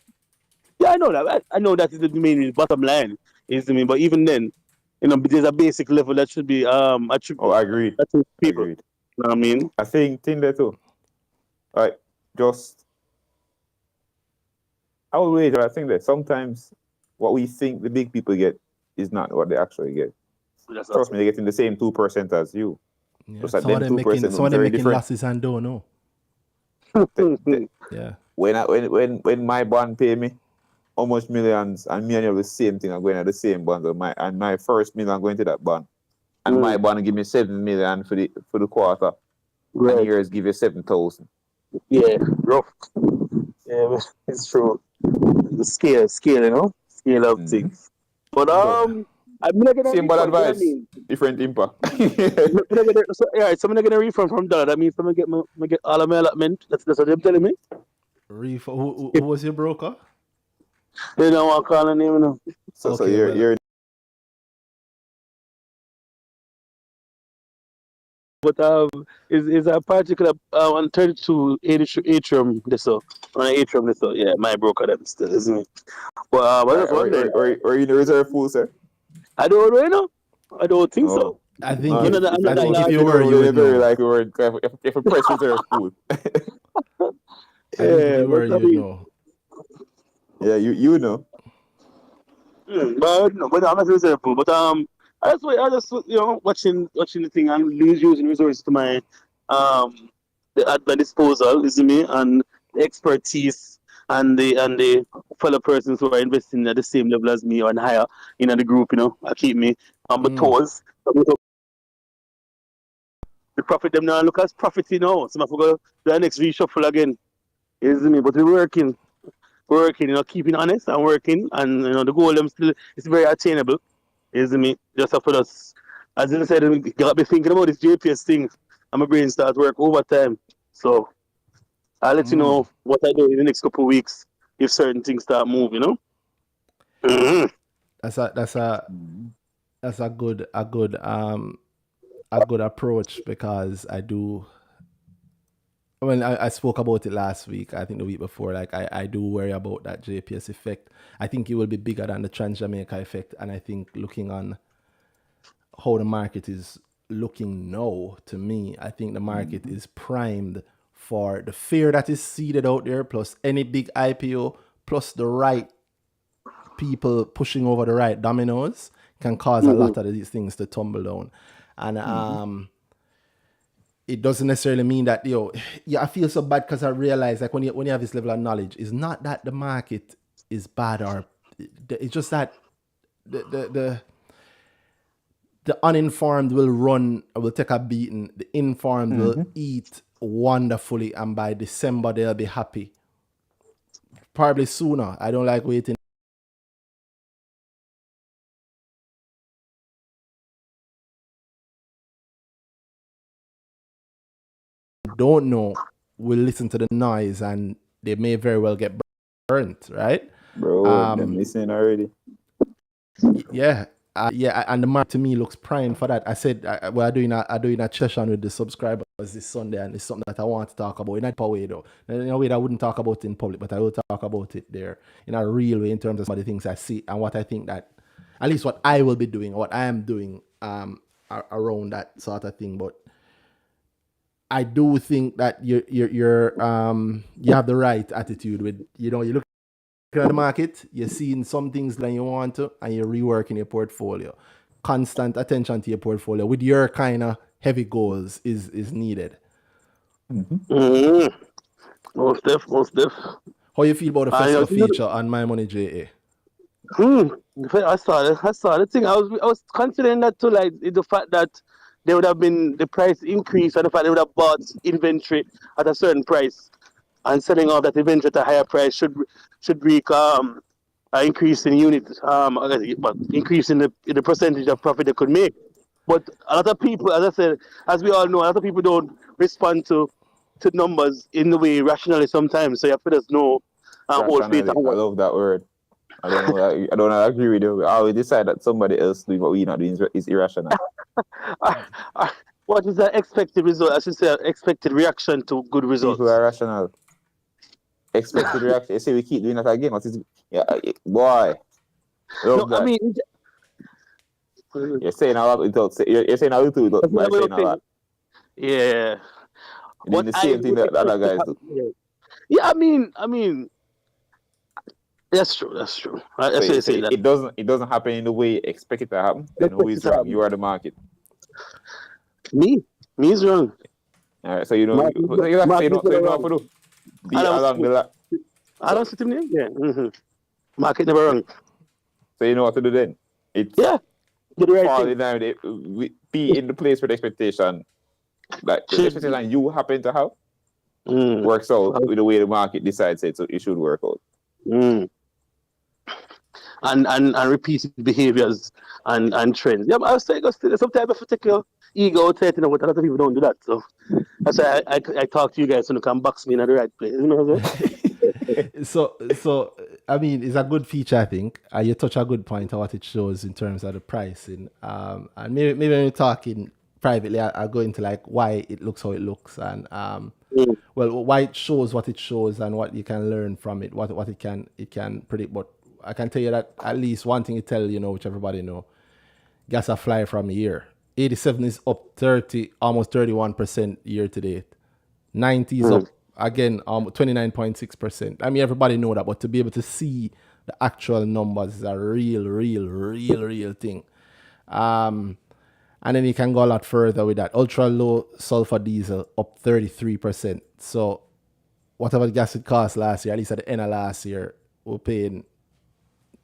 Yeah, I know that. I know that is the main bottom line. Is the mean, but even then, there's a basic level that should be attributed. Oh, I agree. People. Agreed. You know what I mean? I think there too. All right, I would wager. I think that sometimes what we think the big people get is not what they actually get. That's Trust me, they're getting the same 2% as you. Yeah. Some of them making losses and don't know. Yeah. When my bond pay me how much millions, and me and you have the same thing, I'm going at the same bond. And my first million going to that bond. And my bond give me 7 million for the quarter. Right. And yours give you 7,000. Yeah, rough. Yeah, it's true. The scale, you know? Scale of things. But I'm not gonna same bad advice, different impact. So I'm not gonna refund from that. That means I'm gonna get all of my allotment. That's what they're telling me. Who was your broker? They don't want to call a name now. So you're but is a particular on 32 atrium this on atrium this yeah, my broker them still, isn't it? But I just wondering, or you the reserve pool, sir? I don't know. I don't think so. I think if you were, you would know. Like if a press reserve pool. You know. Yeah, you know. But I'm not reserve pool. But I just watching the thing and using resources to my at my disposal, isn't me, and the expertise and the fellow persons who are investing at the same level as me or higher in the group, I keep me on my toes. The profit them now look as profit, so I forgot the next reshuffle again. Isn't me? But we're working, keeping honest and working, and the goal them still is very attainable. Isn't me? Just for us, as I said, you got to be thinking about this JPS thing, and my brain starts work overtime. So I'll let you know what I do in the next couple of weeks if certain things start moving. That's a good approach, because I do. I spoke about it last week. I think the week before. Like I do worry about that JPS effect. I think it will be bigger than the Trans-Jamaica effect. And I think looking on how the market is looking now, to me, I think the market is primed for the fear that is seeded out there, plus any big IPO, plus the right people pushing over the right dominoes can cause a lot of these things to tumble down. And it doesn't necessarily mean that, I feel so bad, because I realize, like, when you have this level of knowledge, it's not that the market is bad, or it's just that the uninformed will take a beating. The informed will eat wonderfully, and by December they'll be happy. Probably sooner. I don't like waiting. Don't know will listen to the noise, and they may very well get burnt, right? Bro, I'm listening already. Yeah, and the market to me looks prime for that. I said we're doing a session with the subscribers this Sunday, and it's something that I want to talk about in a way, though. In a way that I wouldn't talk about it in public, but I will talk about it there in a real way, in terms of some of the things I see and what I think that, at least what I will be doing, or what I am doing around that sort of thing. But I do think that you have the right attitude with, you look at the market, you're seeing some things that you want to, and you're reworking your portfolio. Constant attention to your portfolio with your kind of heavy goals is needed. Most def. How you feel about the festival feature on My Money JA? I saw the thing. I was considering that too, like the fact that there would have been the price increase, and the fact they would have bought inventory at a certain price and selling off that inventory at a higher price should wreak an increase in units, but increase in the percentage of profit they could make. But a lot of people, as I said, as we all know, a lot of people don't respond to numbers in the way rationally sometimes. So you have to just know hold faith. I love that word. I don't agree with you. I always decide that somebody else doing what we're not doing is irrational. What is the expected result? I should say expected reaction to good results. People are rational. Expected reaction. You say we keep doing that again. What is it? Boy. No, that. I mean, you're saying a lot without you're saying a little without saying a lot. Yeah. Doing the same thing that other guys do. Yeah, I mean, That's true. That's true. That's So what you say. That it doesn't happen in the way you expect it to happen. Then who is wrong? You are the market. Me is wrong. All right. So you have to say no. So you know what to do. Be along the line. I don't see him there. Yeah. Mm-hmm. Market never wrong. So you know what to do then. It's do the right fall thing. in line with be in the place where the expectation, like the expectation you happen to have, works out with the way the market decides it. So it should work out. And repeated behaviors and trends. Yeah, but I was saying sometimes I have to take your ego out, but a lot of people don't do that. So that's why I talk to you guys so you can box me in the right place. You know what I'm saying? So I mean, it's a good feature, I think. You touch a good point of what it shows in terms of the pricing. And maybe when you're talking privately, I'll go into like why it looks how it looks and well, why it shows what it shows and what you can learn from it, what it can predict. But I can tell you that at least one thing it tell which everybody know, gas a fly from here. 87 is up 30, almost 31% year to date. 90 is up again, 29.6%. I mean, everybody know that, but to be able to see the actual numbers is a real thing. And then you can go a lot further with that. Ultra low sulfur diesel up 33%. So whatever gas it cost last year, at least at the end of last year, we're paying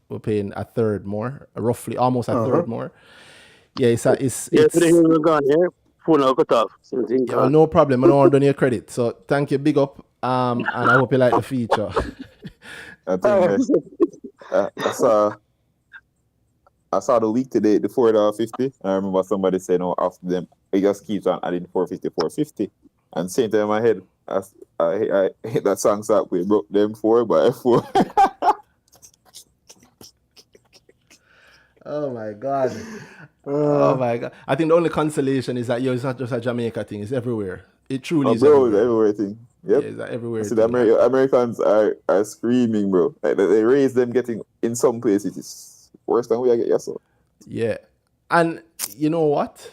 a third more, roughly almost a third more. Yeah, it's gone here. Phone will cut off. Yeah, well, no problem. I don't want to do your credit. So thank you, big up. And I hope you like the feature. I saw the week today, the $4.50. I remember somebody saying, after them, it just keeps on adding $4.50. And same time in my head, I hit that song up. We broke them 4 by 4. Oh my God. Oh my God. I think the only consolation is that it's not just a Jamaica thing, it's everywhere. It truly is everywhere. It's everywhere thing. Yep. Yeah, it's everywhere. See, the Americans are screaming, bro. Like, they raise them getting in some places. It's worse than we get yourself. Yeah. And you know what?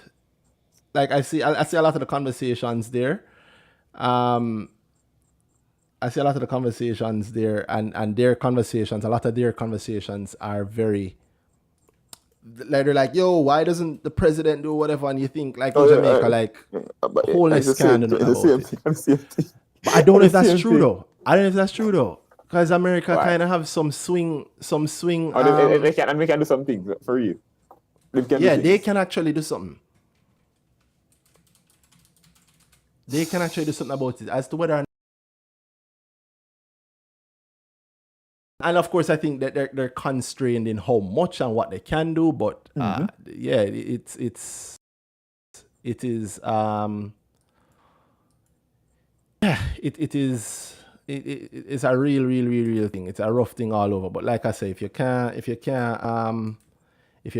Like I see a lot of the conversations there. I see a lot of the conversations there and a lot of their conversations are very they're like, yo, why doesn't the president do whatever? And you think like in Jamaica, wholeness scandal about it. But I don't know if that's true though. Because America kind of have some swing. They can do something for you. They can actually do something. They can actually do something about it as to whether. And of course, I think that they're constrained in how much and what they can do. But it is a real thing. It's a rough thing all over. But like I say, if you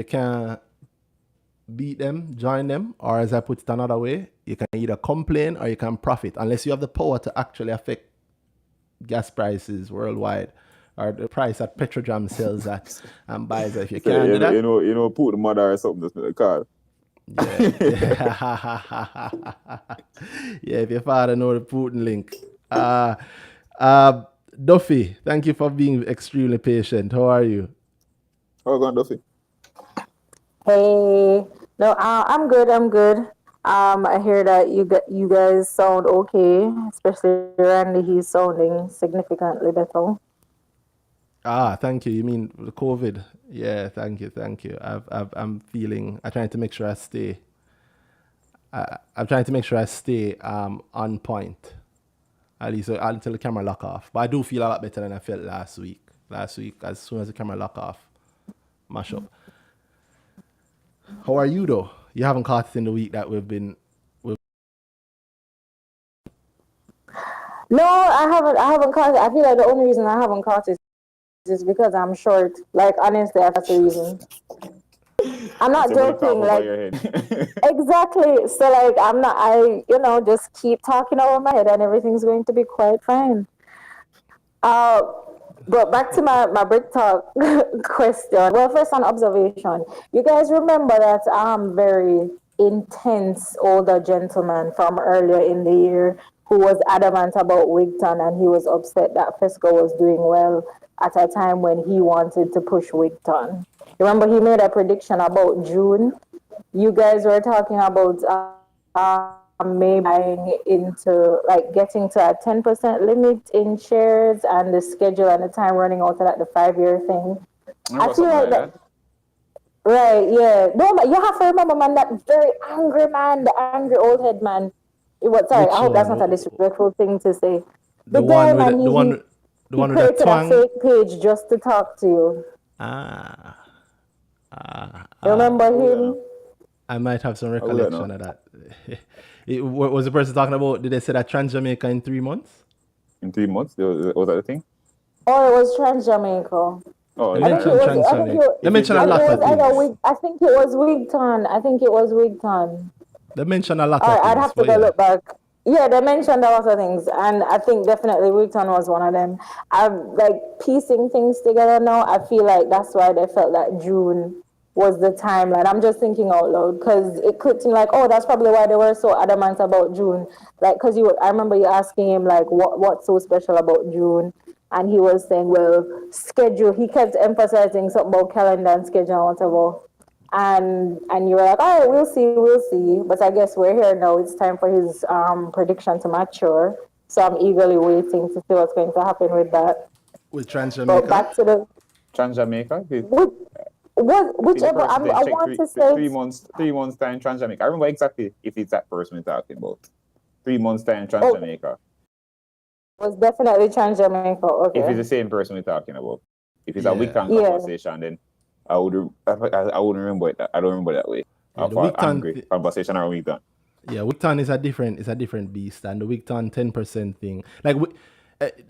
can't beat them, join them, or as I put it another way, you can either complain or you can profit, unless you have the power to actually affect gas prices worldwide or the price that Petrojam sells at and buys it. If you can't do that, put the mother or something that's in the car. Yeah, if your father know the Putin link. Duffy, thank you for being extremely patient. How are you? How are you going, Duffy? Hey, no, I'm good. I hear that you guys sound okay, especially Randy. He's sounding significantly better. Thank you. You mean the COVID? Yeah, thank you. I'm trying to make sure I stay. I'm trying to make sure I stay on point, at least until the camera lock off. But I do feel a lot better than I felt last week. As soon as the camera lock off, mash up. How are you though? You haven't caught it in the week that we've been. No, I haven't caught it. I feel like the only reason I haven't caught it is because I'm short. Like honestly, that's the reason. I'm not joking. Like exactly. So like I just keep talking over my head and everything's going to be quite fine. But back to my brick talk question. Well, first an observation. You guys remember that very intense older gentleman from earlier in the year who was adamant about Wigton and he was upset that Fesco was doing well. at a time when he wanted to push Wigton. Remember, he made a prediction about June. You guys were talking about maybe buying into, like, getting to a 10% limit in shares and the schedule and the time running out of that, the 5-year thing. I feel like that. Right, yeah. No, but you have to remember, man, that very angry man, the angry old head man. Sorry, I hope that's not a disrespectful thing to say. The guy, man, he created a fake page just to talk to you. Remember him? I might have some recollection of that. What was the person talking about? Did they say that Trans Jamaica in 3 months? In 3 months? Was that the thing? Oh, it was Trans Jamaica. Oh, they mentioned Trans Jamaica. They mentioned a lot of things. I think it was Wigton. They mentioned a lot of things. I'd have to go look back. Yeah, they mentioned a lot of things, and I think definitely Wigton was one of them. I'm like piecing things together now. I feel like that's why they felt that June was the timeline. I'm just thinking out loud because it could seem like, oh, that's probably why they were so adamant about June. Like, because I remember you asking him like, what's so special about June, and he was saying, well, schedule. He kept emphasizing something about calendar and schedule and whatever. And you were like, all right, we'll see. But I guess we're here now. It's time for his prediction to mature. So I'm eagerly waiting to see what's going to happen with that. With Trans Jamaica? But back to the... Trans Jamaica? Whichever, I want to say... 3 months time Trans Jamaica. I remember exactly if it's that person we're talking about. 3 months time Trans Jamaica. It was definitely Trans Jamaica, okay. If it's the same person we're talking about. If it's a weekend conversation, then I wouldn't remember it. I don't remember that way. Yeah, the angry conversation around Wigton. Yeah, Wigton is a different beast, and the Wigton 10% thing, like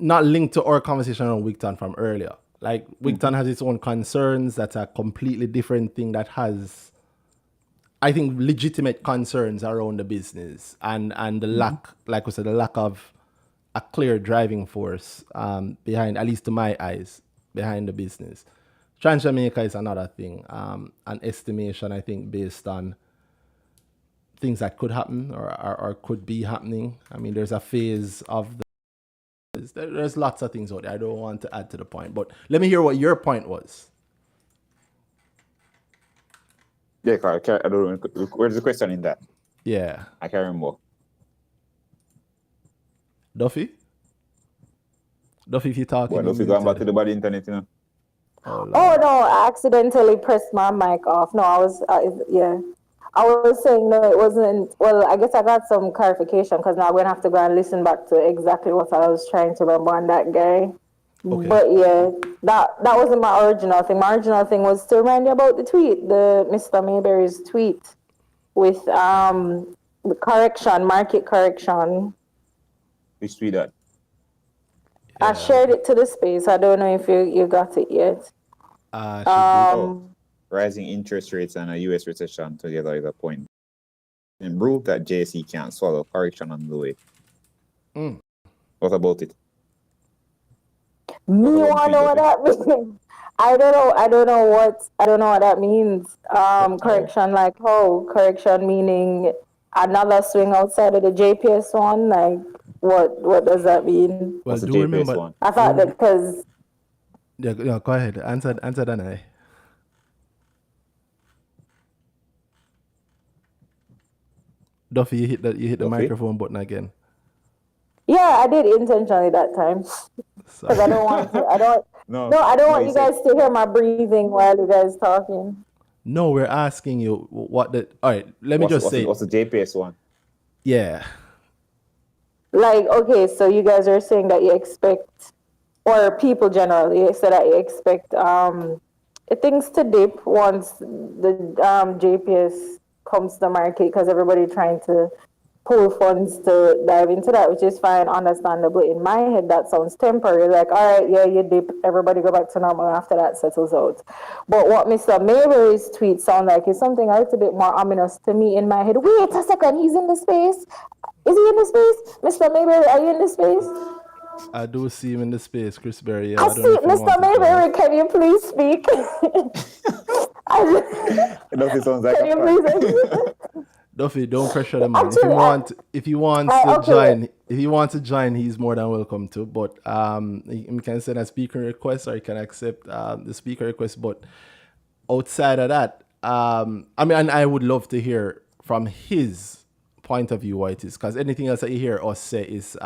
not linked to our conversation on Wigton from earlier. Like Wigton has its own concerns. That's a completely different thing that has, I think, legitimate concerns around the business and the lack, like we said, the lack of a clear driving force behind, at least to my eyes, behind the business. Trans Jamaica is another thing, an estimation, I think, based on things that could happen or could be happening. I mean, there's a phase of there's lots of things out there. I don't want to add to the point, but let me hear what your point was. Yeah, I don't know. Where's the question in that? Yeah. I can't remember. Duffy, if you're talking. Duffy going back to the bad internet, you know? Oh no, I accidentally pressed my mic off. No, I was saying no, it wasn't. Well, I guess I got some clarification because now I'm gonna have to go and listen back to exactly what I was trying to remember on that guy. Okay. But yeah, that wasn't my original thing. My original thing was to remind you about the tweet, the Mr. Mayberry's tweet with the market correction. Which tweet that? I shared it to the space. I don't know if you got it yet. Rising interest rates and a U.S. recession together is a point. And prove that JC can't swallow correction on the way. What about it? Me want to know what that means. I don't know what that means. Correction, like how? Correction meaning another swing outside of the JPS one, like. What does that mean? Well, do you remember? One? I thought that because... Yeah, go ahead. Answer Danhai. Duffy, you hit the microphone button again. Yeah, I did intentionally that time. Because I don't want to... I don't want you guys to hear my breathing while you guys talking. No, we're asking you what the... All right, let me just say... What's the JPS one? Yeah. Like, okay, so you guys are saying that you expect, or people generally say that you expect things to dip once the JPS comes to the market because everybody trying to pull funds to dive into that, which is fine, understandable. In my head, that sounds temporary. Like, all right, yeah, you dip, everybody go back to normal after that settles out. But what Mr. Mayberry's tweet sound like is something a little bit more ominous to me in my head. Wait a second, he's in the space? Is he in the space? Mr. Mayberry, are you in the space? I do see him in the space, Chris Berry. Yeah, I see Mr. Mayberry, can you please speak? Can you please Duffy, don't pressure the man. Actually, if he wants to join, he's more than welcome to. But he can send a speaker request, or he can accept the speaker request. But outside of that, I would love to hear from his point of view what it is, because anything else that you hear us say is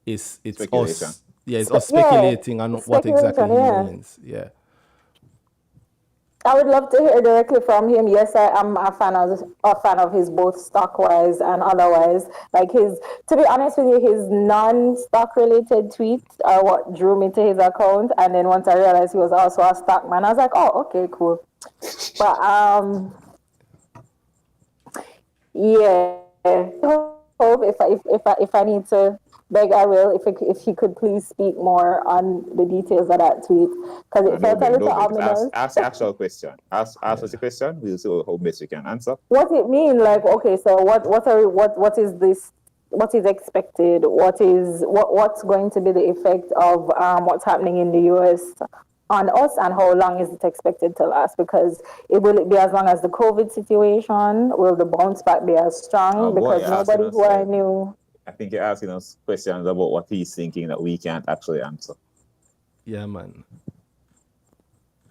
it's us. Yeah, it's us speculating on what exactly he means. Yeah. I would love to hear directly from him. Yes, I am a fan of his both stock-wise and otherwise. Like to be honest with you, his non-stock related tweets are what drew me to his account. And then once I realized he was also a stock man, I was like, oh, okay, cool. But yeah, I hope if I need to beg, I will. If he could please speak more on the details of that tweet, because it felt a little ominous. Ask the actual question. Ask us the question. We'll see how best we can answer. What it mean? Like, okay, so what is this? What is expected? What's going to be the effect of what's happening in the US on us, and how long is it expected to last? Because will it be as long as the COVID situation? Will the bounce back be as strong? Because nobody who I knew. I think you're asking us questions about what he's thinking that we can't actually answer. Yeah, man.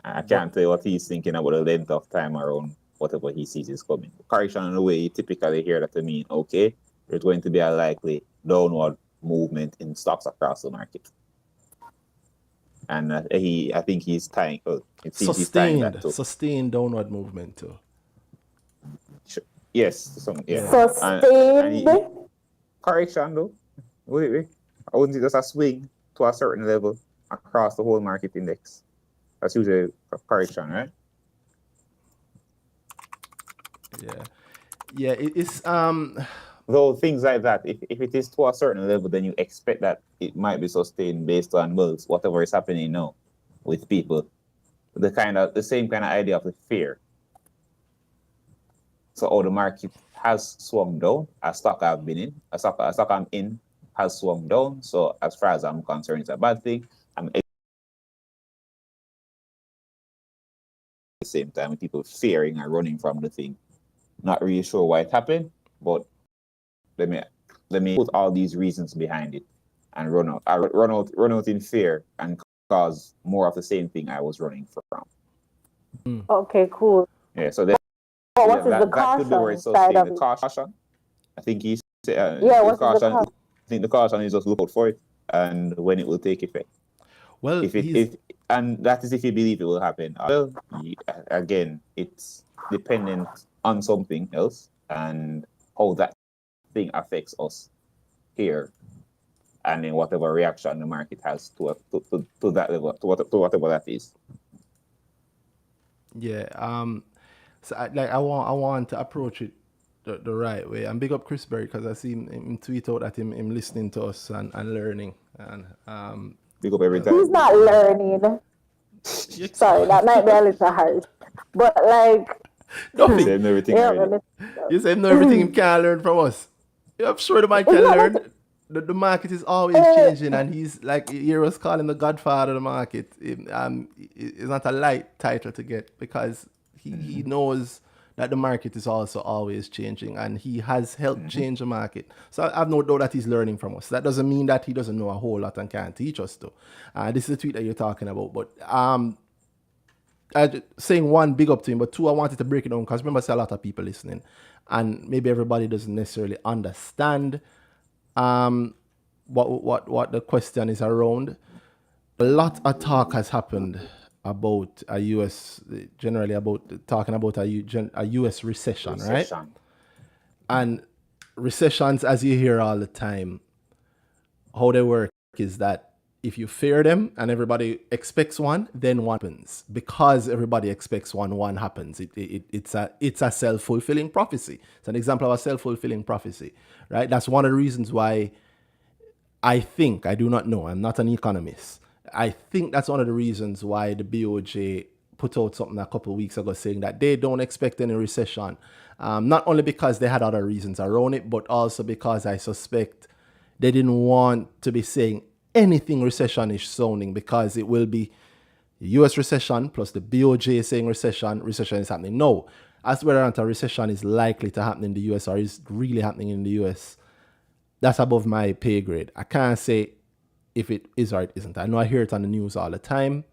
I can't tell you what he's thinking about the length of time around whatever he sees is coming. Correction in the way you typically hear that to mean, okay, there's going to be a likely downward movement in stocks across the market. And I think he's tying. Sustained downward movement too. Yes. Sustained. Correction though. Wait. I wouldn't say just a swing to a certain level across the whole market index. That's usually a correction, right? Yeah. It's though things like that, if it is to a certain level, then you expect that it might be sustained based on whatever is happening now with people. The same kind of idea of the fear. So the market has swung down. A stock I've been in, a stock I'm in has swung down. So as far as I'm concerned, it's a bad thing. I'm at the same time with people fearing and running from the thing. Not really sure why it happened, but let me put all these reasons behind it and run out in fear and cause more of the same thing I was running from. Okay, cool. Yeah, so what is the caution side of it? The caution, I think he's what's the caution? I think the caution is just look out for it and when it will take effect. Well, and that is if you believe it will happen. Well, again, it's dependent on something else and how that thing affects us here, and in whatever reaction the market has to that level, to whatever that is. Yeah. So I want to approach it the right way. And big up Chris Berry, because I see him tweet out that him listening to us and learning. And big up every time. He's not learning. Sorry, that might be a little hard. But like, you say everything. You say everything he can learn from us. Yeah, I'm sure the man can learn. The market is always changing, and he's like, you hear us calling the godfather of the market. It's not a light title to get, because he knows that the market is also always changing, and he has helped change the market. So I have no doubt that he's learning from us. That doesn't mean that he doesn't know a whole lot and can't teach us too. This is the tweet that you're talking about. But saying one, big up to him, but two, I wanted to break it down, because remember, there's a lot of people listening, and maybe everybody doesn't necessarily understand what the question is around. A lot of talk has happened about a US, generally talking about a US recession, right? And recessions, as you hear all the time, how they work is that if you fear them and everybody expects one, then one happens. Because everybody expects one happens. It's a self-fulfilling prophecy. It's an example of a self-fulfilling prophecy, right? That's one of the reasons why I do not know, I'm not an economist. I think that's one of the reasons why the BOJ put out something a couple of weeks ago saying that they don't expect any recession. Not only because they had other reasons around it, but also because I suspect they didn't want to be saying anything recession-ish sounding, because it will be US recession plus the BOJ saying recession is happening. No, as whether or not a recession is likely to happen in the US or is really happening in the US, that's above my pay grade. I can't say if it is or it isn't. I know I hear it on the news all the time,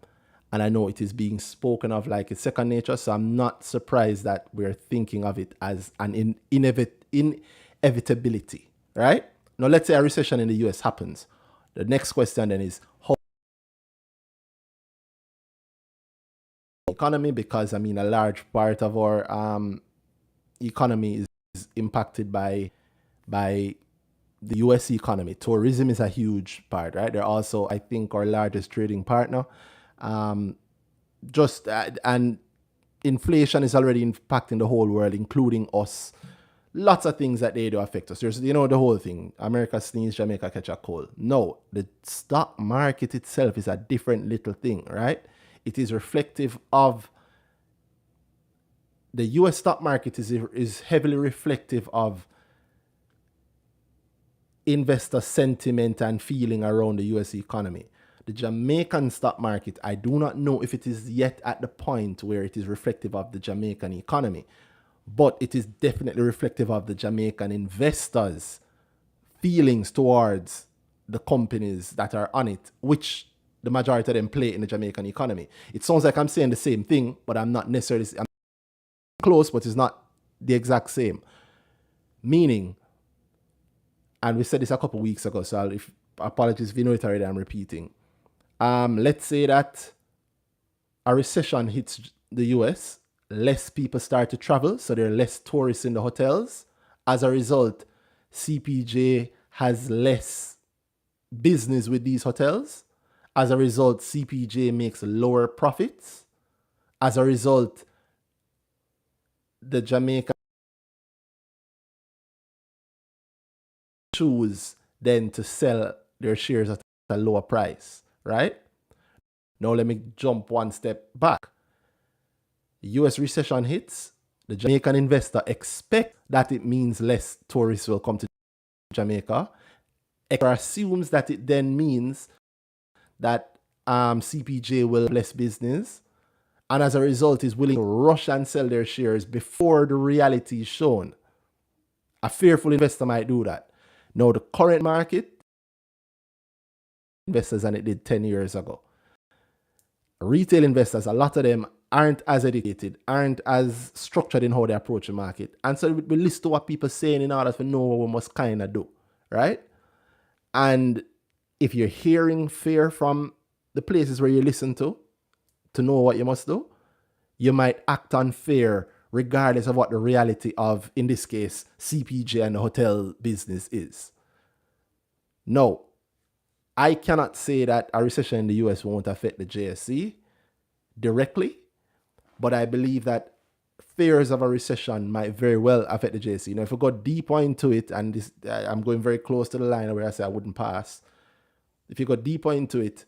and I know it is being spoken of like it's second nature, so I'm not surprised that we're thinking of it as an inevitability, right? Now, let's say a recession in the US happens. The next question then is how economy, because I mean a large part of our economy is impacted by the US economy. Tourism is a huge part, right? They're also, I think, our largest trading partner. And inflation is already impacting the whole world, including us. Lots of things that they do affect us. There's, the whole thing. America sneeze, Jamaica catch a cold. No, the stock market itself is a different little thing, right? It is reflective of the US stock market is heavily reflective of investor sentiment and feeling around the US economy. The Jamaican stock market, I do not know if it is yet at the point where it is reflective of the Jamaican economy, but it is definitely reflective of the Jamaican investors' feelings towards the companies that are on it, which the majority of them play in the Jamaican economy. It sounds like I'm saying the same thing, but I'm not necessarily, I'm close, but it's not the exact same. Meaning, and we said this a couple weeks ago, so apologies if you know it already, I'm repeating. Let's say that a recession hits the US, less people start to travel, so there are less tourists in the hotels. As a result, CPJ has less business with these hotels. As a result, CPJ makes lower profits. As a result, the Jamaican choose then to sell their shares at a lower price, right? Now let me jump one step back. The US recession hits, the Jamaican investor expects that it means less tourists will come to Jamaica, or assumes that it then means that CPJ will have less business, and as a result is willing to rush and sell their shares before the reality is shown. A fearful investor might do that. Now, the current market, investors than it did 10 years ago. Retail investors, a lot of them aren't as educated, aren't as structured in how they approach the market. And so we listen to what people are saying in order to know what we must kind of do, right? And if you're hearing fear from the places where you listen to know what you must do, you might act on fear regardless of what the reality of, in this case, CPJ and the hotel business is. No, I cannot say that a recession in the US won't affect the JSE directly, but I believe that fears of a recession might very well affect the JSE. Now, if we go deeper into it, and this, I'm going very close to the line where I say I wouldn't pass. If you go deeper into it,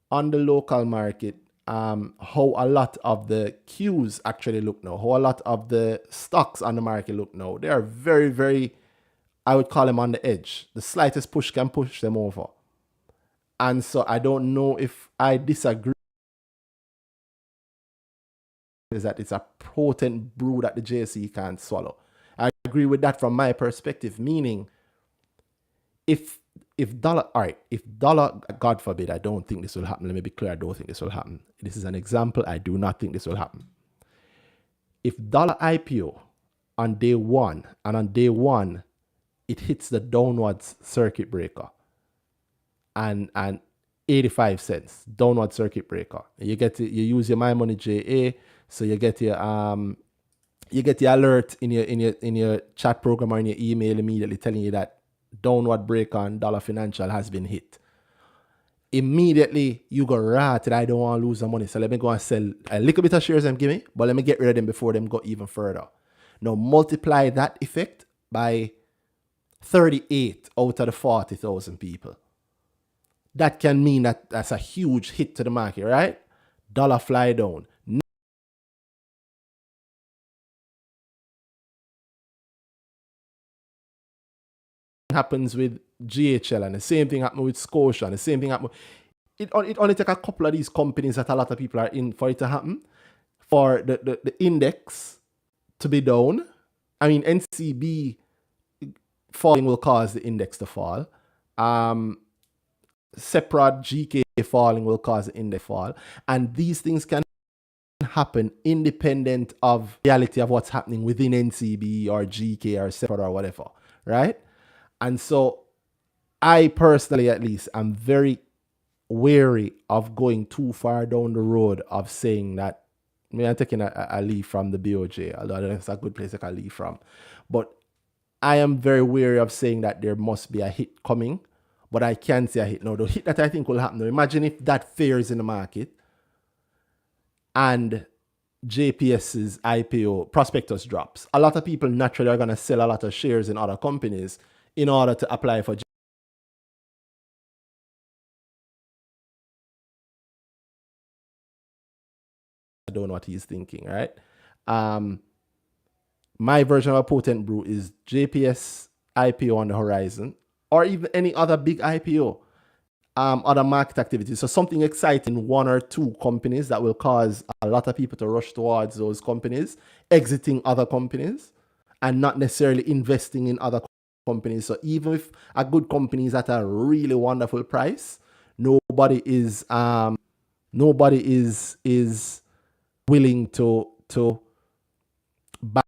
on the local market, how a lot of the cues actually look now, how a lot of the stocks on the market look now, they are very, very, I would call them on the edge. The slightest push can push them over. And so I don't know if I disagree is that it's a potent brew that the JSE can't swallow. I agree with that from my perspective, meaning if dollar, God forbid, I don't think this will happen. Let me be clear, I don't think this will happen. This is an example. I do not think this will happen. If dollar IPO on day one, and on day one, it hits the downwards circuit breaker and 85 cents downward circuit breaker. You use your My Money JA, so you get your alert in your chat program or in your email immediately telling you that downward break on Dollar Financial has been hit. Immediately you go, right, I don't want to lose the money, so let me go and sell a little bit of shares them give me, but let me get rid of them before them go even further. Now multiply that effect by 38 out of the 40,000 people. That can mean that that's a huge hit to the market, right? Dollar fly down. Happens with GHL, and the same thing happened with Scotia, and the same thing happened. It only takes a couple of these companies that a lot of people are in for it to happen, for the index to be down. I mean, NCB falling will cause the index to fall. Separate GK falling will cause the index fall. And these things can happen independent of reality of what's happening within NCB or GK or separate or whatever, right? And so I personally, at least, am very wary of going too far down the road of saying that, I mean, I'm taking a leave from the BOJ, although I don't know if it's a good place I can leave from. But I am very wary of saying that there must be a hit coming, but I can say a hit. Now, the hit that I think will happen, now, imagine if that fails in the market and JPS's IPO prospectus drops. A lot of people naturally are going to sell a lot of shares in other companies in order to apply for I don't know what he's thinking, right? My version of a potent brew is JPS IPO on the horizon, or even any other big IPO, other market activities. So something exciting, one or two companies that will cause a lot of people to rush towards those companies, exiting other companies, and not necessarily investing in other companies. So even if a good company is at a really wonderful price, nobody is willing to buy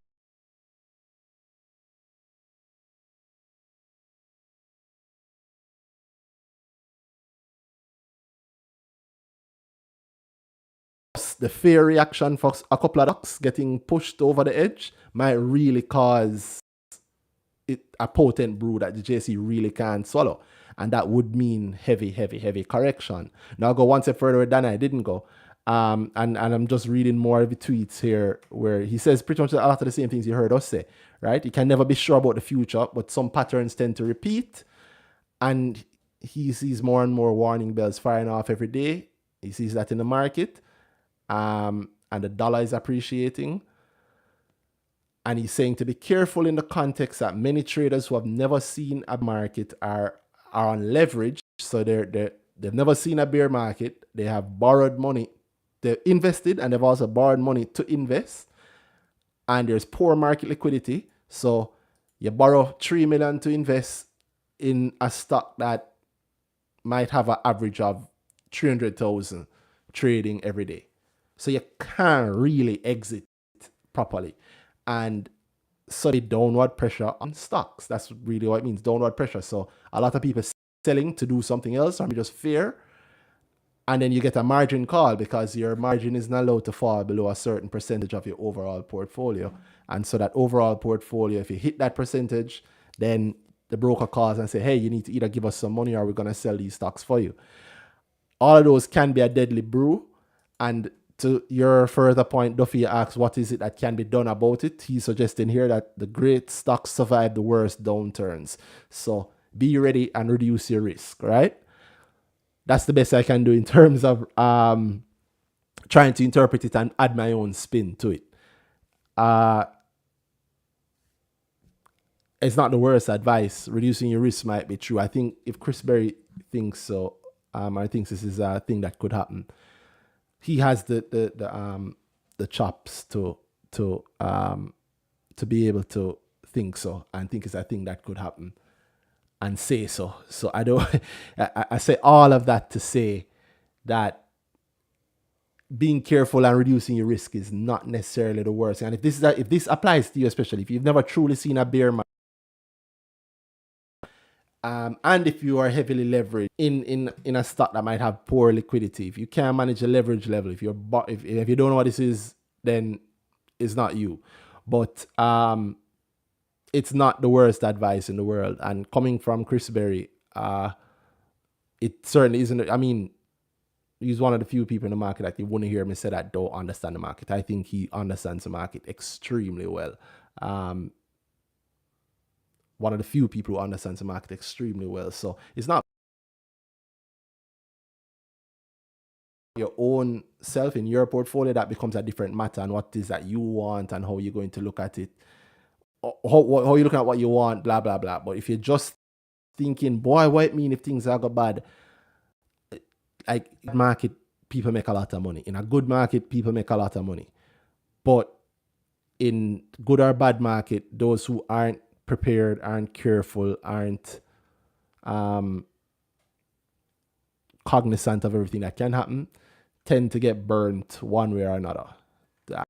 the fear reaction for a couple of stocks getting pushed over the edge might really cause it a potent brew that the JC really can't swallow. And that would mean heavy correction. Now I'll go one step further than I didn't go. And I'm just reading more of the tweets here where he says pretty much a lot of the same things you heard us say, right? You can never be sure about the future, but some patterns tend to repeat. And he sees more and more warning bells firing off every day. He sees that in the market. And the dollar is appreciating. And he's saying to be careful in the context that many traders who have never seen a market are on leverage. So they've never seen a bear market. They have borrowed money. They've invested and they've also borrowed money to invest. And there's poor market liquidity. So you borrow $3 million to invest in a stock that might have an average of 300,000 trading every day. So you can't really exit properly. And so the downward pressure on stocks. That's really what it means, downward pressure. So a lot of people selling to do something else, or just fear. And then you get a margin call because your margin is not allowed to fall below a certain percentage of your overall portfolio. And so that overall portfolio, if you hit that percentage, then the broker calls and say, hey, you need to either give us some money or we're going to sell these stocks for you. All of those can be a deadly brew. And to your further point, Duffy asks, what is it that can be done about it? He's suggesting here that the great stocks survive the worst downturns. So be ready and reduce your risk, right? That's the best I can do in terms of trying to interpret it and add my own spin to it. It's not the worst advice. Reducing your risk might be true. I think if Chris Berry thinks so, I think this is a thing that could happen. He has the chops to be able to think so and think it's a thing that could happen and say so. So I don't. I say all of that to say that being careful and reducing your risk is not necessarily the worst. And if this applies to you, especially if you've never truly seen a bear market, and if you are heavily leveraged in a stock that might have poor liquidity, if you can't manage the leverage level, if you don't know what this is, then it's not you. But it's not the worst advice in the world. And coming from Chris Berry, it certainly isn't. I mean, he's one of the few people in the market that you wouldn't hear me say that don't understand the market. I think he understands the market extremely well. One of the few people who understands the market extremely well. So it's not your own self in your portfolio that becomes a different matter, and what it is that you want and how you're going to look at it. How you looking at what you want, blah, blah, blah. But if you're just thinking, boy, what it mean if things are go bad? Like, market, people make a lot of money. In a good market, people make a lot of money. But in good or bad market, those who aren't prepared, aren't careful, aren't cognizant of everything that can happen, tend to get burnt one way or another. The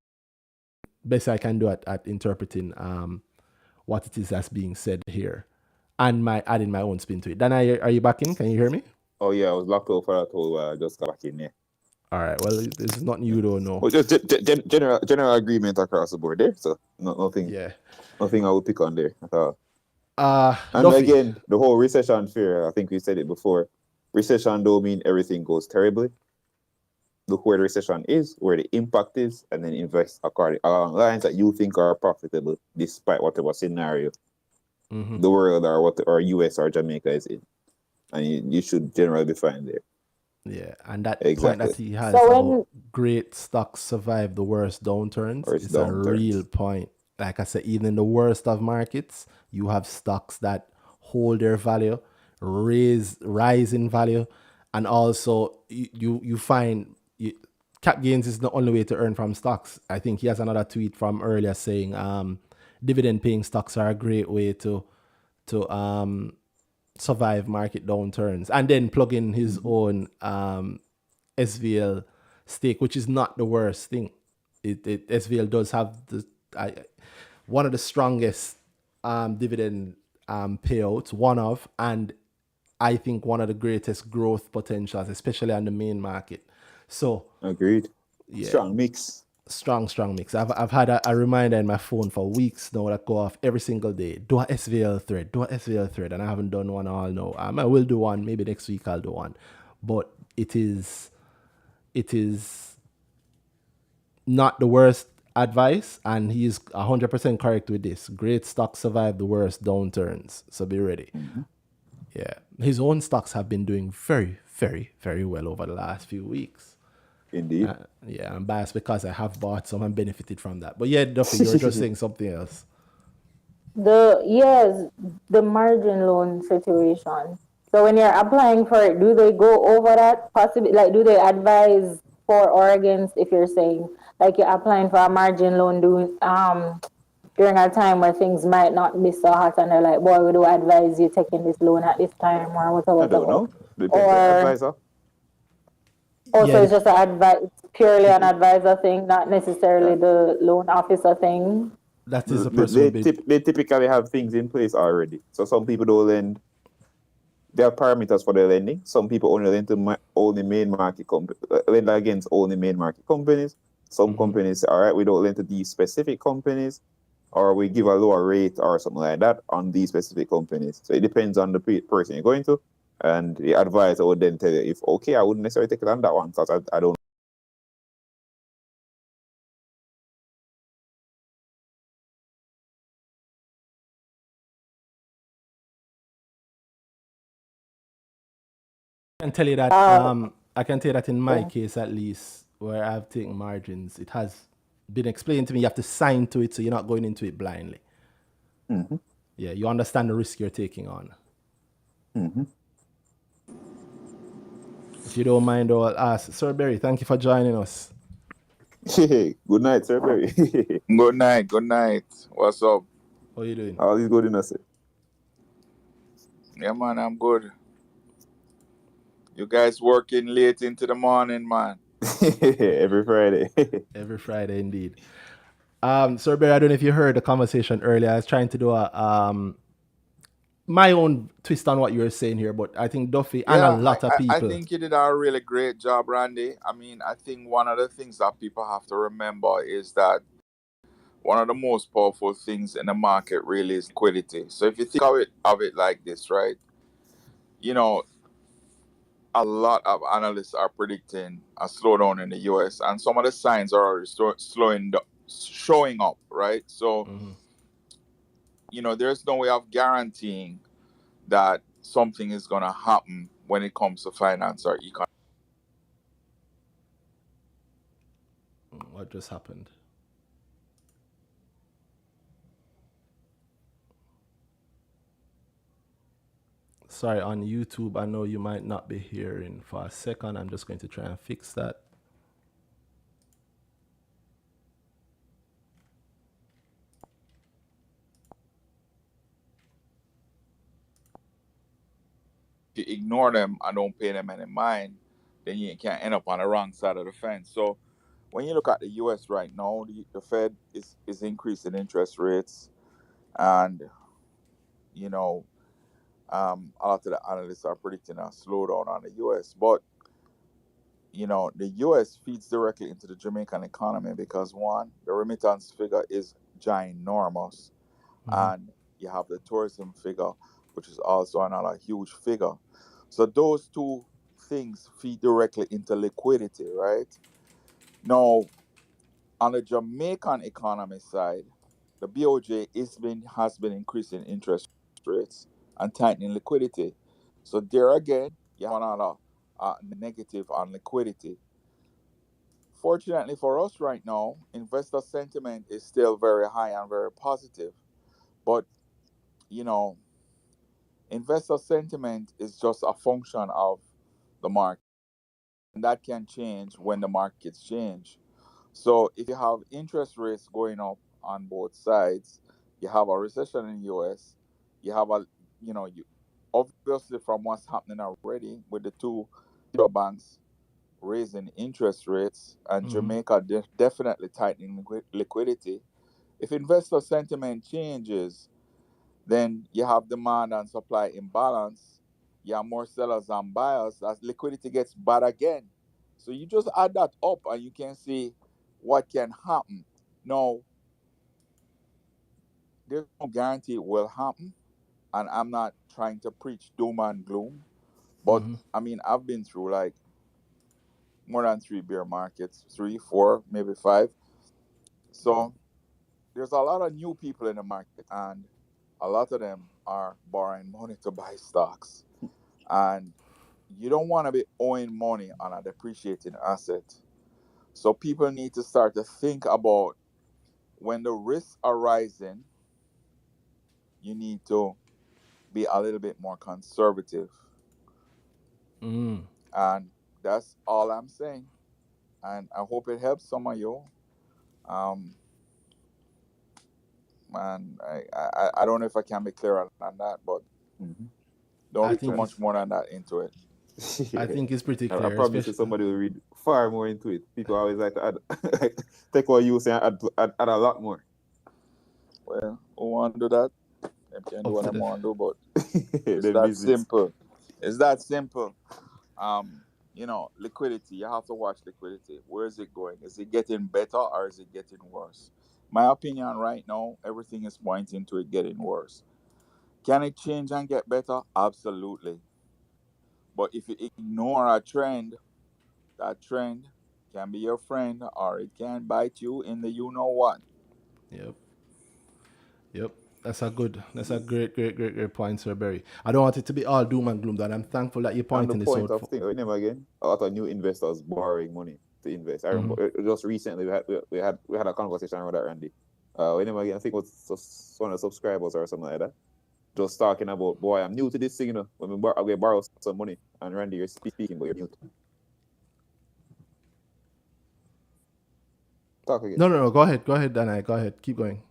best I can do at interpreting what it is that's being said here, and adding my own spin to it. Danhai, are you back in? Can you hear me? Oh yeah, I was locked out for that whole while. I just got back in there. All right. Well, this is not you, though. No. Well, just general agreement across the board there. So nothing. Yeah. Nothing I would pick on there at all. And Duffy. again, the whole recession fear. I think we said it before. Recession don't mean everything goes terribly. Look where the recession is, where the impact is, and then invest along lines that you think are profitable, despite whatever scenario the world or US or Jamaica is in. And you should generally be fine there. Yeah, and that Exactly. point that he has about great stocks survive the worst downturns is a real point. Like I said, even in the worst of markets, you have stocks that hold their value, rise in value, and also you find cap gains is the only way to earn from stocks. I think he has another tweet from earlier saying dividend paying stocks are a great way to survive market downturns, and then plug in his own SVL stake, which is not the worst thing. SVL does have one of the strongest dividend payouts, and I think one of the greatest growth potentials, especially on the main market. So agreed. Yeah, strong mix. Strong mix. I've had a reminder in my phone for weeks now that go off every single day. Do a SVL thread, and I haven't done one all now. I will do one. Maybe next week I'll do one. But it is not the worst advice, and he's 100% correct with this. Great stocks survive the worst downturns, so be ready. Yeah, his own stocks have been doing very, very, very well over the last few weeks. Indeed. Yeah, I'm biased because I have bought some and benefited from that. But yeah, Duffy, you were just saying something else. The margin loan situation. So when you're applying for it, do they go over that? Possibly, like, do they advise for or against if you're saying like you're applying for a margin loan during a time where things might not be so hot, and they're like, boy, we do advise you taking this loan at this time or whatever. I don't know. Depends on the advisor. Also, it's just purely an advisor thing, not necessarily the loan officer thing. That is a person. They typically have things in place already. So some people don't lend. There are parameters for their lending. Some people only lend to only main market companies, lend against only main market companies. Some companies say, all right, we don't lend to these specific companies, or we give a lower rate or something like that on these specific companies. So it depends on the person you're going to. And the advisor would then tell you if, okay, I wouldn't necessarily take it on that one because I don't. I can tell you that in my case, at least, where I've taken margins, it has been explained to me you have to sign to it, so you're not going into it blindly. Yeah, you understand the risk you're taking on. If you don't mind, I'll ask Sir Berry. Thank you for joining us. Good night, Sir Berry. Good night. What's up? How are you doing? All is good in us. Yeah, man, I'm good. You guys working late into the morning, man. Every Friday. Every Friday, indeed. Sir Berry, I don't know if you heard the conversation earlier. I was trying to do my own twist on what you were saying here, but I think Duffy and a lot of people. I think you did a really great job, Randy. I mean, I think one of the things that people have to remember is that one of the most powerful things in the market really is liquidity. So if you think of it like this, right? You know, a lot of analysts are predicting a slowdown in the US, and some of the signs are already showing up, right? So, you know, there's no way of guaranteeing that something is going to happen when it comes to finance or economy. What just happened? Sorry, on YouTube, I know you might not be hearing for a second. I'm just going to try and fix that. If you ignore them and don't pay them any mind, then you can end up on the wrong side of the fence. So when you look at the US right now, the Fed is increasing interest rates, and you know, a lot of the analysts are predicting a slowdown on the US. But the US feeds directly into the Jamaican economy because one, the remittance figure is ginormous, and you have the tourism figure, which is also another huge figure. So those two things feed directly into liquidity, right? Now, on the Jamaican economy side, the BOJ has been increasing interest rates and tightening liquidity. So there again, you have another negative on liquidity. Fortunately for us right now, investor sentiment is still very high and very positive. But, investor sentiment is just a function of the market, and that can change when the markets change. So if you have interest rates going up on both sides, you have a recession in the US, you have you obviously from what's happening already with the two banks raising interest rates and Jamaica definitely tightening liquidity. If investor sentiment changes, then you have demand and supply imbalance. You have more sellers than buyers as liquidity gets bad again. So you just add that up and you can see what can happen. Now, there's no guarantee it will happen, and I'm not trying to preach doom and gloom, but I mean, I've been through like more than 3 bear markets, 3, 4, maybe 5. So there's a lot of new people in the market, and a lot of them are borrowing money to buy stocks. And you don't want to be owing money on a depreciating asset. So people need to start to think about when the risks are rising, you need to be a little bit more conservative. And that's all I'm saying. And I hope it helps some of you. And I don't know if I can be clearer than that, but don't read too much more than that into it. I think it's pretty clear. I promise you somebody will read far more into it. People always like to add, take what you say and add a lot more. Well, who want to do that? They can do what they want to do, but it's that simple. It's that simple. Liquidity. You have to watch liquidity. Where is it going? Is it getting better or is it getting worse? My opinion right now, everything is pointing to it getting worse. Can it change and get better? Absolutely. But if you ignore a trend, that trend can be your friend or it can bite you in the you-know-what. Yep. That's a great point, Sir Berry. I don't want it to be all doom and gloom, and I'm thankful that you're pointing this out. And the point of thing, remember again, a lot of new investors borrowing money to invest. I remember just recently we had a conversation around that, Randy. Remember again, I think it was just one of the subscribers or something like that. Just talking about, boy, I'm new to this thing, when we borrow some money, and Randy, you're speaking, but you're new. Talk again. No. Go ahead, Danhai. Go ahead. Keep going.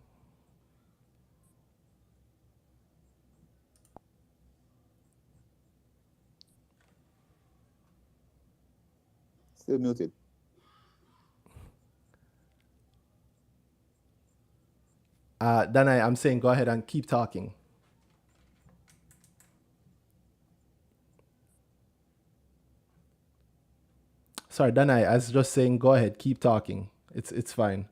Still muted. Danhai, I'm saying go ahead and keep talking. Sorry, Danhai, I was just saying go ahead, keep talking. It's fine.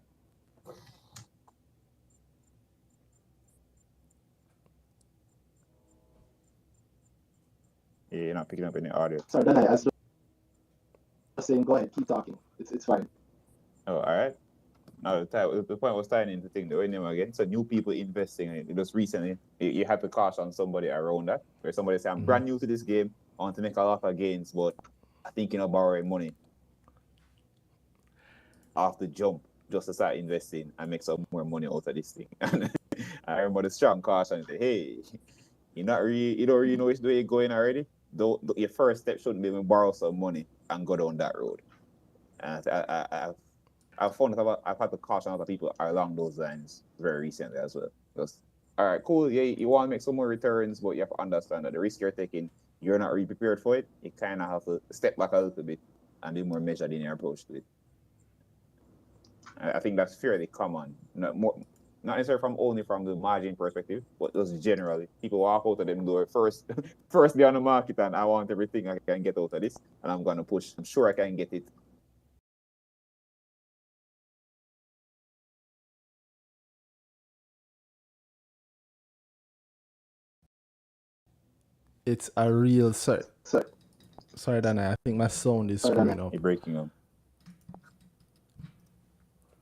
Yeah, you're not picking up any audio. Sorry, Danhai, I was just saying go ahead, keep talking. It's fine. Oh, all right. Now the point was tying into the thing though, again. So new people investing in it. Just recently, you have to caution somebody around that, where somebody say, I'm brand new to this game, I want to make a lot of gains, but I'm thinking of borrowing money off the jump just to start investing and make some more money out of this thing. And I remember the strong caution say, hey, you don't really know which way you're going already. Your first step shouldn't be to borrow some money and go down that road. And I've found that I've had to caution other people along those lines very recently as well. Just, all right, cool. Yeah, you want to make some more returns, but you have to understand that the risk you're taking you're not really prepared for it, you kind of have to step back a little bit and be more measured in your approach to it. I think that's fairly common. Not necessarily only from the margin perspective, but just generally. People walk out of them door first day on the market, and I want everything I can get out of this, and I'm going to push. I'm sure I can get it. It's a real sorry, Danhai. I think my sound is screwing up. You're breaking up.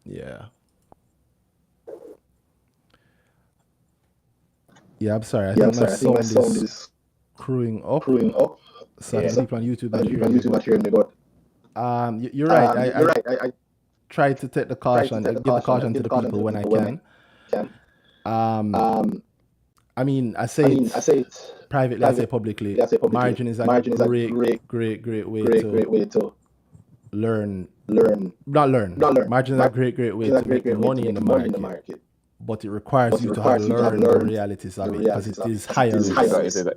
Yeah. Yeah, I'm sorry. I think my sound is screwing up. So yeah. People on YouTube not hearing me, but you're right. I try to take the caution, give the caution to the people when I can. I mean, I say it privately, I say publicly. Margin is a great way to learn. Not learn. Margin is a great way to make money in the market. But it requires you to have learned the realities of it, because it is higher risk.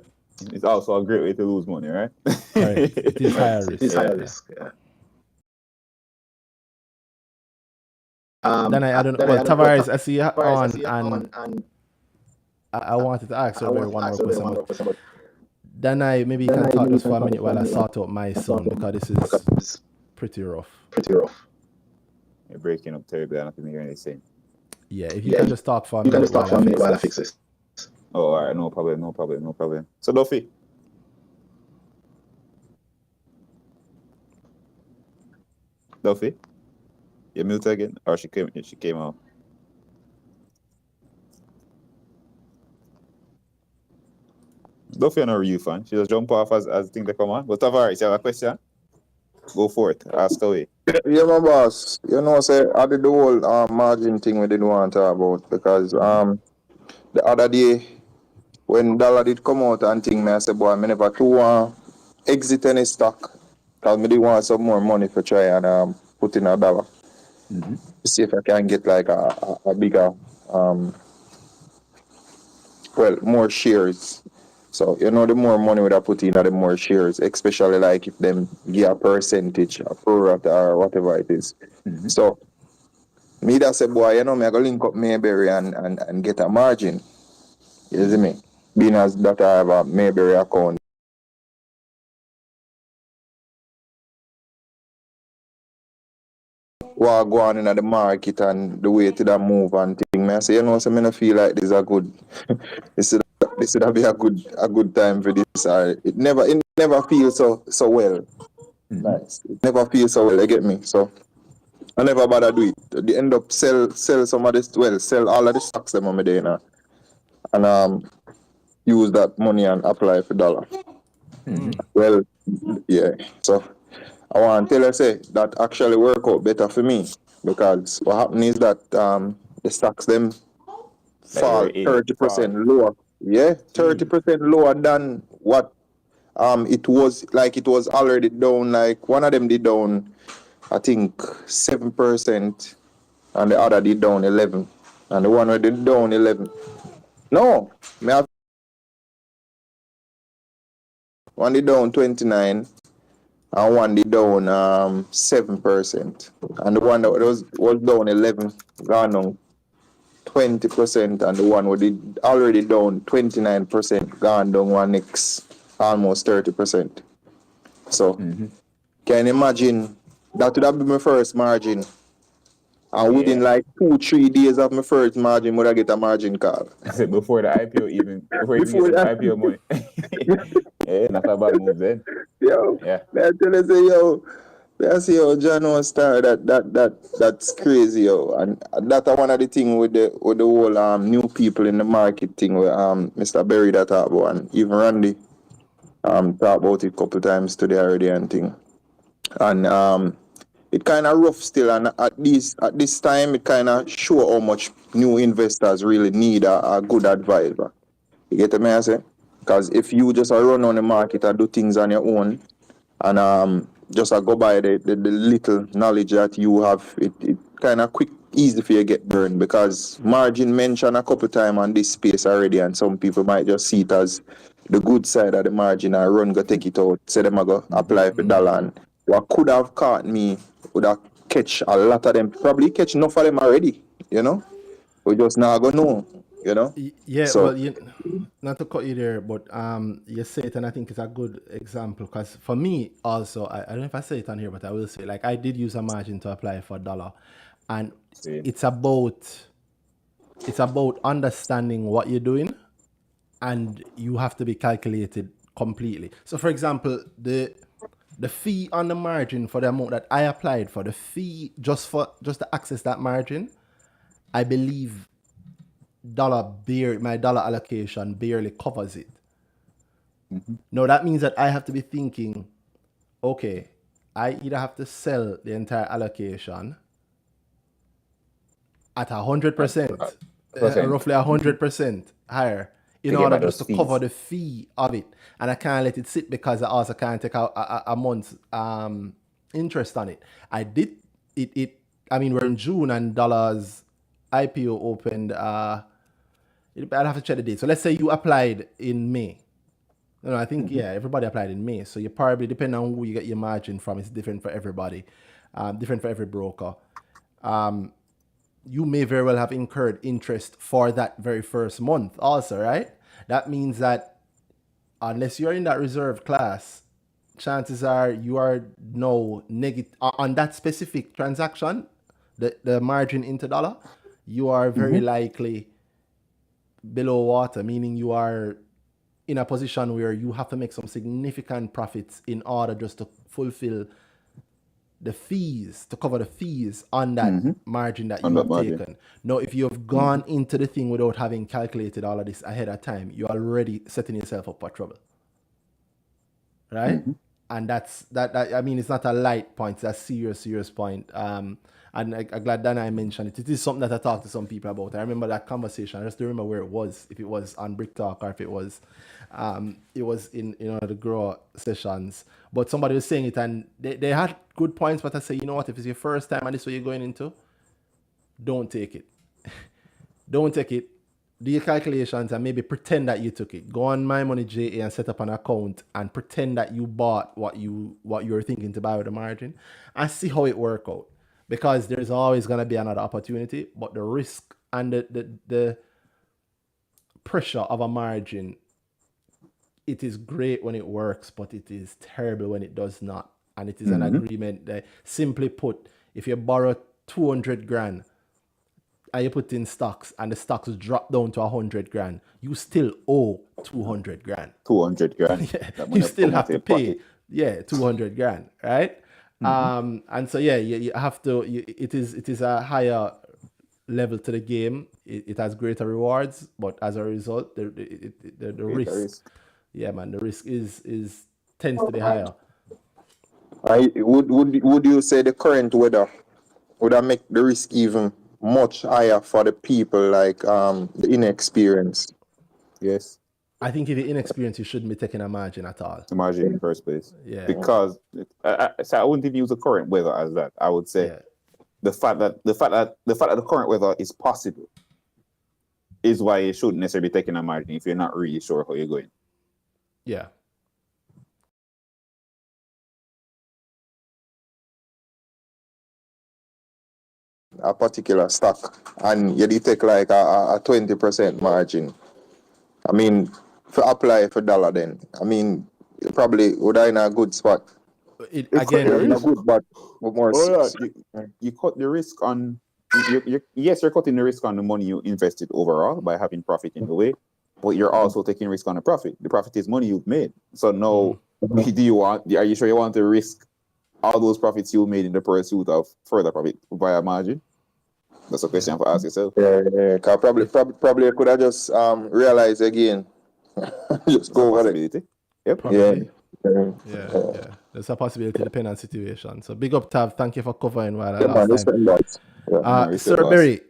It's also a great way to lose money, right? Correct. It is higher risk. Yeah. Then I don't know. Well, Tavares, I see you on, and I wanted to ask one more question. Then maybe you can talk just for a minute while I sort out my son, because this is pretty rough. You're breaking up terribly. I don't think you're anything. Yeah, if you can just talk for a minute while I fix this. Oh, all right, no problem. So, Duffy. You mute again? Or she came out? Duffy, I'm not a real fan. She just jump off as things they come on. But Tavares, you have a question? Go for it. Ask away. Yeah, my boss. You know, say I did the whole margin thing we didn't want to talk about, because the other day when dollar did come out and thing, I said, boy, I never to exit any stock, because I did want some more money for try and put in a dollar. To see if I can get like a bigger more shares. So, you know, the more money would I put in, the more shares, especially like if them give a percentage, a pro rata or whatever it is. So, me that say, boy, you know, me I go link up Mayberry and get a margin. You see me? Being as that I have a Mayberry account. What go on in the market and the way to that move and thing. I say, you know, so I don't feel like this is a good this would be a good time for this. It never feels so well. Nice. It never feels so well, you get me? So I never bother do it. They end up sell some of this, sell all of the stocks them on my day now. And use that money and apply for dollar. Well, yeah. So I want to tell you, say that actually work out better for me, because what happened is that the stocks them fall 30% lower. Yeah, 30% lower than what it was already down. Like one of them did down, I think 7%, and the other did down 11, and the one where did down 11. No, me have one did down 29. And one did down 7%, and the one that was down 11 gone down 20%, and the one who did already down 29% gone down one next almost 30%. So can you imagine that would have been my first margin, and within like 2-3 days of my first margin, would I get a margin call? Before the IPO even before the IPO money. Yeah, not a bad move then. Yo, yeah. That's John Star. That's crazy, yo. And that's one of the things with the whole new people in the market thing with Mr. Berry that talk about, and even Randy talk about it a couple times today already and thing. And it kind of rough still, and at this time it kind of show how much new investors really need a good advisor. You get me, I say? Because if you just run on the market and do things on your own, and just go by the little knowledge that you have, it kind of easy for you to get burned, because margin mentioned a couple times on this space already, and some people might just see it as the good side of the margin and run go take it out. Say them I go apply for dollar, and what could have caught me would have catch a lot of them. Probably catch enough of them already, you know. We just now go know, you know. Yeah, So, well, not to cut you there, but you say it, and I think it's a good example because for me also, I don't know if I say it on here, but I will say, like, I did use a margin to apply for dollar, and it's about understanding what you're doing, and you have to be calculated completely. So, for example, the fee on the margin for the amount that I applied for, the fee just to access that margin, I believe my dollar allocation barely covers it. Now that means that I have to be thinking, okay, I either have to sell the entire allocation at 100%, roughly 100% higher, in order just to cover the fee of it, and I can't let it sit because I also can't take a month's interest on it. I did it. I mean, we're in June and dollars IPO opened. I'd have to check the date. So let's say you applied in May. No, I think everybody applied in May. So you probably, depending on who you get your margin from, it's different for everybody, different for every broker. You may very well have incurred interest for that very first month also, right? That means that unless you're in that reserve class, chances are you are no negative on that specific transaction, the margin into dollar, you are very likely below water, meaning you are in a position where you have to make some significant profits in order just to fulfill the fees, to cover the fees on that margin that you have taken. Now, if you have gone into the thing without having calculated all of this ahead of time, you're already setting yourself up for trouble. Right? And that I mean, it's not a light point, it's a serious point. And I'm glad Danhai mentioned it. It is something that I talked to some people about. I remember that conversation. I just don't remember where it was, if it was on Brick Talk or if it was in the grow sessions. But somebody was saying it, and they had good points, but I say, you know what, if it's your first time and this is what you're going into, don't take it. Don't take it. Do your calculations and maybe pretend that you took it. Go on My Money JA and set up an account and pretend that you bought what you were thinking to buy with the margin and see how it work out. Because there's always gonna be another opportunity, but the risk and the pressure of a margin, it is great when it works, but it is terrible when it does not. And it is an agreement that, simply put, if you borrow 200 grand and you put in stocks and the stocks drop down to 100 grand, you still owe 200 grand. 200 grand. You still have to pay, 200 grand, right? And so, you have to, it is a higher level to the game. It has greater rewards, but as a result, the risk. Yeah, man, the risk tends to be higher. Would you say the current weather would that make the risk even much higher for the people like the inexperienced? Yes. I think if you're inexperienced, you shouldn't be taking a margin at all. The margin in the first place. Yeah. Because I wouldn't even use the current weather as that. I would say the fact that the current weather is possible is why you shouldn't necessarily be taking a margin if you're not really sure how you're going. Yeah. A particular stock and you take like a 20% margin. I mean, apply for dollar then. I mean, you probably would in a good spot. In a good, but more. You cut the risk on. You're cutting the risk on the money you invested overall by having profit in the way, but you're also taking risk on the profit. The profit is money you've made. So now, are you sure you want to risk all those profits you made in the pursuit of further profit via margin? That's a question for ask yourself. Yeah. Probably I could have just realized again. Just go over it. Yep. Yeah. There's a possibility depending on situation. So big up Tav, thank you for covering while last time. Sir Berry,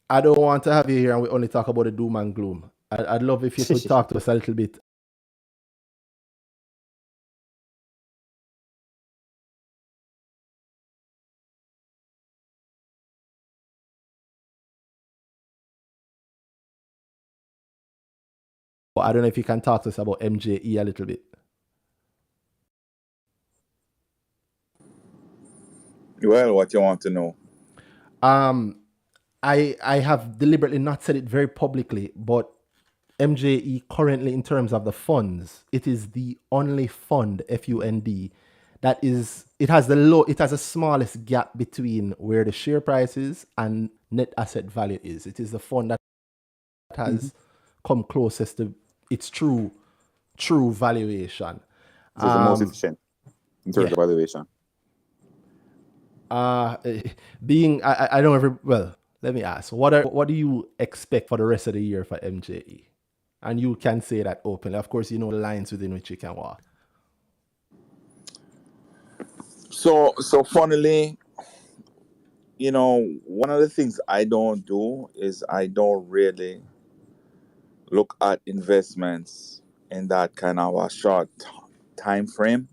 I don't want to have you here and we only talk about the doom and gloom. I'd love if you could talk to us a little bit I don't know if you can talk to us about MJE a little bit. Well, what you want to know? I have deliberately not said it very publicly, but MJE currently, in terms of the funds, it is the only fund, FUND, that is, it has the smallest gap between where the share price is and net asset value is. It is the fund that has come closest to its true valuation. So it's the most efficient in terms of valuation. I don't well, let me ask, what do you expect for the rest of the year for MJE? And you can say that openly. Of course, you know the lines within which you can walk. So funnily, you know, one of the things I don't do is I don't really look at investments in that kind of a short time frame.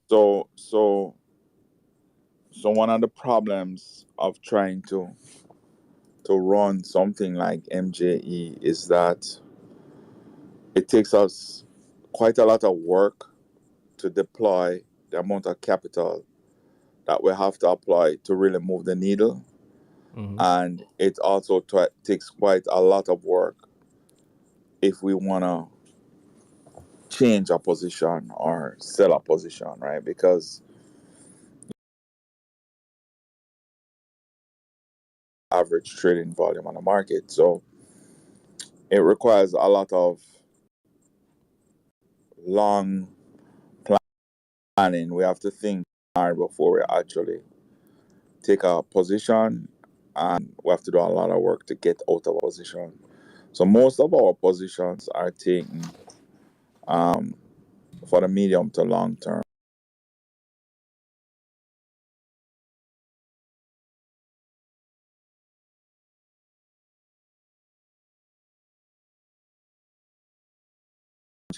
So one of the problems of trying to run something like MJE is that it takes us quite a lot of work to deploy the amount of capital that we have to apply to really move the needle. And it also takes quite a lot of work if we want to change a position or sell a position, right? Because average trading volume on the market. So it requires a lot of long planning. We have to think hard before we actually take a position, and we have to do a lot of work to get out of a position. So most of our positions are taken for the medium to long term.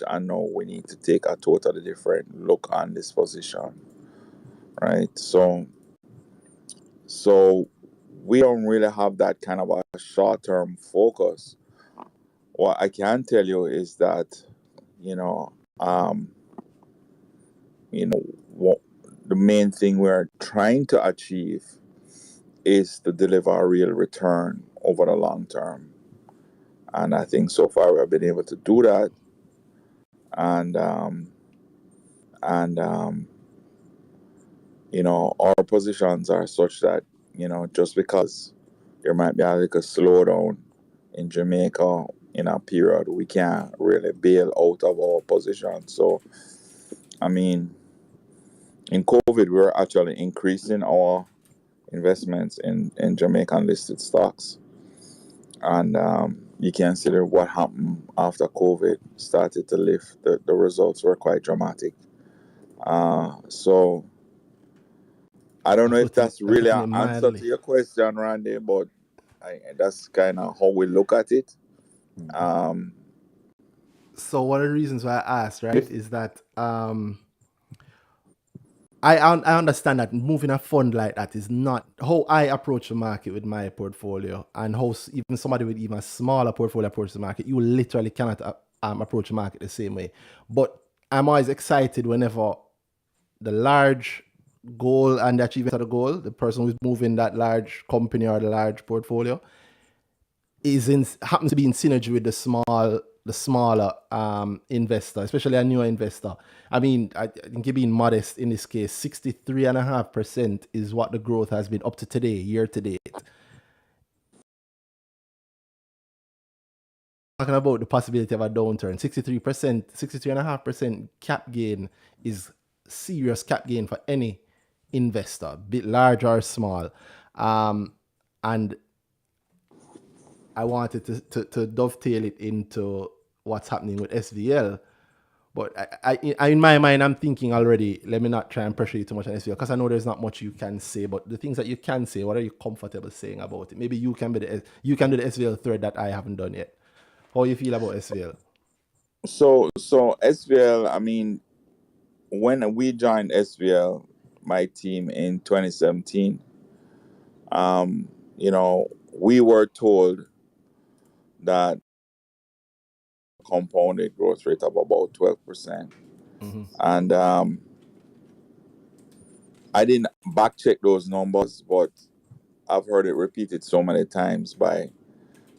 I know we need to take a totally different look on this position, right? So we don't really have that kind of a short-term focus. What I can tell you is that, what the main thing we're trying to achieve is to deliver a real return over the long term. And I think so far we have been able to do that. And our positions are such that, just because there might be a little slowdown in Jamaica in a period, we can't really bail out of our position. So, I mean, in COVID, we were actually increasing our investments in Jamaican listed stocks. And you can see what happened after COVID started to lift. The results were quite dramatic. So I don't know if that's really an answer to your question, Randy, but that's kind of how we look at it. So one of the reasons why I asked, right, is that I understand that moving a fund like that is not how I approach the market with my portfolio, and how even somebody with even a smaller portfolio approach the market. You literally cannot approach the market the same way. But I'm always excited whenever the large goal and the achievement of the goal, the person who's moving that large company or the large portfolio, happens to be in synergy with the smaller investor, especially a newer investor. I mean, I think you're being modest in this case. 63.5% is what the growth has been up to today, year to date. Talking about the possibility of a downturn, 63.5% cap gain is serious cap gain for any investor, bit large or small. And I wanted to dovetail it into what's happening with SVL. But I in my mind, I'm thinking already, let me not try and pressure you too much on SVL, because I know there's not much you can say. But the things that you can say, what are you comfortable saying about it? Maybe you can do the SVL thread that I haven't done yet. How you feel about SVL? So SVL, I mean, when we joined SVL, my team in 2017, we were told that compounded growth rate of about 12%. And I didn't back check those numbers, but I've heard it repeated so many times by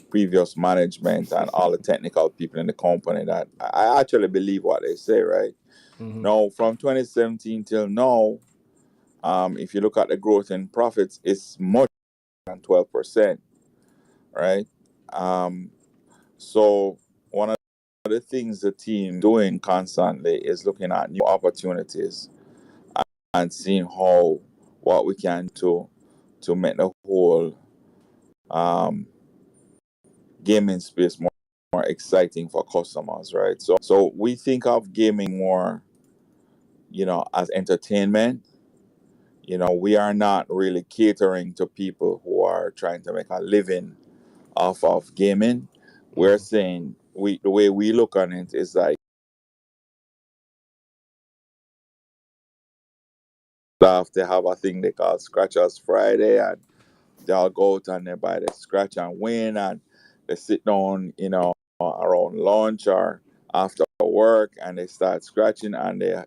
previous management and all the technical people in the company that I actually believe what they say, right? Now, from 2017 till now, if you look at the growth in profits, it's much than 12%, right? So one of the things the team doing constantly is looking at new opportunities and seeing what we can do to make the whole gaming space more exciting for customers, right? So we think of gaming more, as entertainment. We are not really catering to people who are trying to make a living off of gaming. We're saying the way we look on it is like they have a thing they call Scratchers Friday, and they all go out and they buy the scratch and win, and they sit down, around lunch or after work, and they start scratching, and they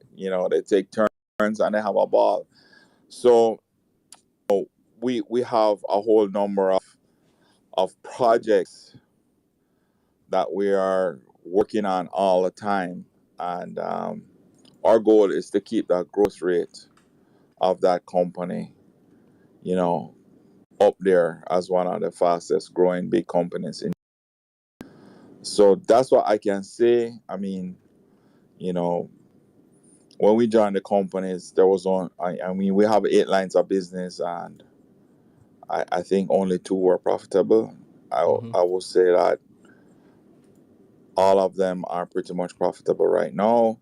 take turns and they have a ball. So we have a whole number of projects that we are working on all the time, and our goal is to keep that growth rate of that company, up there as one of the fastest growing big companies. So that's what I can say. I mean, when we joined the companies, we have 8 lines of business, and I think only 2 were profitable. I will say that all of them are pretty much profitable right now.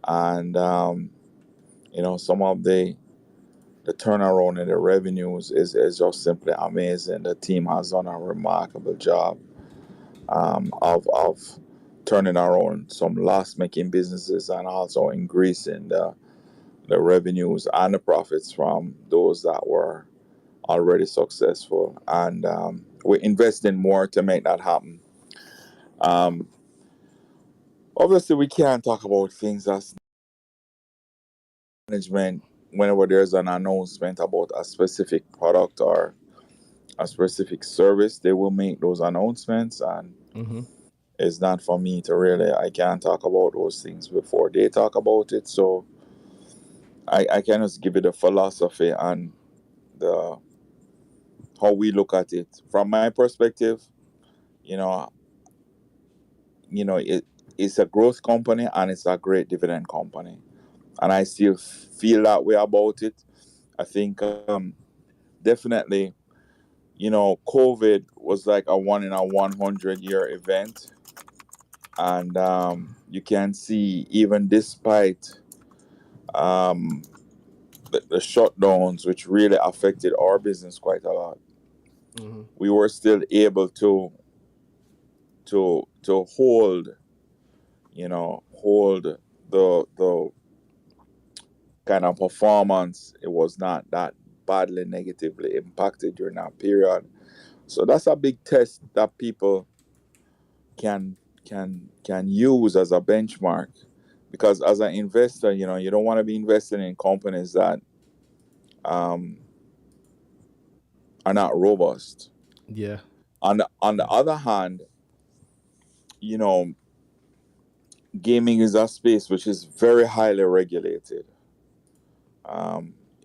And, some of the turnaround in the revenues is just simply amazing. The team has done a remarkable job of turning around some loss-making businesses and also increasing the revenues and the profits from those that were already successful. And we're investing more to make that happen. Obviously, we can't talk about things as management whenever there's an announcement about a specific product or a specific service. They will make those announcements, and it's not for me I can't talk about those things before they talk about it. So I can just give you the philosophy and how we look at it. From my perspective, it's a growth company and it's a great dividend company. And I still feel that way about it. I think definitely, COVID was like a 1 in a 100-year event. And you can see, even despite the shutdowns, which really affected our business quite a lot, we were still able to hold the kind of performance. It was not that badly negatively impacted during that period. So that's a big test that people can use as a benchmark, because as an investor, you don't want to be investing in companies that are not robust. Yeah. On the other hand, gaming is a space which is very highly regulated.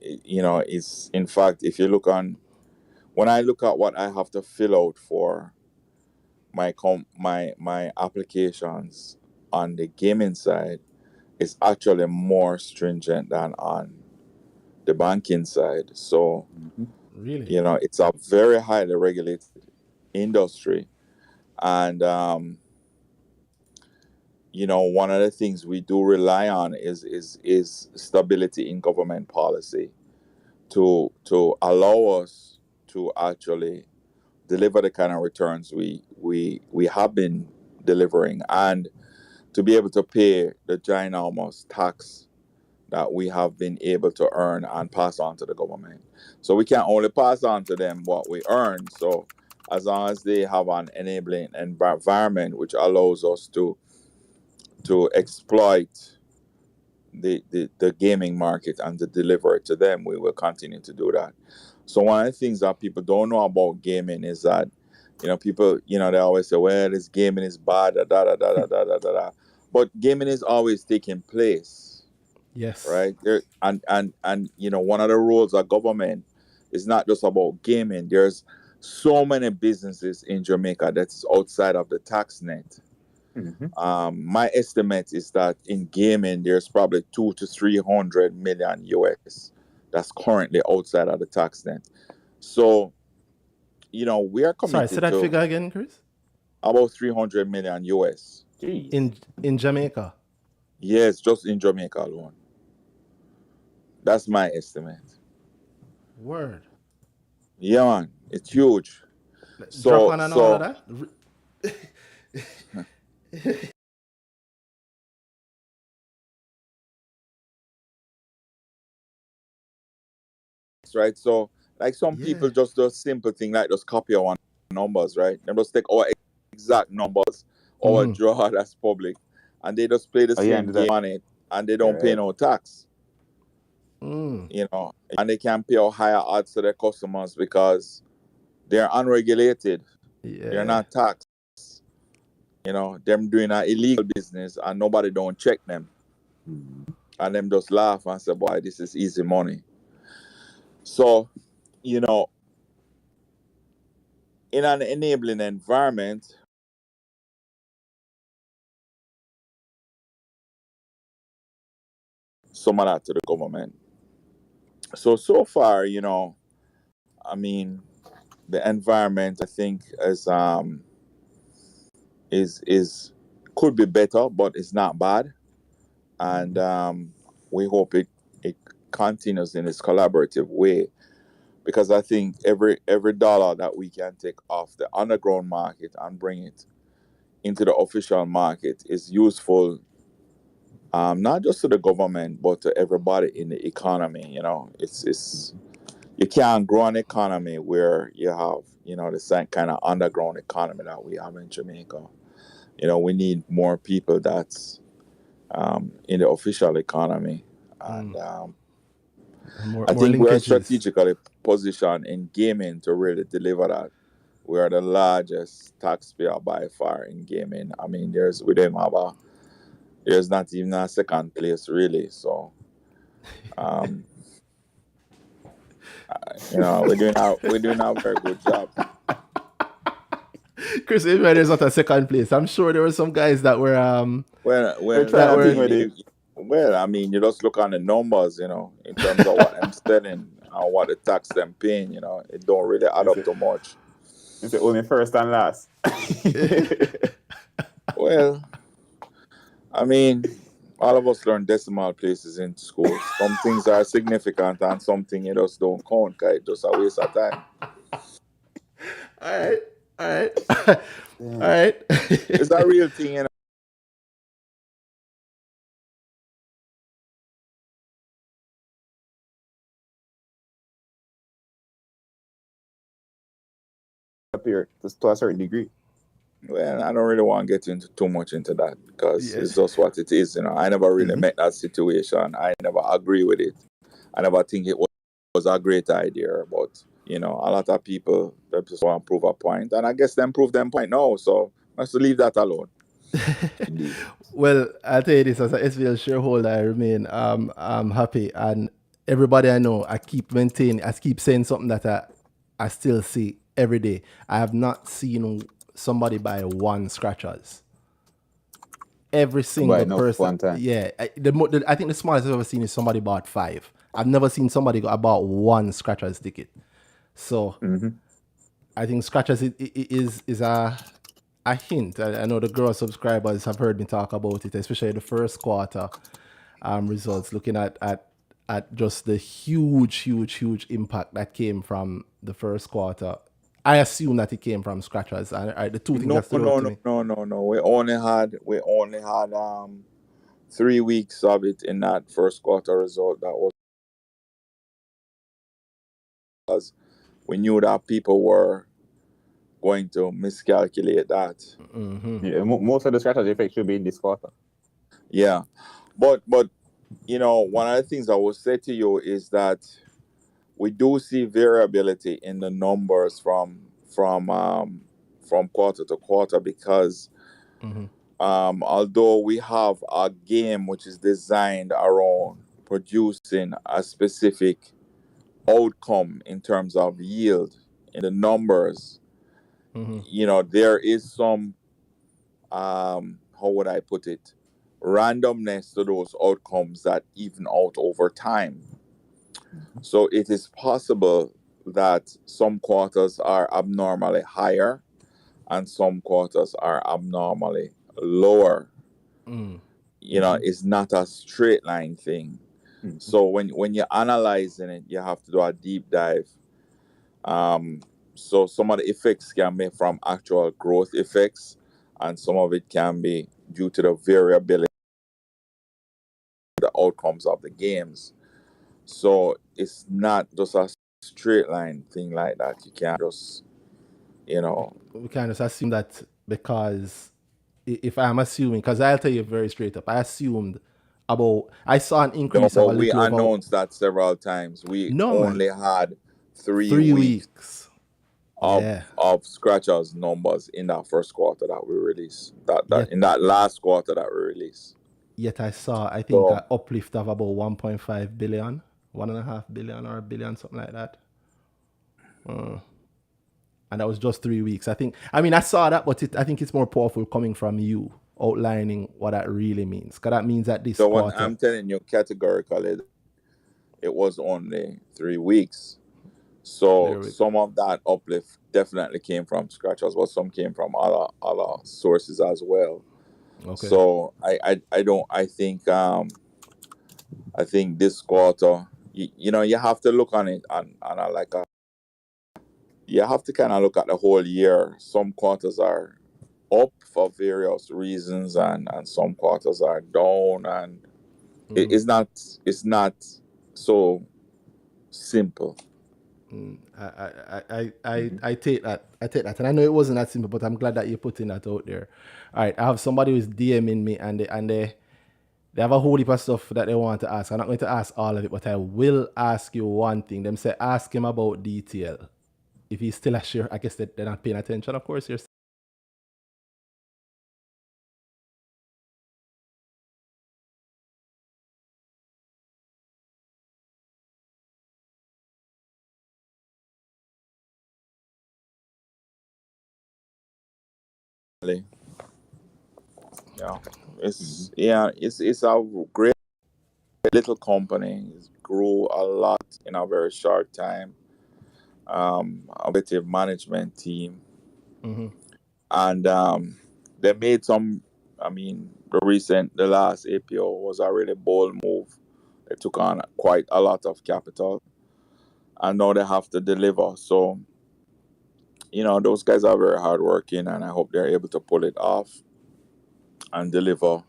It's, in fact, if you look when I look at what I have to fill out for my applications on the gaming side, it's actually more stringent than on the banking side. So, really, it's a very highly regulated industry. And, one of the things we do rely on is stability in government policy to allow us to actually deliver the kind of returns we have been delivering, and to be able to pay the ginormous tax that we have been able to earn and pass on to the government. So we can't only pass on to them what we earn. So as long as they have an enabling environment which allows us to exploit the gaming market and to deliver it to them, we will continue to do that. So one of the things that people don't know about gaming is that, people, they always say, well, this gaming is bad, da da da da da da da da. But gaming is always taking place. Yes. Right? And one of the roles of government is not just about gaming. There's so many businesses in Jamaica that's outside of the tax net. Mm-hmm. My estimate is that in gaming, there's probably 200 to 300 million US that's currently outside of the tax net. So, we are committed Sorry, say that figure again, Chris? About 300 million US. In Jamaica? Yes, just in Jamaica alone. That's my estimate. Word. Yeah, man, it's huge. Drop on and all of that? Right, so like some people just do a simple thing like just copy our numbers, right? They just take our exact numbers, our draw that's public, and they just play the same game on it, and they don't pay no tax. And they can pay a higher odds to their customers because they're unregulated. They're not taxed. Them doing an illegal business and nobody don't check them. And them just laugh and say, boy, this is easy money. So, in an enabling environment, some of that to the government. So far, I mean, the environment, I think, is could be better, but it's not bad. And we hope it continues in its collaborative way, because I think every dollar that we can take off the underground market and bring it into the official market is useful, not just to the government but to everybody in the economy. It's you can't grow an economy where you have the same kind of underground economy that we have in Jamaica. We need more people that's in the official economy, and I think we're strategically positioned in gaming to really deliver that. We are the largest taxpayer by far in gaming. I mean, there's not even a second place really. So, we're doing a very good job. Chris, even there's not a second place, I'm sure there were some guys that were well, I mean, you just look on the numbers, in terms of what I'm selling and what the tax them paying, it don't really add up to much. It's only first and last. Well, I mean, all of us learn decimal places in school. Some things are significant and some things you just don't count, because it's just a waste of time. All right. It's a real thing, Appear to a certain degree. Well, I don't really want to get into too much into that, because it's just what it is. I never really met that situation. I never agree with it. I never think it was a great idea. But a lot of people just want to prove a point, and I guess them prove them point now. So I have to leave that alone. Well, I'll tell you this, as an SVL shareholder, I remain I'm happy, and everybody I know, I keep saying something that I still see every day. I have not seen somebody buy one scratchers. Every single person. Yeah. I think the smallest I've ever seen is somebody bought 5. I've never seen somebody go about one scratchers ticket. So I think scratchers is a hint. I know the girl subscribers have heard me talk about it, especially the first quarter results, looking at just the huge impact that came from the first quarter. I assume that it came from scratchers. And the two things that stood out to me. No. We only had 3 weeks of it in that first quarter result. That was because we knew that people were going to miscalculate that. Mm-hmm. Yeah, most of the strategy effect should be in this quarter. Yeah, but you know, one of the things I will say to you is that we do see variability in the numbers from quarter to quarter because although we have a game which is designed around producing a specific outcome in terms of yield in the numbers, you know, there is some how would I put it, randomness to those outcomes that even out over time. So it is possible that some quarters are abnormally higher and some quarters are abnormally lower. You know, it's not a straight line thing. So when you're analyzing it, you have to do a deep dive. So some of the effects can be from actual growth effects, and some of it can be due to the variability of the outcomes of the games. So it's not just a straight line thing like that. You can't just, you know. We can't just assume that because if I'm assuming, because I'll tell you very straight up, I saw an increase of a We little announced that several times. We only had 3 weeks. Of scratchers numbers in that first quarter that we released. In that last quarter that we released. Yet I saw, I think, an uplift of about 1.5 billion, 1.5 billion or a billion, something like that. And that was just 3 weeks. I saw that, but I think it's more powerful coming from you outlining what that really means. Because that means that this quarter... So I'm telling you categorically, it was only 3 weeks. So some of that uplift definitely came from scratchers, but some came from other sources as well. Okay. So I think this quarter, you know, you have to look on it you have to kind of look at the whole year. Some quarters are up for various reasons, and some quarters are down, and it's not so simple. I take that. And I know it wasn't that simple, but I'm glad that you're putting that out there. All right, I have somebody who's DMing me, and they have a whole heap of stuff that they want to ask. I'm not going to ask all of it, but I will ask you one thing. Them say ask him about DTL. If he's still a share, I guess they're not paying attention. Of course, you're. Yeah, it's a great little company. It grew a lot in a very short time. A effective management team, and they made some. The last APO was a really bold move. They took on quite a lot of capital, and now they have to deliver. So, you know, those guys are very hardworking, and I hope they're able to pull it off and deliver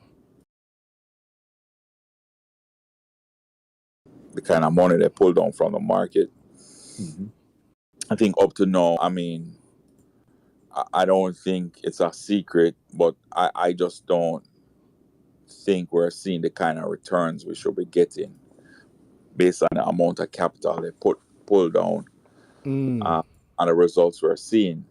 the kind of money they pull down from the market. I think up to now, I don't think it's a secret, but I just don't think we're seeing the kind of returns we should be getting based on the amount of capital they pull down and the results we're seeing.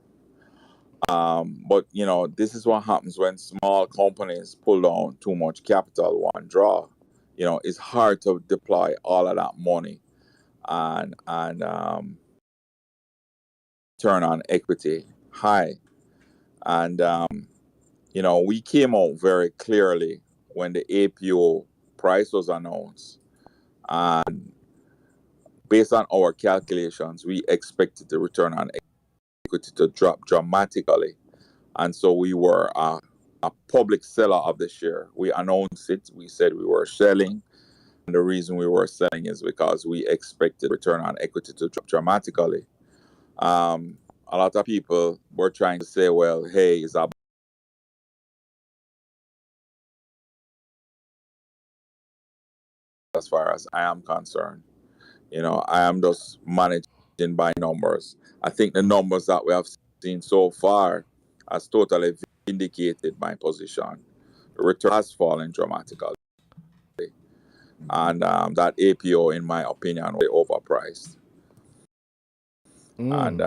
But, you know, this is what happens when small companies pull down too much capital one draw. You know, it's hard to deploy all of that money and turn on equity high. And, you know, we came out very clearly when the APO price was announced. And based on our calculations, we expected the return on equity to drop dramatically. And so we were a public seller of the share. We announced it. We said we were selling. And the reason we were selling is because we expected return on equity to drop dramatically. A lot of people were trying to say, well, hey, it's a as far as I am concerned. You know, I am just managing by numbers. I think the numbers that we have seen so far has totally vindicated my position. The return has fallen dramatically. And that APO, in my opinion, was overpriced. And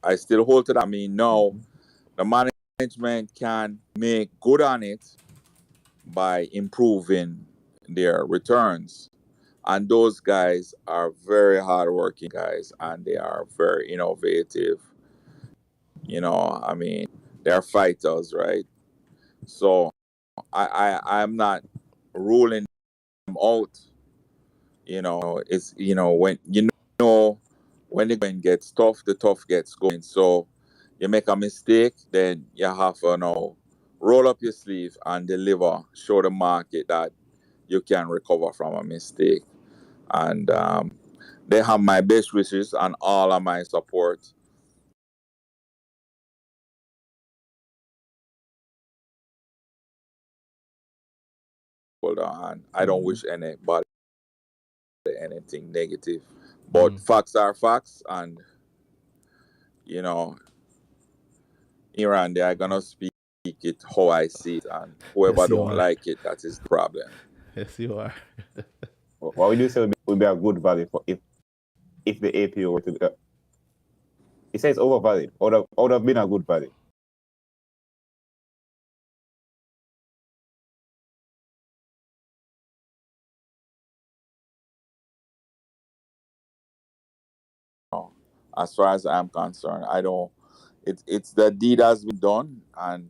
I still hold to that. I mean, no, the management can make good on it by improving their returns. And those guys are very hardworking guys, and they are very innovative. I mean, they're fighters, right? So I'm not ruling them out. It's when the going gets tough, the tough gets going. So you make a mistake, then you have to roll up your sleeve and deliver, show the market that you can recover from a mistake. And they have my best wishes and all of my support. And I don't wish anybody anything negative. But facts are facts, and Iran, they are gonna speak it how I see it, and whoever don't like it, that is the problem. Yes, you are. What would you say would be a good value for if the APO were to? It says overvalued. Would have been a good value. As far as I'm concerned, I don't. It's the deed has been done, and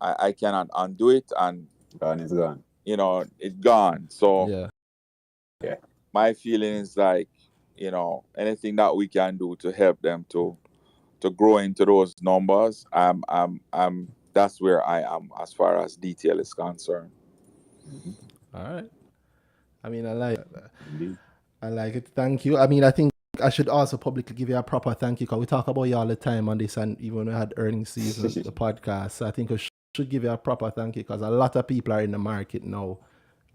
I cannot undo it. And gone is gone. It's gone. So yeah. My feeling is like, anything that we can do to help them to grow into those numbers, that's where I am as far as detail is concerned. All right. I mean, I like it. Thank you. I mean, I think I should also publicly give you a proper thank you, because we talk about you all the time on this, and even when we had earnings season, the podcast. So I think I should give you a proper thank you, because a lot of people are in the market now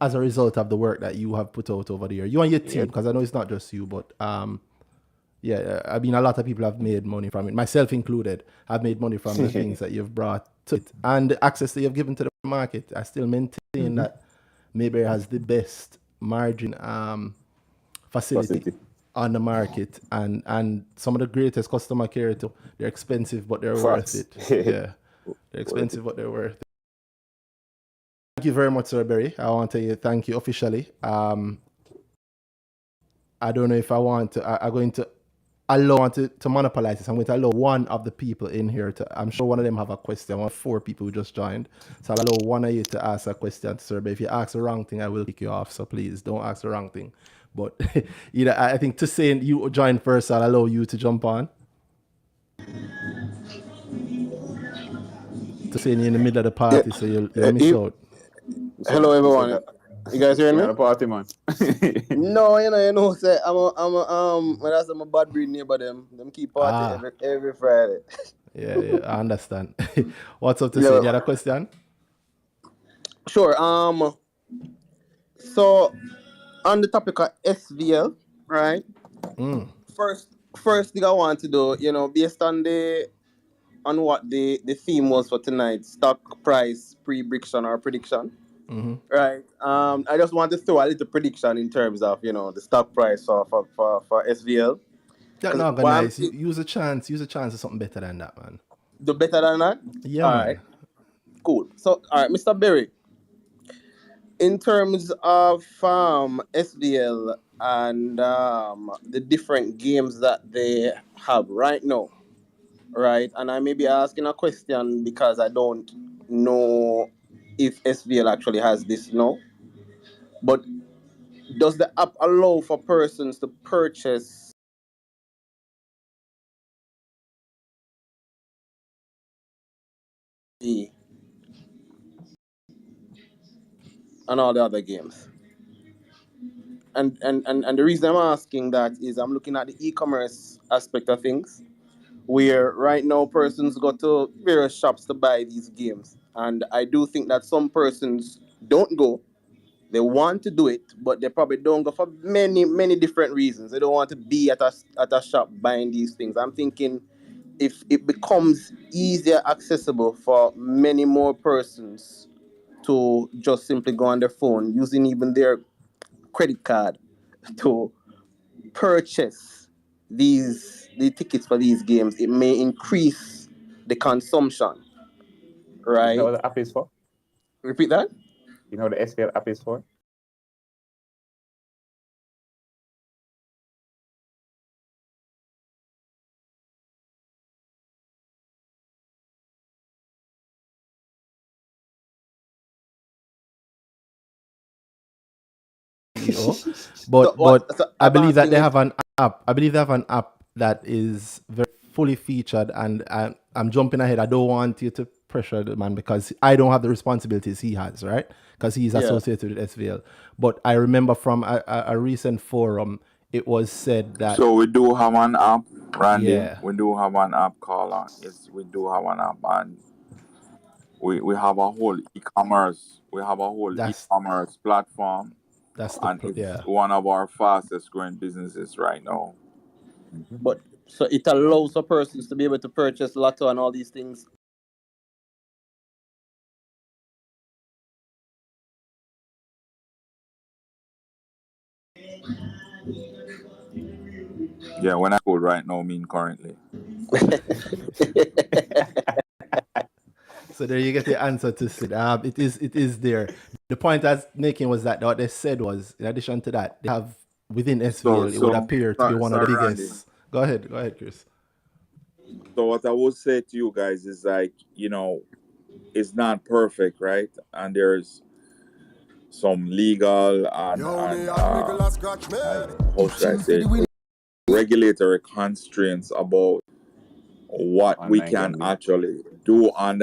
as a result of the work that you have put out over the year. You and your team, because I know it's not just you, but I mean, a lot of people have made money from it, myself included. I've made money from the things that you've brought to it and the access that you've given to the market. I still maintain that Mayberry has the best margin facility on the market, and some of the greatest customer care too. They're expensive, but they're worth it. Yeah, they're expensive, but they're worth it. Thank you very much, Sir Berry. I want to thank you officially. I don't know if I want to. I'm going to allow to monopolize this. I'm going to allow one of the people in here to. I'm sure one of them have a question. I want 4 people who just joined, so I'll allow one of you to ask a question, Sir Berry. If you ask the wrong thing, I will kick you off. So please don't ask the wrong thing. But I think to say you join first, I'll allow you to jump on. To say you're in the middle of the party, so you'll miss out. Hello, everyone. You guys hearing me? The party, man. No, you know, say when I say my bad breed neighbor, them keep party every Friday. Yeah, I understand. What's up to say? You had a question? Sure. So on the topic of SVL, right? First thing I want to do, based on what the theme was for tonight, stock price pre-BRICK-tion or prediction. Right. I just want to throw a little prediction in terms of the stock price for SVL. That's not nice. Use a chance of something better than that, man. Do better than that? Yeah. All man. right. Cool. So, all right, Mr. Berry. In terms of SVL and the different games that they have right now, right? And I may be asking a question because I don't know if SVL actually has this now. But does the app allow for persons to purchase and all the other games? And the reason I'm asking that is I'm looking at the e-commerce aspect of things, where right now persons go to various shops to buy these games. And I do think that some persons don't go. They want to do it, but they probably don't go for many, many different reasons. They don't want to be at a shop buying these things. I'm thinking if it becomes easier accessible for many more persons to just simply go on their phone using even their credit card to purchase the tickets for these games, it may increase the consumption. Right? You know what the app is for? Repeat that? You know what the SVL app is for? But I believe that they have an app. I believe they have an app that is very fully featured, and I'm jumping ahead. I don't want you to pressure the man because I don't have the responsibilities he has, right? Because he's associated with SVL. But I remember from a recent forum, it was said that. So we do have an app, Randy. Yeah. We do have an app called. We do have an app, and we have a whole e-commerce. We have a whole e-commerce platform. It's one of our fastest growing businesses right now. But so it allows for persons to be able to purchase lotto and all these things. Yeah, when I code right now mean currently. So there you get the answer to it. It is there. The point I was making was that what they said was, in addition to that, they have within SVL, it would appear to be one of the biggest. Randy. Go ahead, Chris. So what I would say to you guys is like, it's not perfect, right? And there's some legal and how should I say, regulatory constraints about what online we can actually do on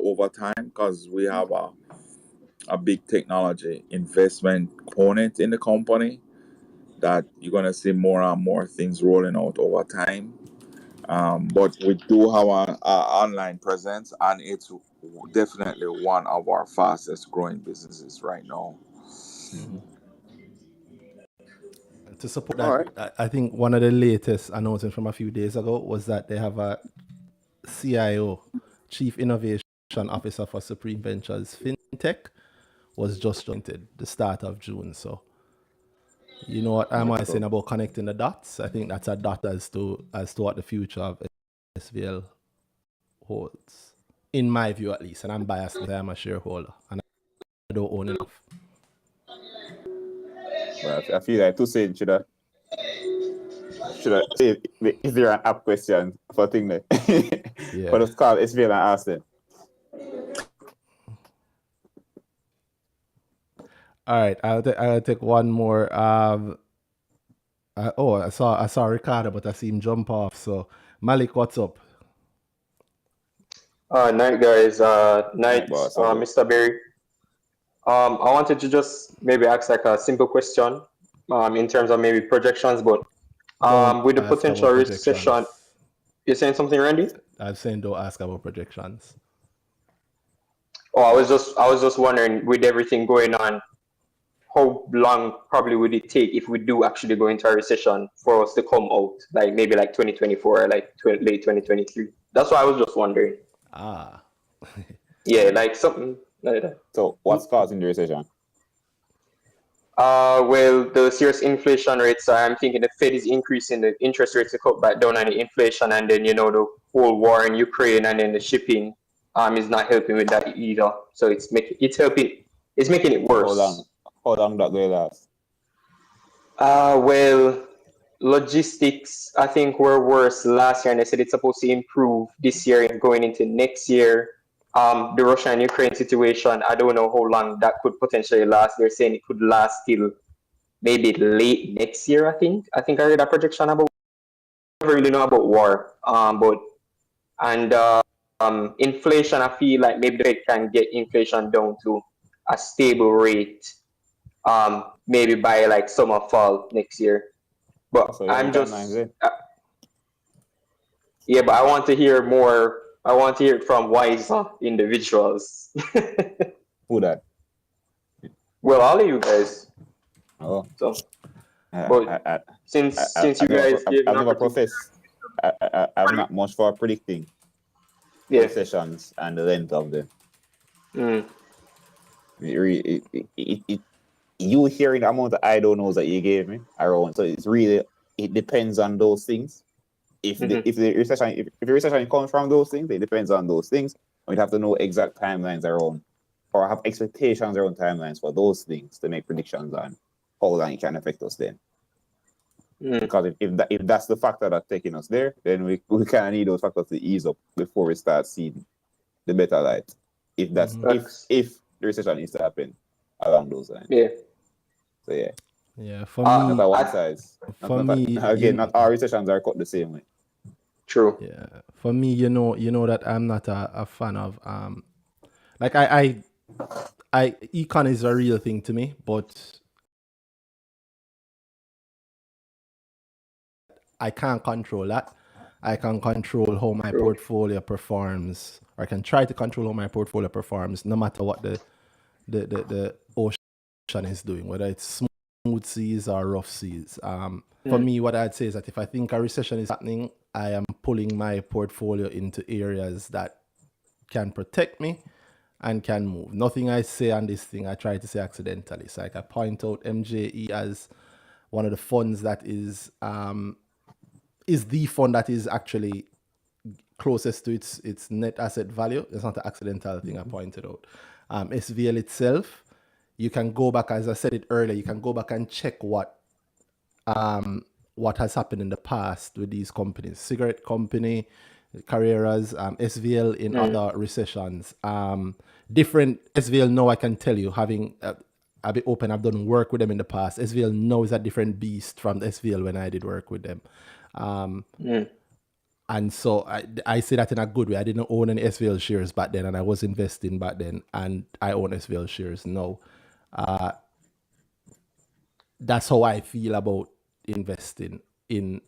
over time, because we have a big technology investment component in the company that you're going to see more and more things rolling out over time. But we do have an online presence, and it's definitely one of our fastest growing businesses right now. Mm-hmm. To support that, I think one of the latest announcements from a few days ago was that they have a CIO, Chief Innovation Officer for Supreme Ventures FinTech, was just joined the start of June. So, you know what am I saying about connecting the dots? I think that's a dot as to what the future of SVL holds, in my view at least. And I'm biased because I'm a shareholder and I don't own enough. Well, I feel like to say should I say, is there an app question for thing there? Yeah. For the call SVL and ask them. All right, I'll take one more. I saw Ricardo, but I see him jump off. So Malik, what's up? Night guys. Night, Mr. Berry. I wanted to just maybe ask like a simple question, in terms of maybe projections, but with the potential recession, you're saying something, Randy? I'm saying don't ask about projections. Oh, I was just wondering, with everything going on, how long probably would it take if we do actually go into a recession for us to come out, like maybe like 2024 or like late 2023? That's what I was just wondering. Yeah, like something like that. So what's causing the recession? Well, the serious inflation rates. I'm thinking the Fed is increasing the interest rates to cut back down on the inflation, and then the whole war in Ukraine, and then the shipping is not helping with that either. So it's making it worse. How long that will last? Well, logistics I think were worse last year, and they said it's supposed to improve this year and going into next year. The Russia and Ukraine situation, I don't know how long that could potentially last. They're saying it could last till maybe late next year, I think. I read a projection about. I don't really know about war. Inflation, I feel like maybe the Fed can get inflation down to a stable rate, maybe by like summer, fall next year. But so I'm just but I want to hear more. I want to hear it from wiser individuals. Who that? Well, all of you guys. Oh, so, but since you guys I've never professed. I'm not much for predicting recessions and the length of them. You hearing the amount of I don't knows that you gave me around, so it depends on those things. If the recession comes from those things, it depends on those things. We'd have to know exact timelines around, or have expectations around timelines for those things to make predictions on how long it can affect us then. Because if that's the factor that's taking us there, then we kind of need those factors to ease up before we start seeing the better light. If that's if the recession is to happen along those lines. Yeah. So yeah. Yeah, for me, not a one size. Not all recessions are cut the same way. True. Yeah, for me, you know that I'm not a fan of like I econ is a real thing to me, but I can't control that. I can control how my portfolio performs, or I can try to control how my portfolio performs, no matter what the ocean is doing, whether it's smooth seas or rough seas. For me, what I'd say is that if I think a recession is happening, I am pulling my portfolio into areas that can protect me and can move. Nothing I say on this thing, I try to say accidentally. So like I point out MJE as one of the funds that is the fund that is actually closest to its net asset value. It's not an accidental thing I pointed out. SVL itself, you can go back, as I said it earlier, you can go back and check what has happened in the past with these companies. Cigarette company, Carreras, SVL in other recessions. Different SVL now, I can tell you, having I'll be open, I've done work with them in the past. SVL now is a different beast from the SVL when I did work with them. And so I say that in a good way. I didn't own any SVL shares back then, and I was investing back then, and I own SVL shares now. That's how I feel about investing in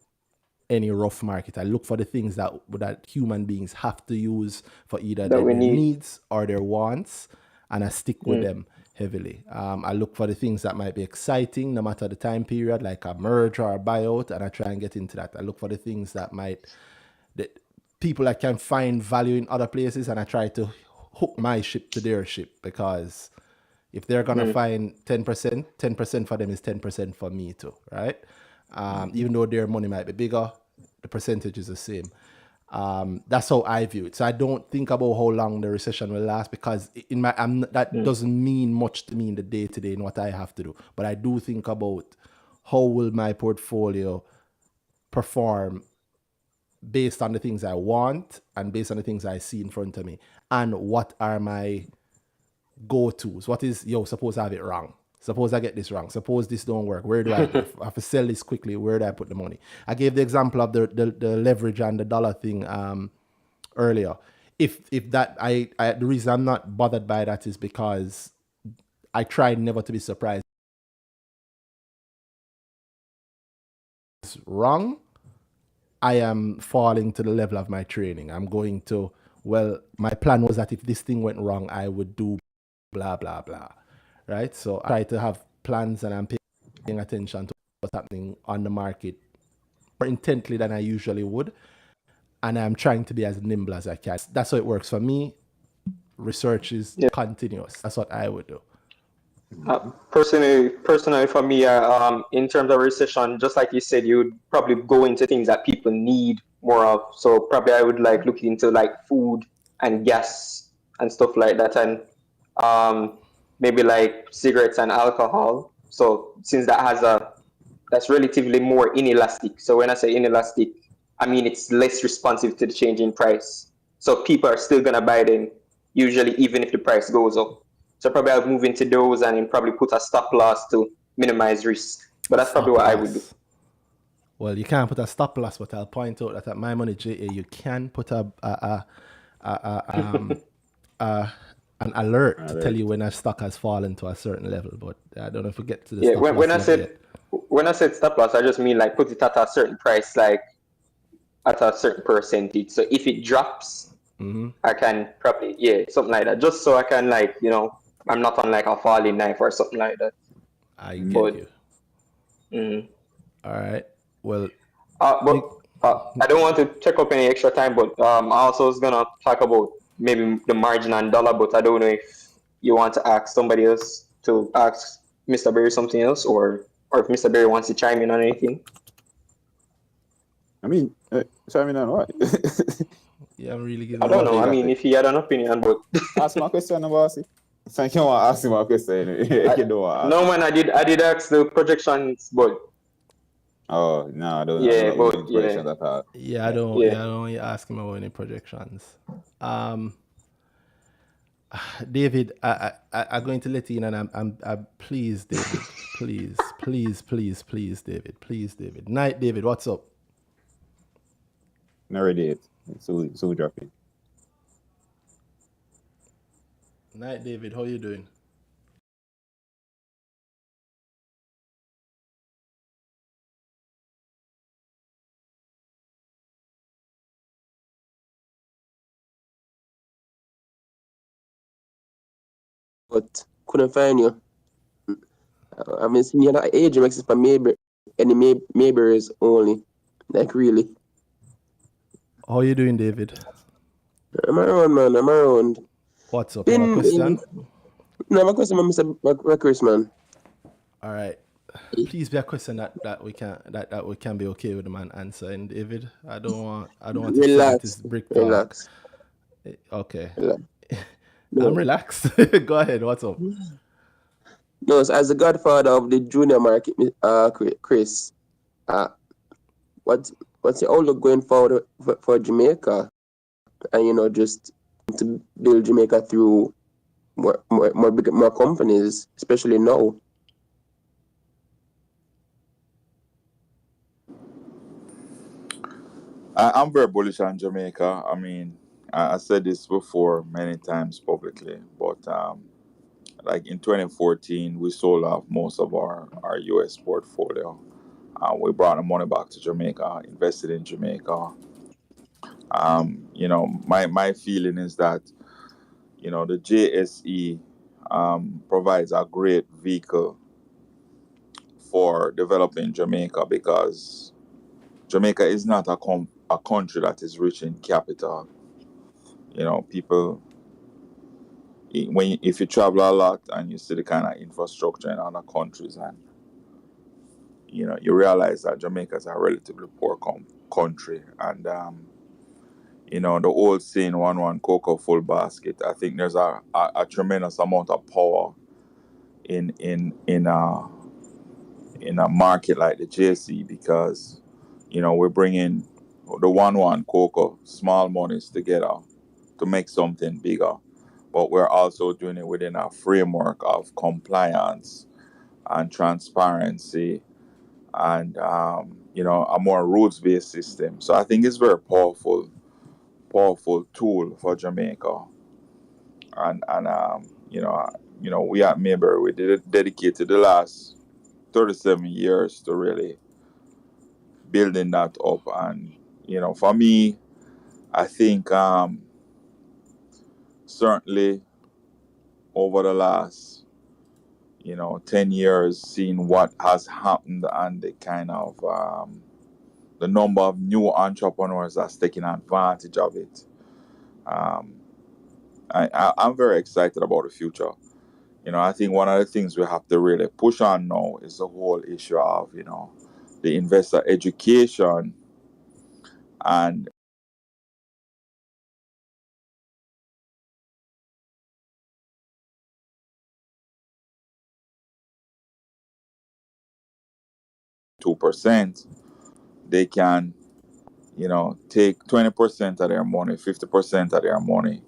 any rough market. I look for the things that human beings have to use for either their needs or their wants, and I stick with them heavily. I look for the things that might be exciting, no matter the time period, like a merger or a buyout, and I try and get into that. I look for the things that people that can find value in other places, and I try to hook my ship to their ship, because if they're gonna find 10%, 10% for them is 10% for me too, right? Even though their money might be bigger, the percentage is the same. That's how I view it. So I don't think about how long the recession will last, because that doesn't mean much to me in the day-to-day in what I have to do. But I do think about how will my portfolio perform based on the things I want and based on the things I see in front of me, and what are my go-tos. What is, suppose I have it wrong. Suppose I get this wrong. Suppose this don't work. Where do I go? I have to sell this quickly. Where do I put the money? I gave the example of the leverage and the dollar thing earlier. If that the reason I'm not bothered by that is because I try never to be surprised. It's wrong. I am falling to the level of my training. I'm going to, my plan was that if this thing went wrong, I would do blah, blah, blah. Right? So I try to have plans, and I'm paying attention to what's happening on the market more intently than I usually would. And I'm trying to be as nimble as I can. That's how it works for me. Research is continuous. That's what I would do. Personally for me, in terms of recession, just like you said, you would probably go into things that people need more of. So probably I would look into food and gas and stuff like that, and maybe cigarettes and alcohol. So since that's relatively more inelastic. So when I say inelastic, I mean it's less responsive to the change in price. So people are still gonna buy them, usually even if the price goes up. So probably I'll move into those and then probably put a stop loss to minimize risk. But that's probably what I would do. Well, you can't put a stop loss, but I'll point out that at My Money JA, you can put an alert to tell you when a stock has fallen to a certain level. But I don't know if we get to the stop loss. When I said stop loss, I just mean put it at a certain price, at a certain percentage. So if it drops, I can probably something like that, just so I can I'm not on like a falling knife or something like that. I get you. All right. Well, I don't want to take up any extra time, but I also was gonna talk about maybe the margin and dollar, but I don't know if you want to ask somebody else to ask Mr. Berry something else, or if Mr. Berry wants to chime in on anything. I mean, chime in on what? Yeah, I'm really getting. I don't know. I mean, if he had an opinion, but ask my question, bossy. Thank you. Want to ask him a question? No, man. I did ask the projections, but. Oh no, I don't. Yeah, I don't but projections at all. Yeah, I don't. Yeah, I don't want you ask him about any projections. David, I'm going to let you in, and I'm please, David, please, David. Night, David. What's up? No, it. So dropping. Night, David. How you doing? But couldn't find you. I haven't seen you at age except for Mayberries only. Like really. How you doing, David? I'm around, man. I'm around. What's up? You have a question? No, I have a question, Mr. Records, man. All right. Please be a question that we can be okay with the man answering, David. I don't want to say this brick talk. Relax. Okay. Relax. I'm relaxed. Go ahead. What's up? No, so as the godfather of the junior market, Chris, what's your outlook going forward for Jamaica? And just to build Jamaica through more companies, especially now. I'm very bullish on Jamaica. I mean, I said this before many times publicly, but like in 2014, we sold off most of our U.S. portfolio. We brought the money back to Jamaica, invested in Jamaica. My feeling is that, the JSE provides a great vehicle for developing Jamaica, because Jamaica is not a country that is rich in capital. People, if you travel a lot and you see the kind of infrastructure in other countries, and you realize that Jamaica is a relatively poor country, and the old saying, one cocoa full basket. I think there's a tremendous amount of power in a market like the JC, because we're bringing the one cocoa small monies together to make something bigger, but we're also doing it within a framework of compliance and transparency and a more rules-based system. So I think it's very powerful tool for Jamaica. And we at Mayberry, we dedicated the last 37 years to really building that up. And for me, I think certainly over the last 10 years, seeing what has happened and the kind of the number of new entrepreneurs that's taking advantage of it, I'm very excited about the future. I think one of the things we have to really push on now is the whole issue of the investor education and %. They can take 20% of their money, 50% of their money,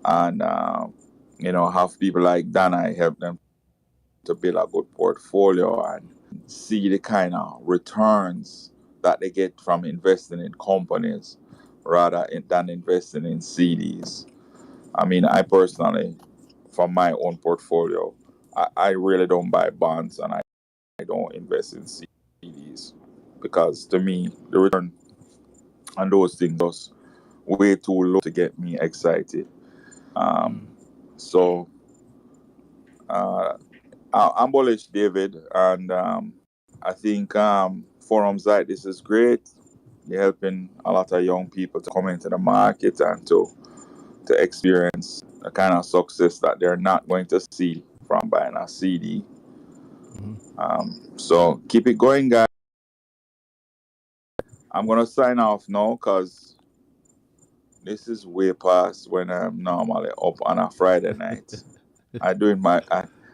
and have people like Danhai help them to build a good portfolio and see the kind of returns that they get from investing in companies rather than investing in CDs. I mean, I personally, from my own portfolio, I really don't buy bonds, and I don't invest in CDs, because to me the return on those things was way too low to get me excited. So I'm bullish, David, and I think forums like this is great. You're helping a lot of young people to come into the market and to experience the kind of success that they're not going to see from buying a CD. So keep it going, guys. I'm gonna sign off now because this is way past when I'm normally up on a Friday night.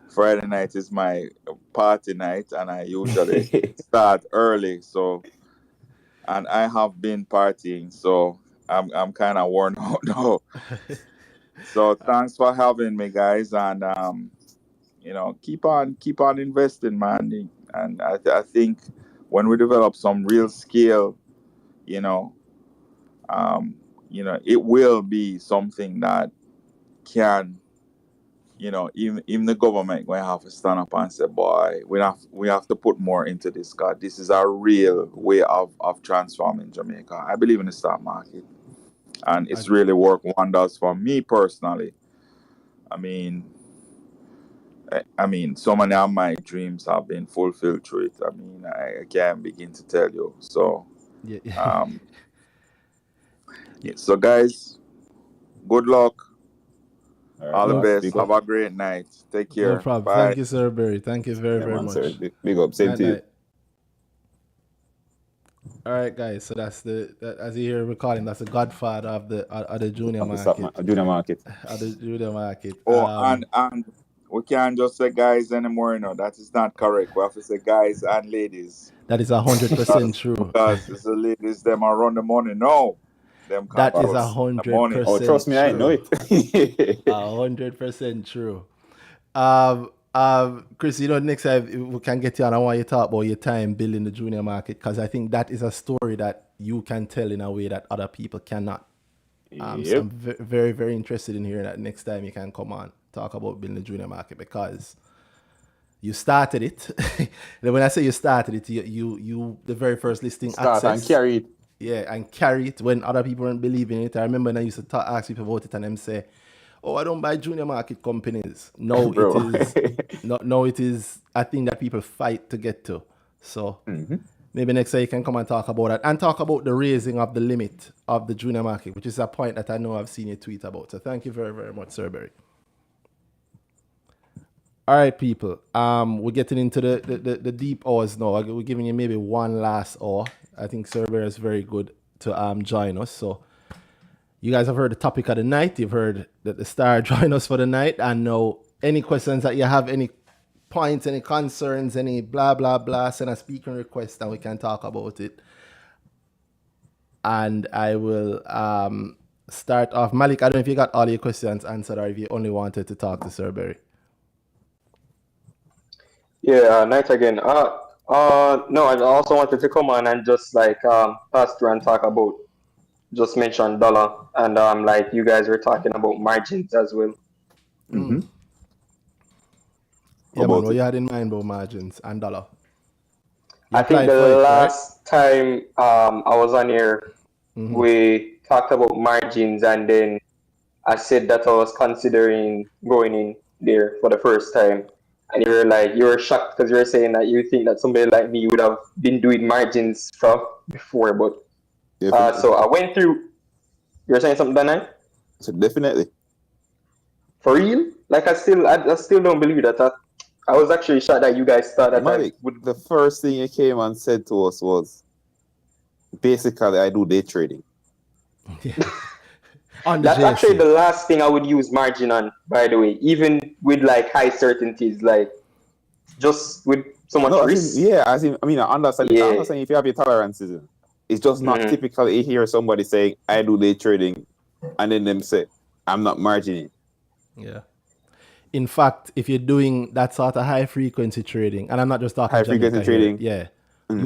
Friday night is my party night, and I usually start early. So, and I have been partying, so I'm kind of worn out now. So thanks for having me, guys, and keep on investing, man. And I think when we develop some real skill, it will be something that can, even the government going to have to stand up and say, boy, we have to put more into this, because this is a real way of transforming Jamaica. I believe in the stock market, and it's really worked wonders for me personally. I mean, so many of my dreams have been fulfilled through it. I mean, I can't begin to tell you. So, so guys, good luck. All the best. Have a great night. Take care. No problem. Bye. Thank you, Sir Barry. Thank you very much. Sir. Big up. Same to you. All right, guys. So that's as you hear me calling, that's the godfather of the junior market. Junior market. Of the junior market. Oh, and we can't just say guys anymore. That is not correct. We have to say guys and ladies. That is 100% true. Because it's the ladies them are run the money. No. That is 100%. Oh, trust me, true. I know it. 100% true. Chris, next time we can get you on, I want you to talk about your time building the junior market, because I think that is a story that you can tell in a way that other people cannot. So I'm very, very interested in hearing that next time you can come on, talk about building the junior market, because you started it. When I say you started it, you the very first listing start access. And carry it. Yeah, and carry it when other people weren't believing it. I remember when I used to ask people about it, and them say, "Oh, I don't buy junior market companies." No, it is a thing that people fight to get to. So maybe next time you can come and talk about that, and talk about the raising of the limit of the junior market, which is a point that I know I've seen you tweet about. So thank you very, very much, Sir Barry. All right, people. We're getting into the deep hours now. We're giving you maybe one last hour. I think Sir Barry is very good to join us. So you guys have heard the topic of the night. You've heard that the star join us for the night. And now any questions that you have, any points, any concerns, any blah, blah, blah, send a speaking request and we can talk about it. And I will start off. Malik, I don't know if you got all your questions answered or if you only wanted to talk to Sir Barry. Yeah, night again. No, I also wanted to come on and just pass through and talk about, just mention dollar, and you guys were talking about margins as well. Yeah, man, what you had in mind about margins and dollar? I think the last time I was on here, we talked about margins, and then I said that I was considering going in there for the first time. And you were shocked because you were saying that you think that somebody like me would have been doing margins from before. But so I went through. You were saying something, Danhai? So definitely. For real? I still don't believe that. I was actually shocked that you guys thought that. Malik, the first thing you came and said to us was, basically, I do day trading. That's actually the last thing I would use margin on, by the way, even with high certainties, just with so much risk. I understand. Yeah. I understand if you have your tolerances. It's just not typical you hear somebody saying, I do day trading, and then them say, I'm not margining. Yeah. In fact, if you're doing that sort of high frequency trading, and I'm not just talking high frequency trading, you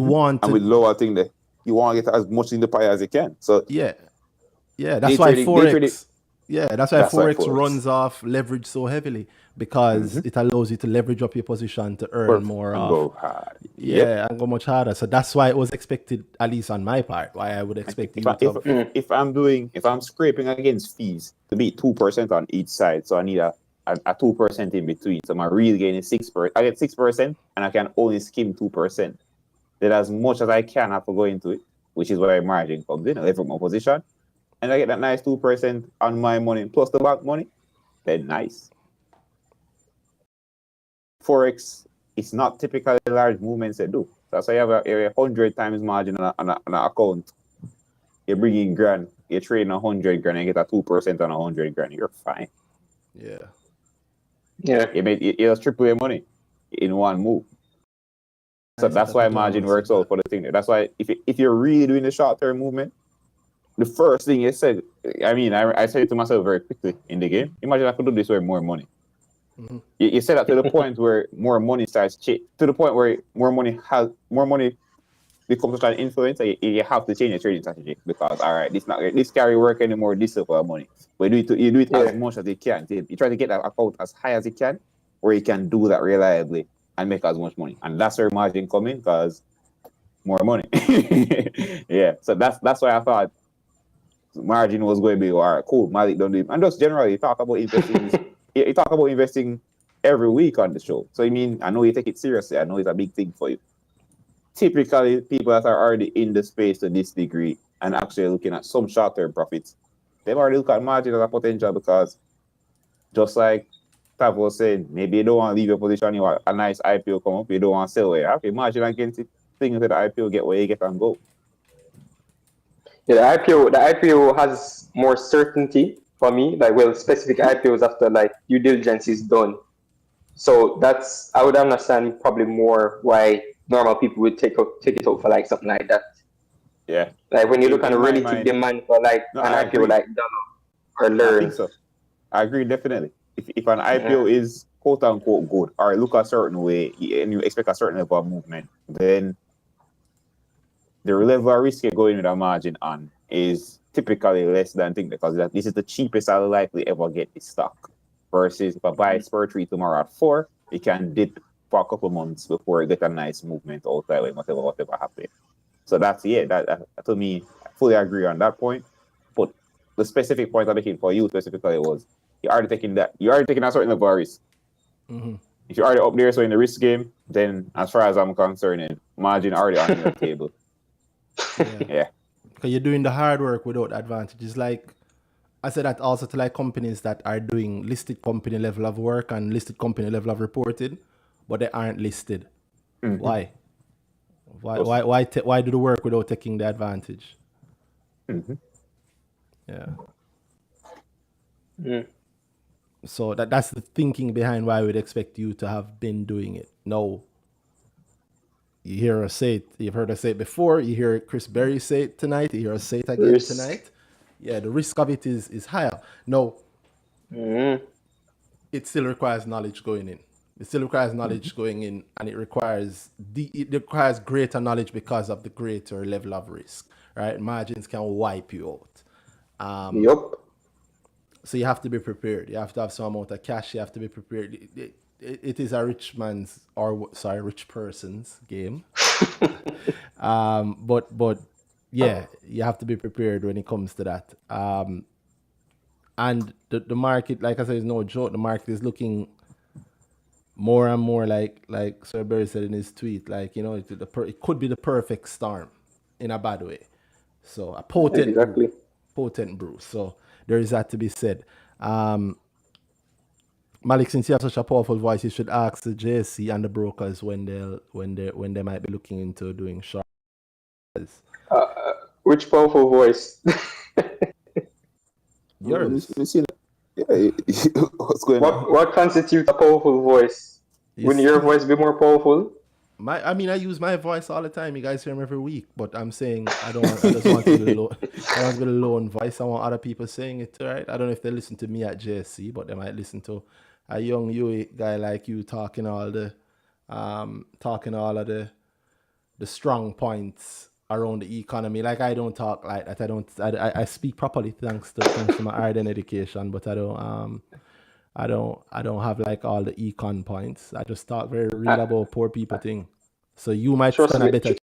want to, and with lower thing there, you want to get as much in the pie as you can. So that's why Forex. That's why Forex runs off leverage so heavily, because it allows you to leverage up your position to earn more and go hard. And go much harder. So that's why it was expected, at least on my part, why I would expect if I'm scraping against fees to beat 2% on each side, so I need a a 2% in between. So my real gain is 6%. I get 6% and I can only skim 2%. Then as much as I can, I have to go into it, which is where margin comes in. I live from my position. And I get that nice 2% on my money plus the bank money. Then nice. Forex, it's not typically large movements they do. That's why you have a 100 times margin on an account. You bring in grand, you're trading 100 grand and you get a 2% on 100 grand. You're fine. Yeah. You just triple your money in one move. So that's why margin works out for the thing there. That's why if you're really doing the short-term movement, the first thing you said, I said it to myself very quickly in the game. Imagine I could do this with more money. Mm-hmm. You said that to the point where more money starts to the point where more money becomes such an influence. You have to change your trading strategy because this carry work anymore. This is for money. But you do it as much as you can. You try to get that account as high as you can, where you can do that reliably and make as much money. And that's where margin come in because more money. Yeah. So that's why I thought margin was going to be all right. Cool. Malik don't do it. And just generally talk about investing. You talk about investing every week on the show. So I know you take it seriously. I know it's a big thing for you. Typically, people that are already in the space to this degree and actually looking at some short-term profits, they've already looked at margin as a potential because just like Tav was saying, maybe you don't want to leave your position, you want a nice IPO come up, you don't want to sell it. Okay, margin against it, things that the IPO get where you get and go. Yeah, the IPO has more certainty for me. Specific IPOs after due diligence is done. So I would understand probably more why normal people would take it out for something like that. Yeah. When you look at the relative demand for an IPO like Dollar or Learn. I think so. I agree definitely. If an IPO is quote unquote good or look a certain way and you expect a certain level of movement, then the level of risk you're going with a margin on is typically less than thing because this is the cheapest I'll likely ever get this stock. Versus if I buy Spur 3 tomorrow at 4, it can dip for a couple months before it get a nice movement outside when whatever happens. So that's that to me, I fully agree on that point. But the specific point I'm making for you specifically was you're already taking a certain level of risk. Mm-hmm. If you're already up there, so in the risk game, then as far as I'm concerned, margin already on your table. Yeah. Because you're doing the hard work without advantages. Like I said that also to companies that are doing listed company level of work and listed company level of reporting, but they aren't listed. Mm-hmm. Why? Why do the work without taking the advantage? Mm-hmm. Yeah. Mm. So that's the thinking behind why we'd expect you to have been doing it. No. You hear us say it. You've heard us say it before. You hear Chris Berry say it tonight. You hear us say it again tonight. Yeah, the risk of it is higher. No. Mm-hmm. It still requires knowledge going in. It still requires knowledge going in, and it requires greater knowledge because of the greater level of risk. Right? Margins can wipe you out. Yep. So you have to be prepared. You have to have some amount of cash. You have to be prepared. It is a rich person's game. But yeah, you have to be prepared when it comes to that. And the market, like I said, is no joke. The market is looking more and more like Sir Berry said in his tweet, it could be the perfect storm in a bad way. So a potent brew. So there is that to be said. Malik, since you have such a powerful voice, you should ask the JSC and the brokers when they might be looking into doing short. Which powerful voice? Yours. What's going on? What constitutes a powerful voice? Wouldn't your voice be more powerful? I use my voice all the time. You guys hear me every week, but I'm saying I just want to be low. I want to be a lone voice. I want other people saying it, right? I don't know if they listen to me at JSC, but they might listen to a young guy like you talking all of the strong points around the economy. Like I don't talk like that. I speak properly thanks to my art and education, but I don't have like all the econ points. I just talk very real about poor people thing. So you might stand a better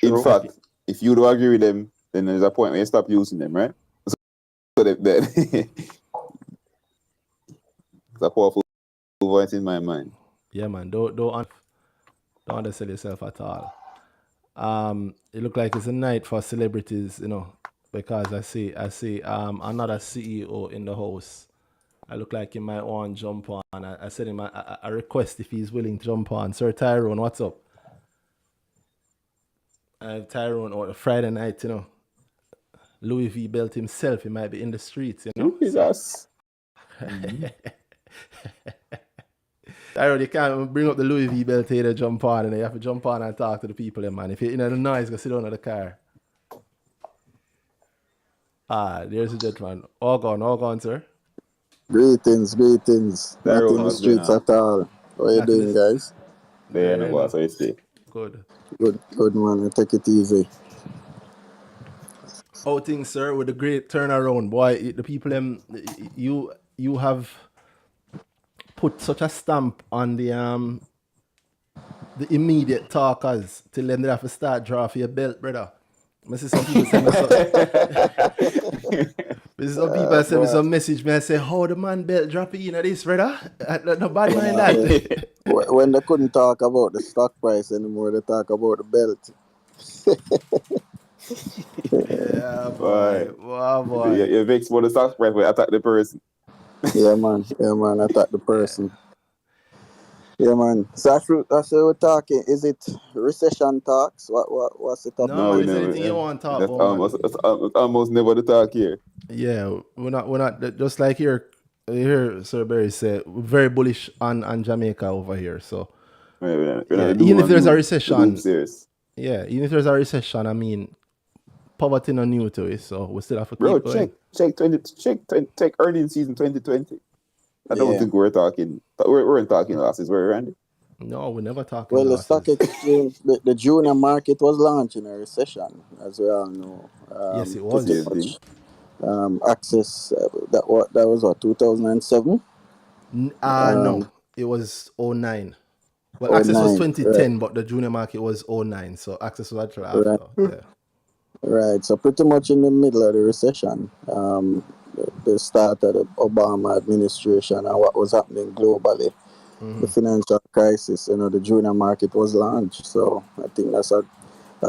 In fact, if you don't agree with them, then there's a point where you stop using them, right? So that it's a powerful voice in my mind. Yeah, man. Don't undersell yourself at all. It look like it's a night for celebrities, you know, because I see another CEO in the house. I look like he might want to jump on. I sent him a request if he's willing to jump on. Sir Tyrone, what's up? Tyrone, or Friday night, you know, Louis V belt himself. He might be in the streets, you know. Jesus. Tyrone, you can't bring up the Louis V belt here to jump on, and you have to jump on and talk to the people, man. If you're in the noise, go sit down in the car. There's a gentleman. All gone, sir. Greetings. Not in the streets at all. How you doing, guys? There, no boss. How you stay? Good, man. Take it easy. How things, sir, with the great turnaround, boy. The people, you have put such a stamp on the immediate talkers till them they have to start draw for your belt, brother. I see some people send me some people send me some message, man. Say, how the man belt drop in this, brother? Nobody mind that. When they couldn't talk about the stock price anymore, they talk about the belt. Yeah, boy. Wow, boy. You vex for the stock price, but attack the person. Yeah, man. Attack the person. Yeah, man. So that's what we're talking. Is it recession talks? What's the topic? No, man, is anything you want to talk that's about, that's almost never the talk here. Yeah, we're not just like here Sir Barry said, we're very bullish on Jamaica over here. So even if there's a recession, even if there's a recession, I mean, poverty not new to it, so we still have to keep going. Check earnings season 2020. I don't think we're talking losses, were we, Randy? No, we're never talking losses. The stock exchange, the junior market was launched in a recession, as we all know. Yes, it was. Access, that was what, 2007? No, it was 09. Well, Access was 2010, right. But the junior market was 09, so Access was actually after. Right. Yeah. Right, so pretty much in the middle of the recession, the start of the Obama administration and what was happening globally, the financial crisis, the junior market was launched. So I think that's a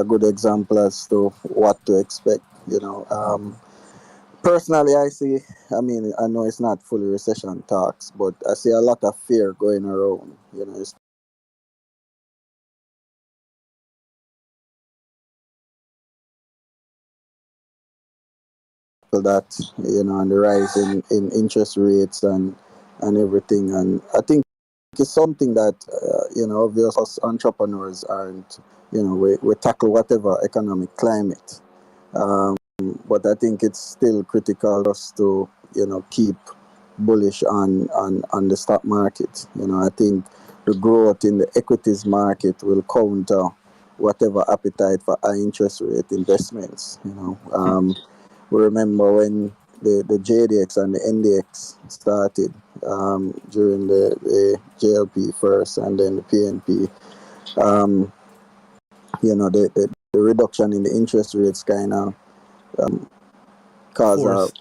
good example as to what to expect. Personally, I know it's not fully recession talks, but I see a lot of fear going around. That and the rise in interest rates and everything, and I think it's something that obviously us entrepreneurs aren't, we tackle whatever economic climate, but I think it's still critical for us to keep bullish on the stock market. I think the growth in the equities market will counter whatever appetite for high interest rate investments. We remember when the JDX and the NDX started during the JLP first and then the PNP. The reduction in the interest rates kind of cause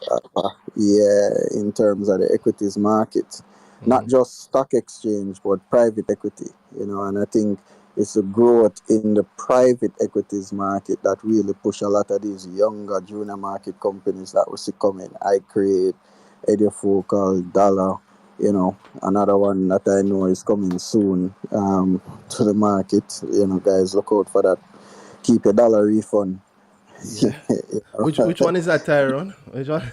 in terms of the equities market, not just stock exchange but private equity. And I think it's the growth in the private equities market that really push a lot of these younger junior market companies that we see coming. iCreate, Edufocal, Dollar, another one that I know is coming soon to the market. Guys, look out for that. Keep your dollar refund. Yeah. Which one is that, Tyrone? Which one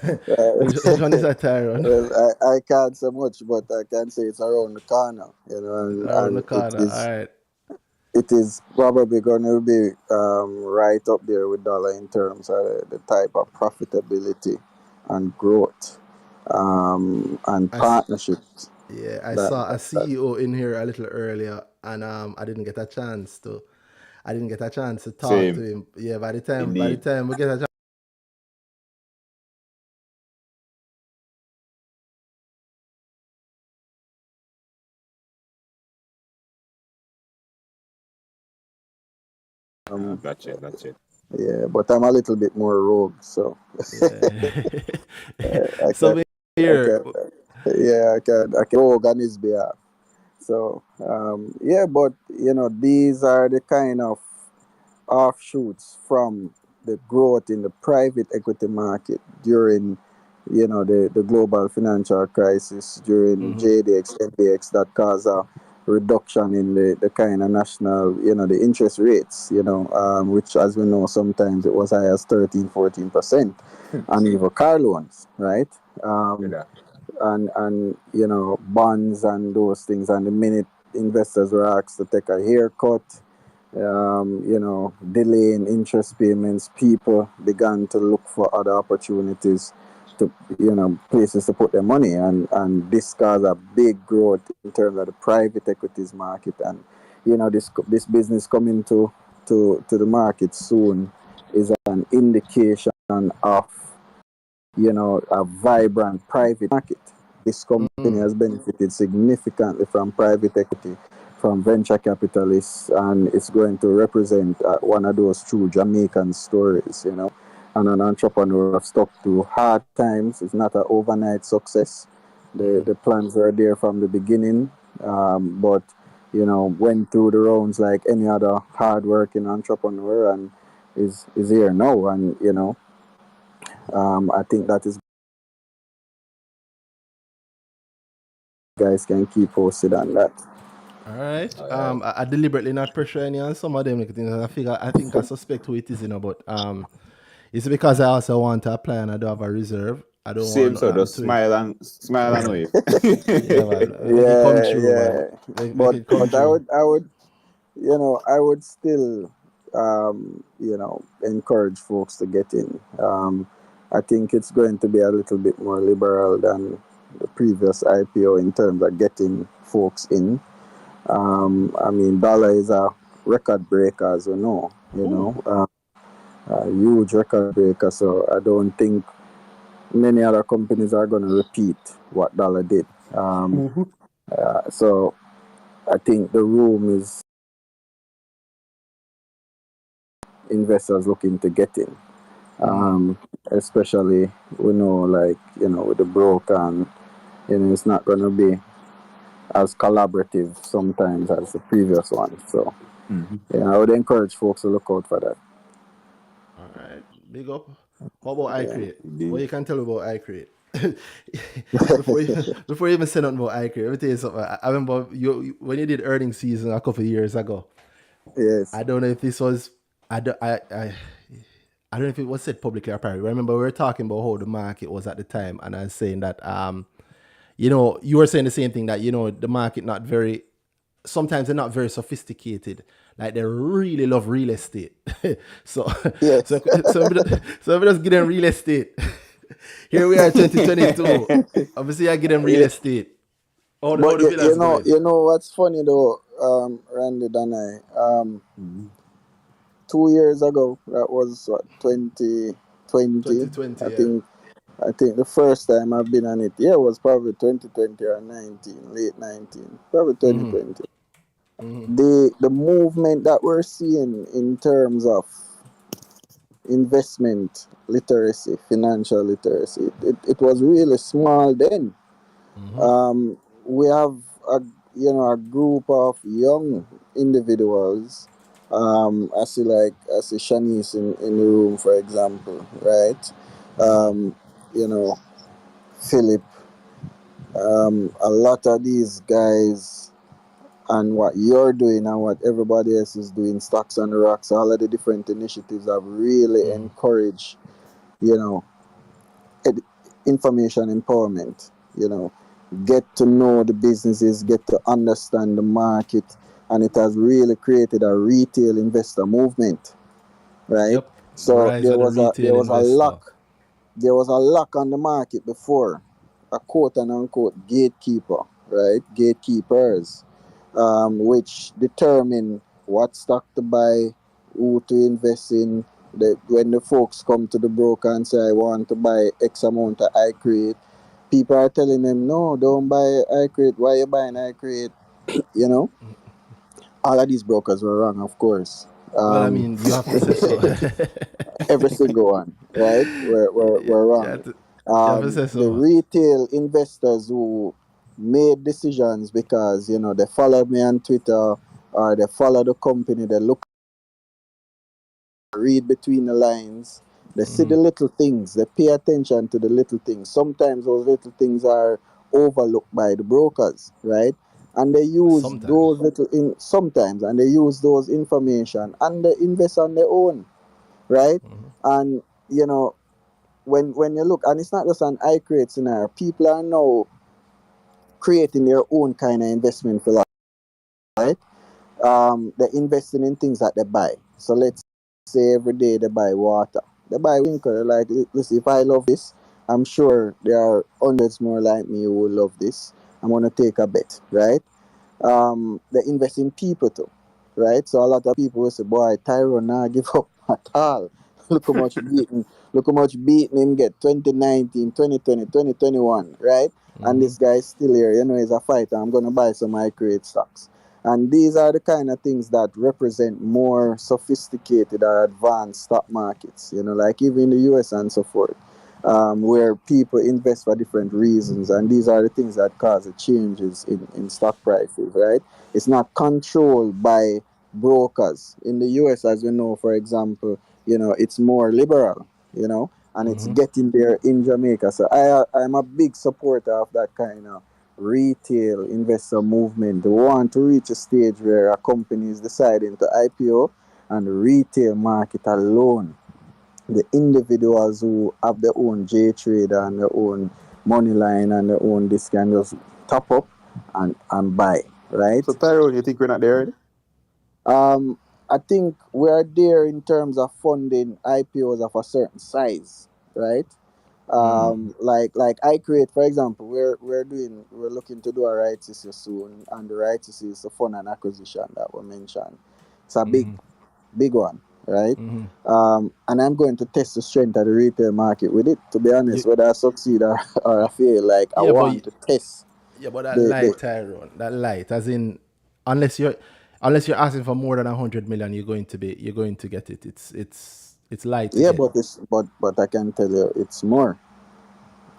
is that, Tyrone? Well, I can't say much, but I can say it's around the corner. Around the corner, all right. It is probably going to be right up there with dollar in terms of the type of profitability and growth and partnerships. I saw a CEO in here a little earlier, and I didn't get a chance to talk to him. Yeah, by the time we get a chance. Gotcha. Yeah, but I'm a little bit more rogue, so Yeah. I So can, here, I can rogue on his behalf. So yeah, but these are the kind of offshoots from the growth in the private equity market during the global financial crisis, during JDX, NBX, that caused a reduction in the kind of national, the interest rates, which, as we know, sometimes it was high as 13-14% on even car loans, right? And bonds and those things, and the minute investors were asked to take a haircut, delaying interest payments, people began to look for other opportunities to, places to put their money, and this caused a big growth in terms of the private equities market. And this business coming to the market soon is an indication of a vibrant private market. This company has benefited significantly from private equity, from venture capitalists, and it's going to represent one of those true Jamaican stories, And an entrepreneur stuck to hard times. It's not an overnight success. The plans were there from the beginning, but went through the rounds like any other hard-working entrepreneur, and is here now. And I think that is, guys can keep posted on that. all right. I deliberately not pressure any on some of them. I think I suspect who it is, but it's because I also want to apply and I don't have a reserve. I don't Same, want so just smile and wave. Yeah, man. Make it come true, man. Make it come But true. I would still, encourage folks to get in. I think it's going to be a little bit more liberal than the previous IPO in terms of getting folks in. I mean, dollar is a record breaker, as we know, a huge record breaker. So I don't think many other companies are going to repeat what dollar did. So I think the room is investors looking to get in. Especially we know, with the broker, and it's not going to be as collaborative sometimes as the previous one. So I would encourage folks to look out for that. All right, big up. How about iCreate? What you can tell about iCreate? before you even say nothing about iCreate, let me tell you something. I remember when you did earnings season a couple of years ago. Yes. I don't know if this was I don't know if it was said publicly or privately. Remember, we were talking about how the market was at the time, and I was saying that you were saying the same thing, that the market sometimes they're not very sophisticated. Like, they really love real estate. so yes. so we just give them real estate. Here we are, 2022. Obviously, I give them real estate. But you know what's funny though, Randy Danhai, 2 years ago, that was 2020. 2020, I think the first time I've been on it, was probably 2020 or 19, late 19, probably 2020. The movement that we're seeing in terms of investment literacy, financial literacy, it was really small then. We have a group of young individuals. I see Shanice in the room, for example, right? Philip, a lot of these guys, and what you're doing and what everybody else is doing, Stocks on the Rocks, all of the different initiatives have really encouraged, information empowerment, get to know the businesses, get to understand the market, and it has really created a retail investor movement, right? Yep. So there was a lock on the market before, a quote and unquote gatekeeper, right? Gatekeepers, which determine what stock to buy, who to invest in. When the folks come to the broker and say, I want to buy X amount of iCreate, people are telling them, no, don't buy iCreate. Why are you buying iCreate? All of these brokers were wrong, of course. Well, I mean, you have to say so. Every single one, right? We're wrong. You have to say The so. retail investors who made decisions because they followed me on Twitter or they follow the company, they look, read between the lines, they see the little things, they pay attention to the little things. Sometimes those little things are overlooked by the brokers, right? And they use Sometimes. sometimes, and they use those information and they invest on their own, right? And when you look, and it's not just an I create scenario, people are now creating their own kind of investment philosophy, right? They're investing in things that they buy. So let's say every day they buy water, they buy Winkle. Like, listen, if I love this, I'm sure there are hundreds more like me who will love this. I'm gonna take a bet, right? They invest in people too, right? So a lot of people will say, boy, Tyrone nah give up at all. Look how much beating him get 2019, 2020, 2021, right? And this guy is still here, he's a fighter. I'm gonna buy some high grade stocks. And these are the kind of things that represent more sophisticated or advanced stock markets, like even in the US and so forth, where people invest for different reasons. And these are the things that cause the changes in stock prices, right? It's not controlled by brokers. In the US, as we know, for example, it's more liberal, and it's getting there in Jamaica. So I'm a big supporter of that kind of retail investor movement. They want to reach a stage where a company is deciding to IPO and the retail market alone, the individuals who have their own J trader and their own money line and their own this can just top up and buy, right? So Tyrone, you think we're not there already? I think we're there in terms of funding IPOs of a certain size, right? Like I create, for example, we're looking to do a rights issue soon, and the rights issue is the fund and acquisition that we mentioned. It's a big one, right? And I'm going to test the strength of the retail market with it. To be honest, whether I succeed or I fail, like I want to test. Yeah, but that light, Tyrone, that light, as in, unless you're asking for more than 100 million, you're going to get it. It's light. Yeah, but I can tell you, it's more.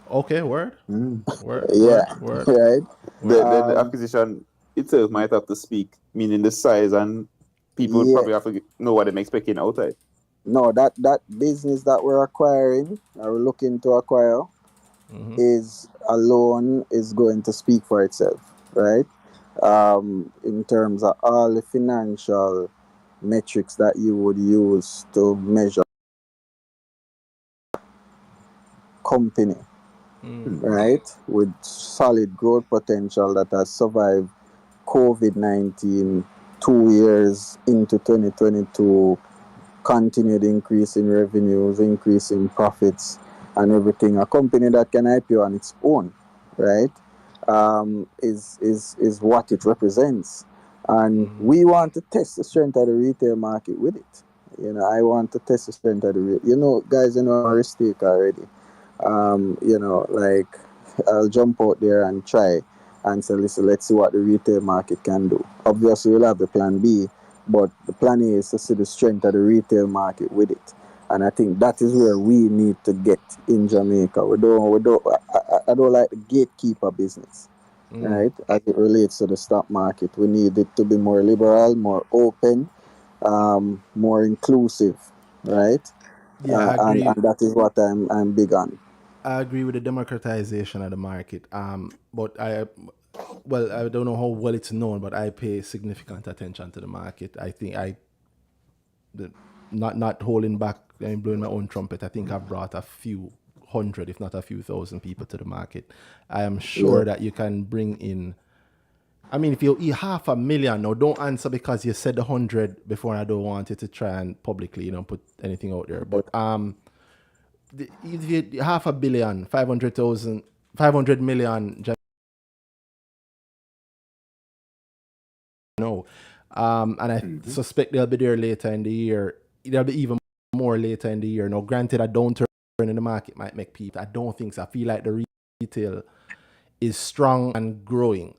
Okay, word. Yeah, word. Right. The acquisition itself might have to speak, meaning the size, and people probably have to know what they're expecting outside. No, that business that we're acquiring, or we're looking to acquire, is alone is going to speak for itself, right? In terms of all the financial metrics that you would use to measure company, right? With solid growth potential that has survived COVID-19, 2 years into 2022, continued increase in revenues, increase in profits, and everything. A company that can IPO on its own, right, is what it represents. And we want to test the strength of the retail market with it. I want to test the strength of the guys, I'm a risk taker already. Like, I'll jump out there and try and say, listen, let's see what the retail market can do. Obviously, we'll have the plan B, but the plan A is to see the strength of the retail market with it. And I think that is where we need to get in Jamaica. I don't like the gatekeeper business, right? As it relates to the stock market, we need it to be more liberal, more open, more inclusive, right? Yeah, I agree. And that is what I'm big on. I agree with the democratization of the market. But I don't know how well it's known, but I pay significant attention to the market. I think not holding back and blowing my own trumpet. I think I've brought a few hundred, if not a few thousand people to the market. I am sure that you can bring in. I mean, if you eat 500,000, now don't answer because you said 100 before, and I don't want you to try and publicly, put anything out there. But if you 500 million, 500,000, 500 million, and I suspect they'll be there later in the year. There'll be even more later in the year. Now, granted, a downturn in the market might make people. I don't think so. I feel like the retail is strong and growing.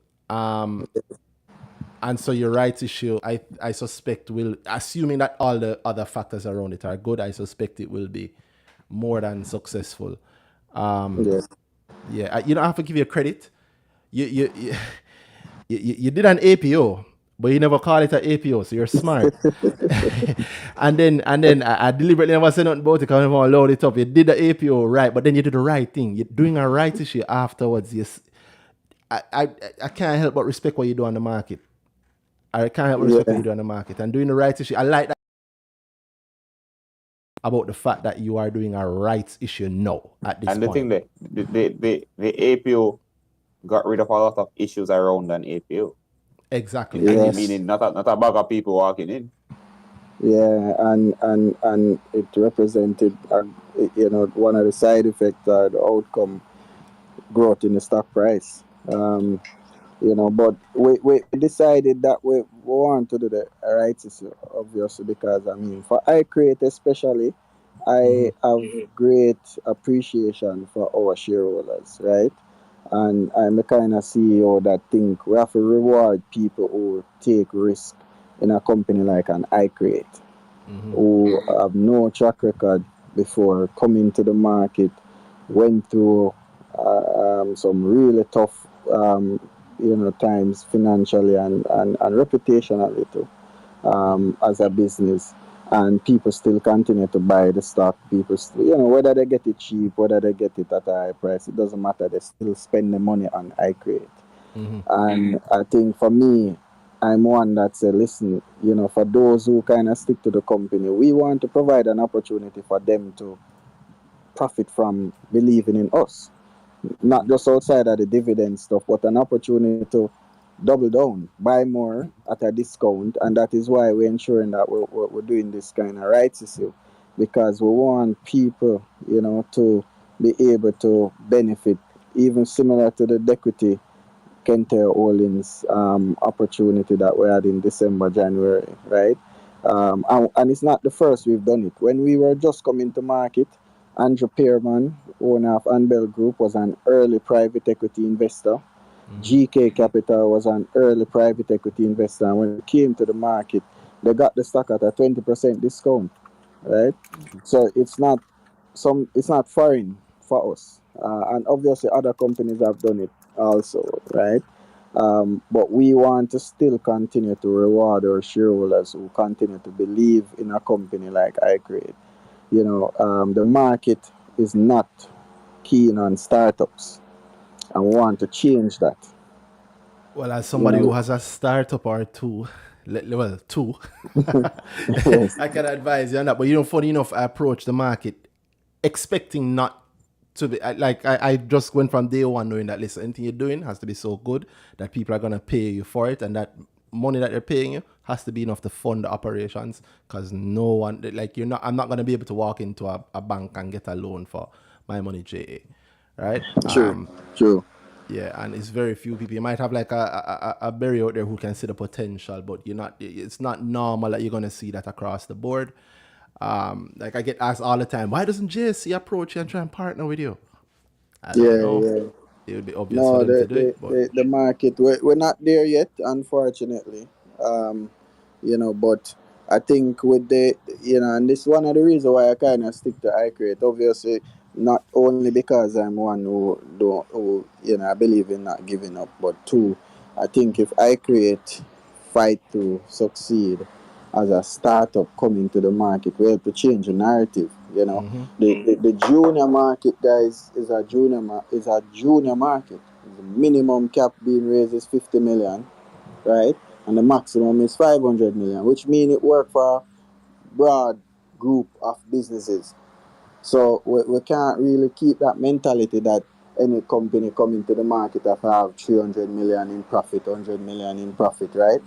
And so your rights issue, I suspect will, assuming that all the other factors around it are good, I suspect it will be more than successful. Yes. Yeah, you don't have to give you credit. You you did an APO, but you never call it an APO, so you're smart. and then I deliberately never said nothing about it because I never load it up. You did the APO right, but then you did the right thing. You're doing a right issue afterwards. Yes, I can't help but respect what you do on the market. I can't help but respect what you do on the market and doing the right issue. I like that about the fact that you are doing a rights issue now at this point. And the thing that the APO got rid of a lot of issues around an APO. Exactly. Yes. Meaning not a bag of people walking in. Yeah, and it represented, one of the side effects or the outcome growth in the stock price. But we decided that we want to do the rights issue, obviously, because for iCreate especially, I have great appreciation for our shareholders, right? And I'm the kind of CEO that think we have to reward people who take risk in a company like an iCreate, who have no track record before coming to the market, went through some really tough times financially and reputationally too, as a business, and people still continue to buy the stock. People still, whether they get it cheap, whether they get it at a high price, it doesn't matter. They still spend the money on iCreate. And I think for me, I'm one that said, listen, for those who kind of stick to the company, we want to provide an opportunity for them to profit from believing in us. Not just outside of the dividend stuff, but an opportunity to double down, buy more at a discount. And that is why we're ensuring that we're doing this kind of rights issue, because we want people, to be able to benefit, even similar to the equity Kente Holdings opportunity that we had in December, January, right? And it's not the first we've done it. When we were just coming to market, Andrew Pearman, owner of Anbel Group, was an early private equity investor. GK Capital was an early private equity investor. And when it came to the market, they got the stock at a 20% discount, right? So it's not foreign for us. And obviously other companies have done it also, right? But we want to still continue to reward our shareholders who continue to believe in a company like iCreate. The market is not keen on startups, and we want to change that. Well, as somebody who has a startup or two, Yes. I can advise you on that. But funny enough, I approached the market expecting not to be I just went from day one knowing that, listen, anything you're doing has to be so good that people are gonna pay you for it, and that money that they're paying you has to be enough to fund the operations, because no one, I'm not gonna be able to walk into a bank and get a loan for my money JA, right? True. Yeah, and it's very few people. You might have like a berry out there who can see the potential, but it's not normal that you're gonna see that across the board. I get asked all the time, why doesn't JSC approach you and try and partner with you? I don't know. Yeah. It would be obvious for them to do it. But The market, we're not there yet, unfortunately. But I think with and this is one of the reasons why I kind of stick to iCreate. Obviously, not only because I'm one who I believe in not giving up, but two, I think if iCreate fight to succeed as a startup coming to the market, we have to change the narrative. The junior market, guys, is a junior market. The minimum cap being raised is 50 million, right? And the maximum is 500 million, which means it works for a broad group of businesses. So we can't really keep that mentality that any company coming to the market have 300 million in profit, 100 million in profit, right?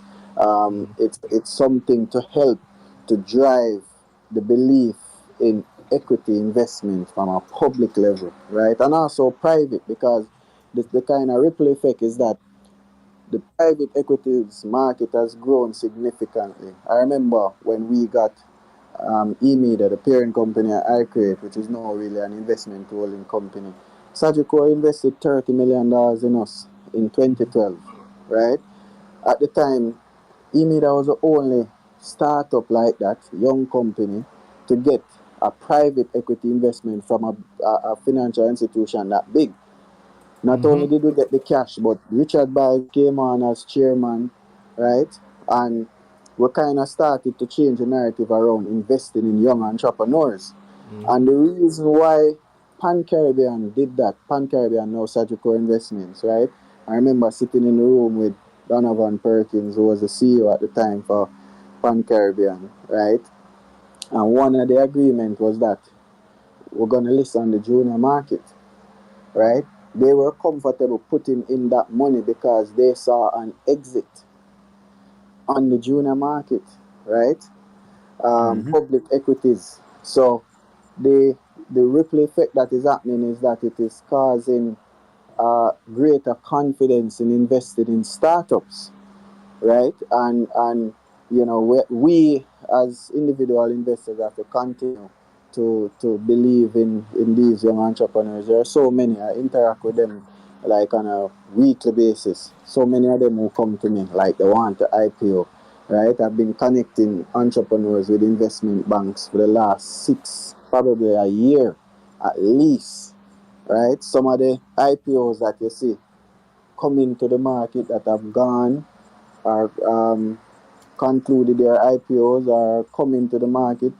It's something to help to drive the belief in equity investment from a public level, right? And also private, because the kind of ripple effect is that the private equities market has grown significantly. I remember when we got eMedia, the parent company at iCreate, which is now really an investment holding company. Sagicor invested $30 million in us in 2012, right? At the time, Emida was the only startup like that, young company, to get a private equity investment from a financial institution that big. Not only did we get the cash, but Richard Ball came on as chairman, right? And we kind of started to change the narrative around investing in young entrepreneurs. And the reason why Pan Caribbean did that, Pan Caribbean now Sagicor Investments, right? I remember sitting in the room with Donovan Perkins, who was the CEO at the time for Pan Caribbean, right? And one of the agreement was that we're going to list on the junior market, right? They were comfortable putting in that money because they saw an exit on the junior market, right? Public equities. So the ripple effect that is happening is that it is causing greater confidence in investing in startups, right? And you know, we as individual investors have to continue to believe in these young entrepreneurs. There are so many. I interact with them like on a weekly basis. So many of them who come to me like they want to IPO, right? I've been connecting entrepreneurs with investment banks for the last 6, probably a year at least, right? Some of the IPOs that you see coming to the market that have gone or concluded their IPOs or coming to the market,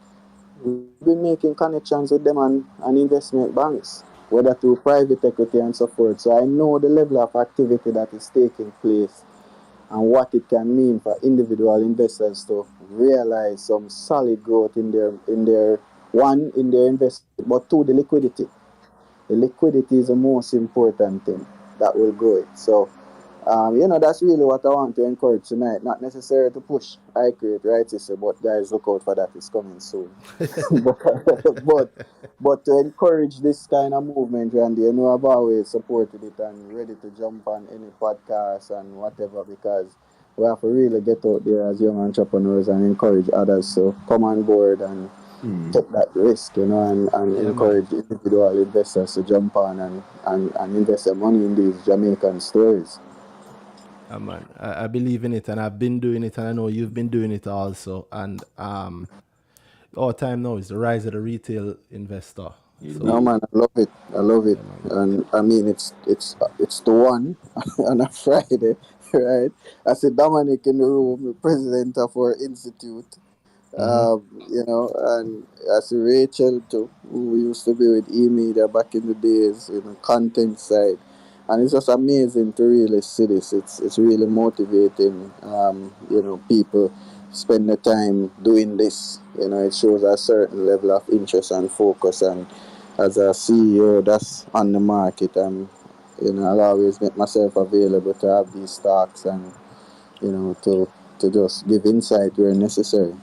we've been making connections with them and investment banks, whether through private equity and so forth. So I know the level of activity that is taking place and what it can mean for individual investors to realize some solid growth in their investment, but two, the liquidity. The liquidity is the most important thing that will grow it. So you know, that's really what I want to encourage tonight. Not necessarily to push I create, right, sister, but guys, look out for that. It's coming soon. but to encourage this kind of movement, Randy, you know, I've always supported it and ready to jump on any podcast and whatever, because we have to really get out there as young entrepreneurs and encourage others to come on board and take that risk, you know, and encourage individual investors to jump on and invest their money in these Jamaican stories. Man, I believe in it, and I've been doing it, and I know you've been doing it also. And our time now is the rise of the retail investor. So, no, man, I love it. Yeah, and I mean, it's the one on a Friday, right? I see Dominic in the room, the president of our institute. You know, and I see Rachel too, who used to be with E-Media back in the days, you know, content side. And it's just amazing to really see this. It's really motivating. You know, people spend the time doing this. You know, it shows a certain level of interest and focus. And as a CEO that's on the market, you know, I'll always make myself available to have these talks and, you know, to just give insight where necessary.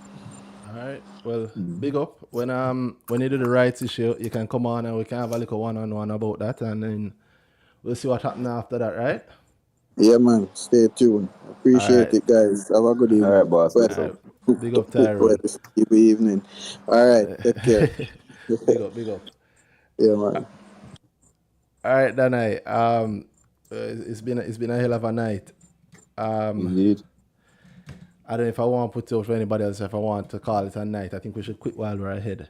All right. Well, big up. When you do the rights issue, you can come on and we can have a little one-on-one about that, and then we'll see what happens after that, right? Yeah, man. Stay tuned. Appreciate it, guys. Have a good evening. All right, boss. Big up, Tyrone. Good evening. All right. Take care. Big up. Yeah, man. All right, Danhai. It's been a hell of a night. Indeed. I don't know if I want to put it out for anybody else. If I want to call it a night, I think we should quit while we're ahead.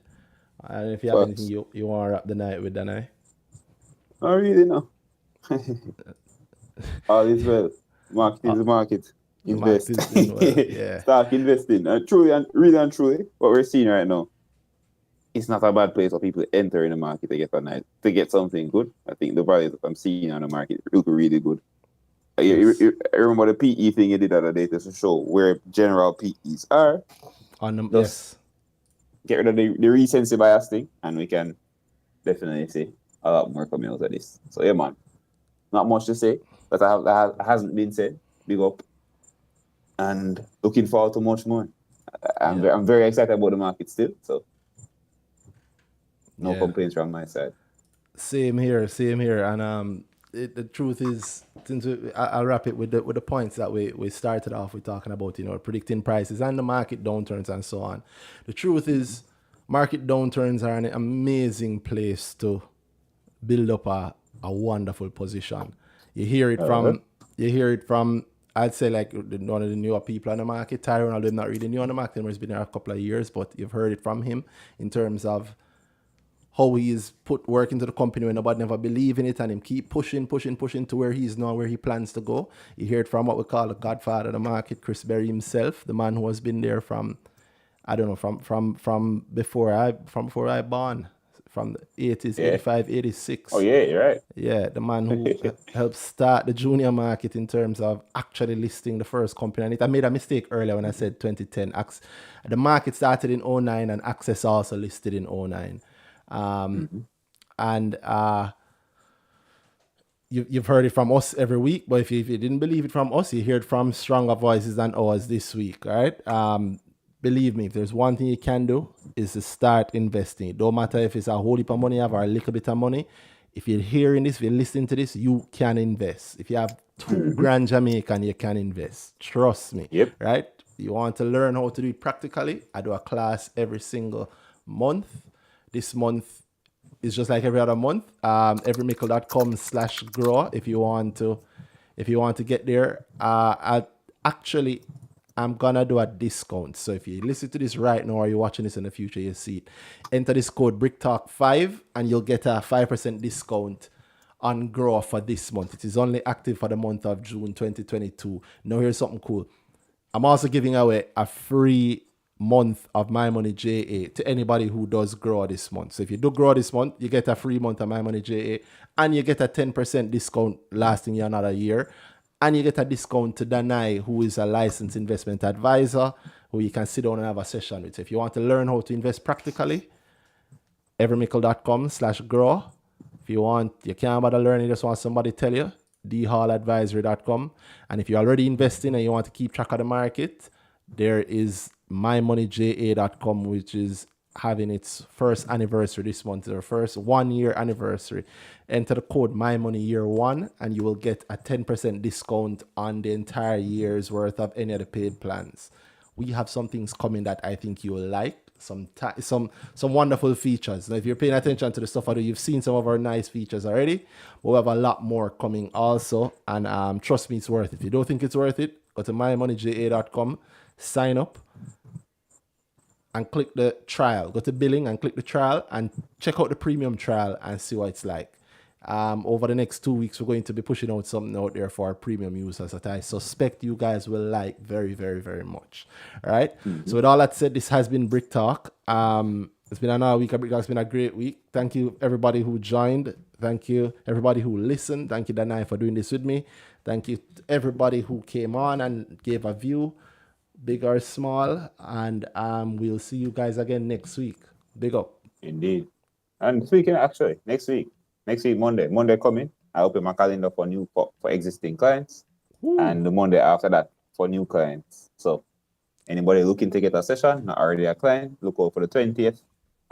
I don't know if you have anything you want to wrap the night with, Danhai. I really know. All is well. Market is the market. Invest. Yeah. Start investing. Truly and truly, what we're seeing right now, it's not a bad place for people to enter in the market to get something good. I think the values that I'm seeing on the market look really good. Yes. You remember the PE thing you did the other day to show where general PEs are? Yes. Get rid of the recency bias thing, and we can definitely see a lot more coming out of this. So yeah, man. Not much to say, but that hasn't been said. Big up. And looking forward to much more. I'm very excited about the market still, so no complaints from my side. Same here. And the truth is, since I'll wrap it with the points that we started off with talking about, you know, predicting prices and the market downturns and so on. The truth is, market downturns are an amazing place to build up a wonderful position. You hear it from I'd say like one of the newer people on the market. Tyrone, although not really new on the market, he's been there a couple of years, but you've heard it from him in terms of how he's put work into the company when nobody never believe in it, and him keep pushing to where he's now, where he plans to go. You hear it from what we call the godfather of the market, Chris Berry himself, the man who has been there from, I don't know, from before I born, from the 80s, 85, 86. Oh yeah, you're right. Yeah, the man who helped start the junior market in terms of actually listing the first company. And I made a mistake earlier when I said 2010. The market started in 09 and Access also listed in 09. And you've heard it from us every week, but if you didn't believe it from us, you hear it from stronger voices than ours this week, right? Believe me, if there's one thing you can do is to start investing. It don't matter if it's a whole heap of money you have or a little bit of money. If you're hearing this, if you're listening to this, you can invest. If you have $2,000 Jamaican, you can invest. Trust me. Yep. Right? You want to learn how to do it practically? I do a class every single month. This month is just like every other month. everymickle.com/grow if you want to get there. I'm gonna do a discount. So if you listen to this right now or you're watching this in the future, you'll see it. Enter this code BRICKTALK5 and you'll get a 5% discount on Grow for this month. It is only active for the month of June 2022. Now here's something cool. I'm also giving away a free month of My Money JA to anybody who does Grow this month. So if you do Grow this month, you get a free month of My Money JA and you get a 10% discount lasting you another year. And you get a discount to Danhai, who is a licensed investment advisor, who you can sit down and have a session with. So if you want to learn how to invest practically, everymickle.com/grow. If you can't bother learning, just want somebody to tell you, dhalladvisory.com. And if you're already investing and you want to keep track of the market, there is mymoneyja.com, which is having its first anniversary this month, their first 1 year anniversary. Enter the code MyMoneyYear1 and you will get a 10% discount on the entire year's worth of any of the paid plans. We have some things coming that I think you will like, some wonderful features. Now, if you're paying attention to the stuff I do, you've seen some of our nice features already, but we have a lot more coming also, and trust me, it's worth it. If you don't think it's worth it, go to mymoneyja.com, sign up, and click the trial. Go to billing and click the trial and check out the premium trial and see what it's like. Over the next 2 weeks, we're going to be pushing out something out there for our premium users that I suspect you guys will like very, very, very much. All right. So with all that said, this has been Brick Talk. It's been another week of Brick Talk. It's been a great week. Thank you, everybody who joined. Thank you, everybody who listened. Thank you, Danhai, for doing this with me. Thank you to everybody who came on and gave a view, big or small, and we'll see you guys again next week. Big up. Indeed. And speaking actually, next week Monday coming, I open my calendar for existing clients. Ooh. And the Monday after that for new clients. So anybody looking to get a session, not already a client, look out for the 20th.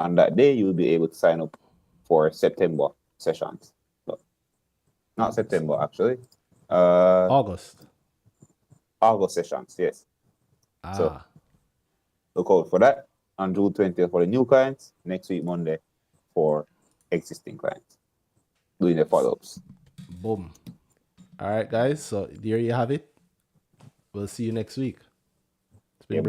On that day, you'll be able to sign up for September sessions. So, not September, actually. August sessions, yes. So look out for that on June 20th for the new clients, next week Monday for existing clients, doing the follow-ups. Boom. All right, guys. So there you have it. We'll see you next week. It's been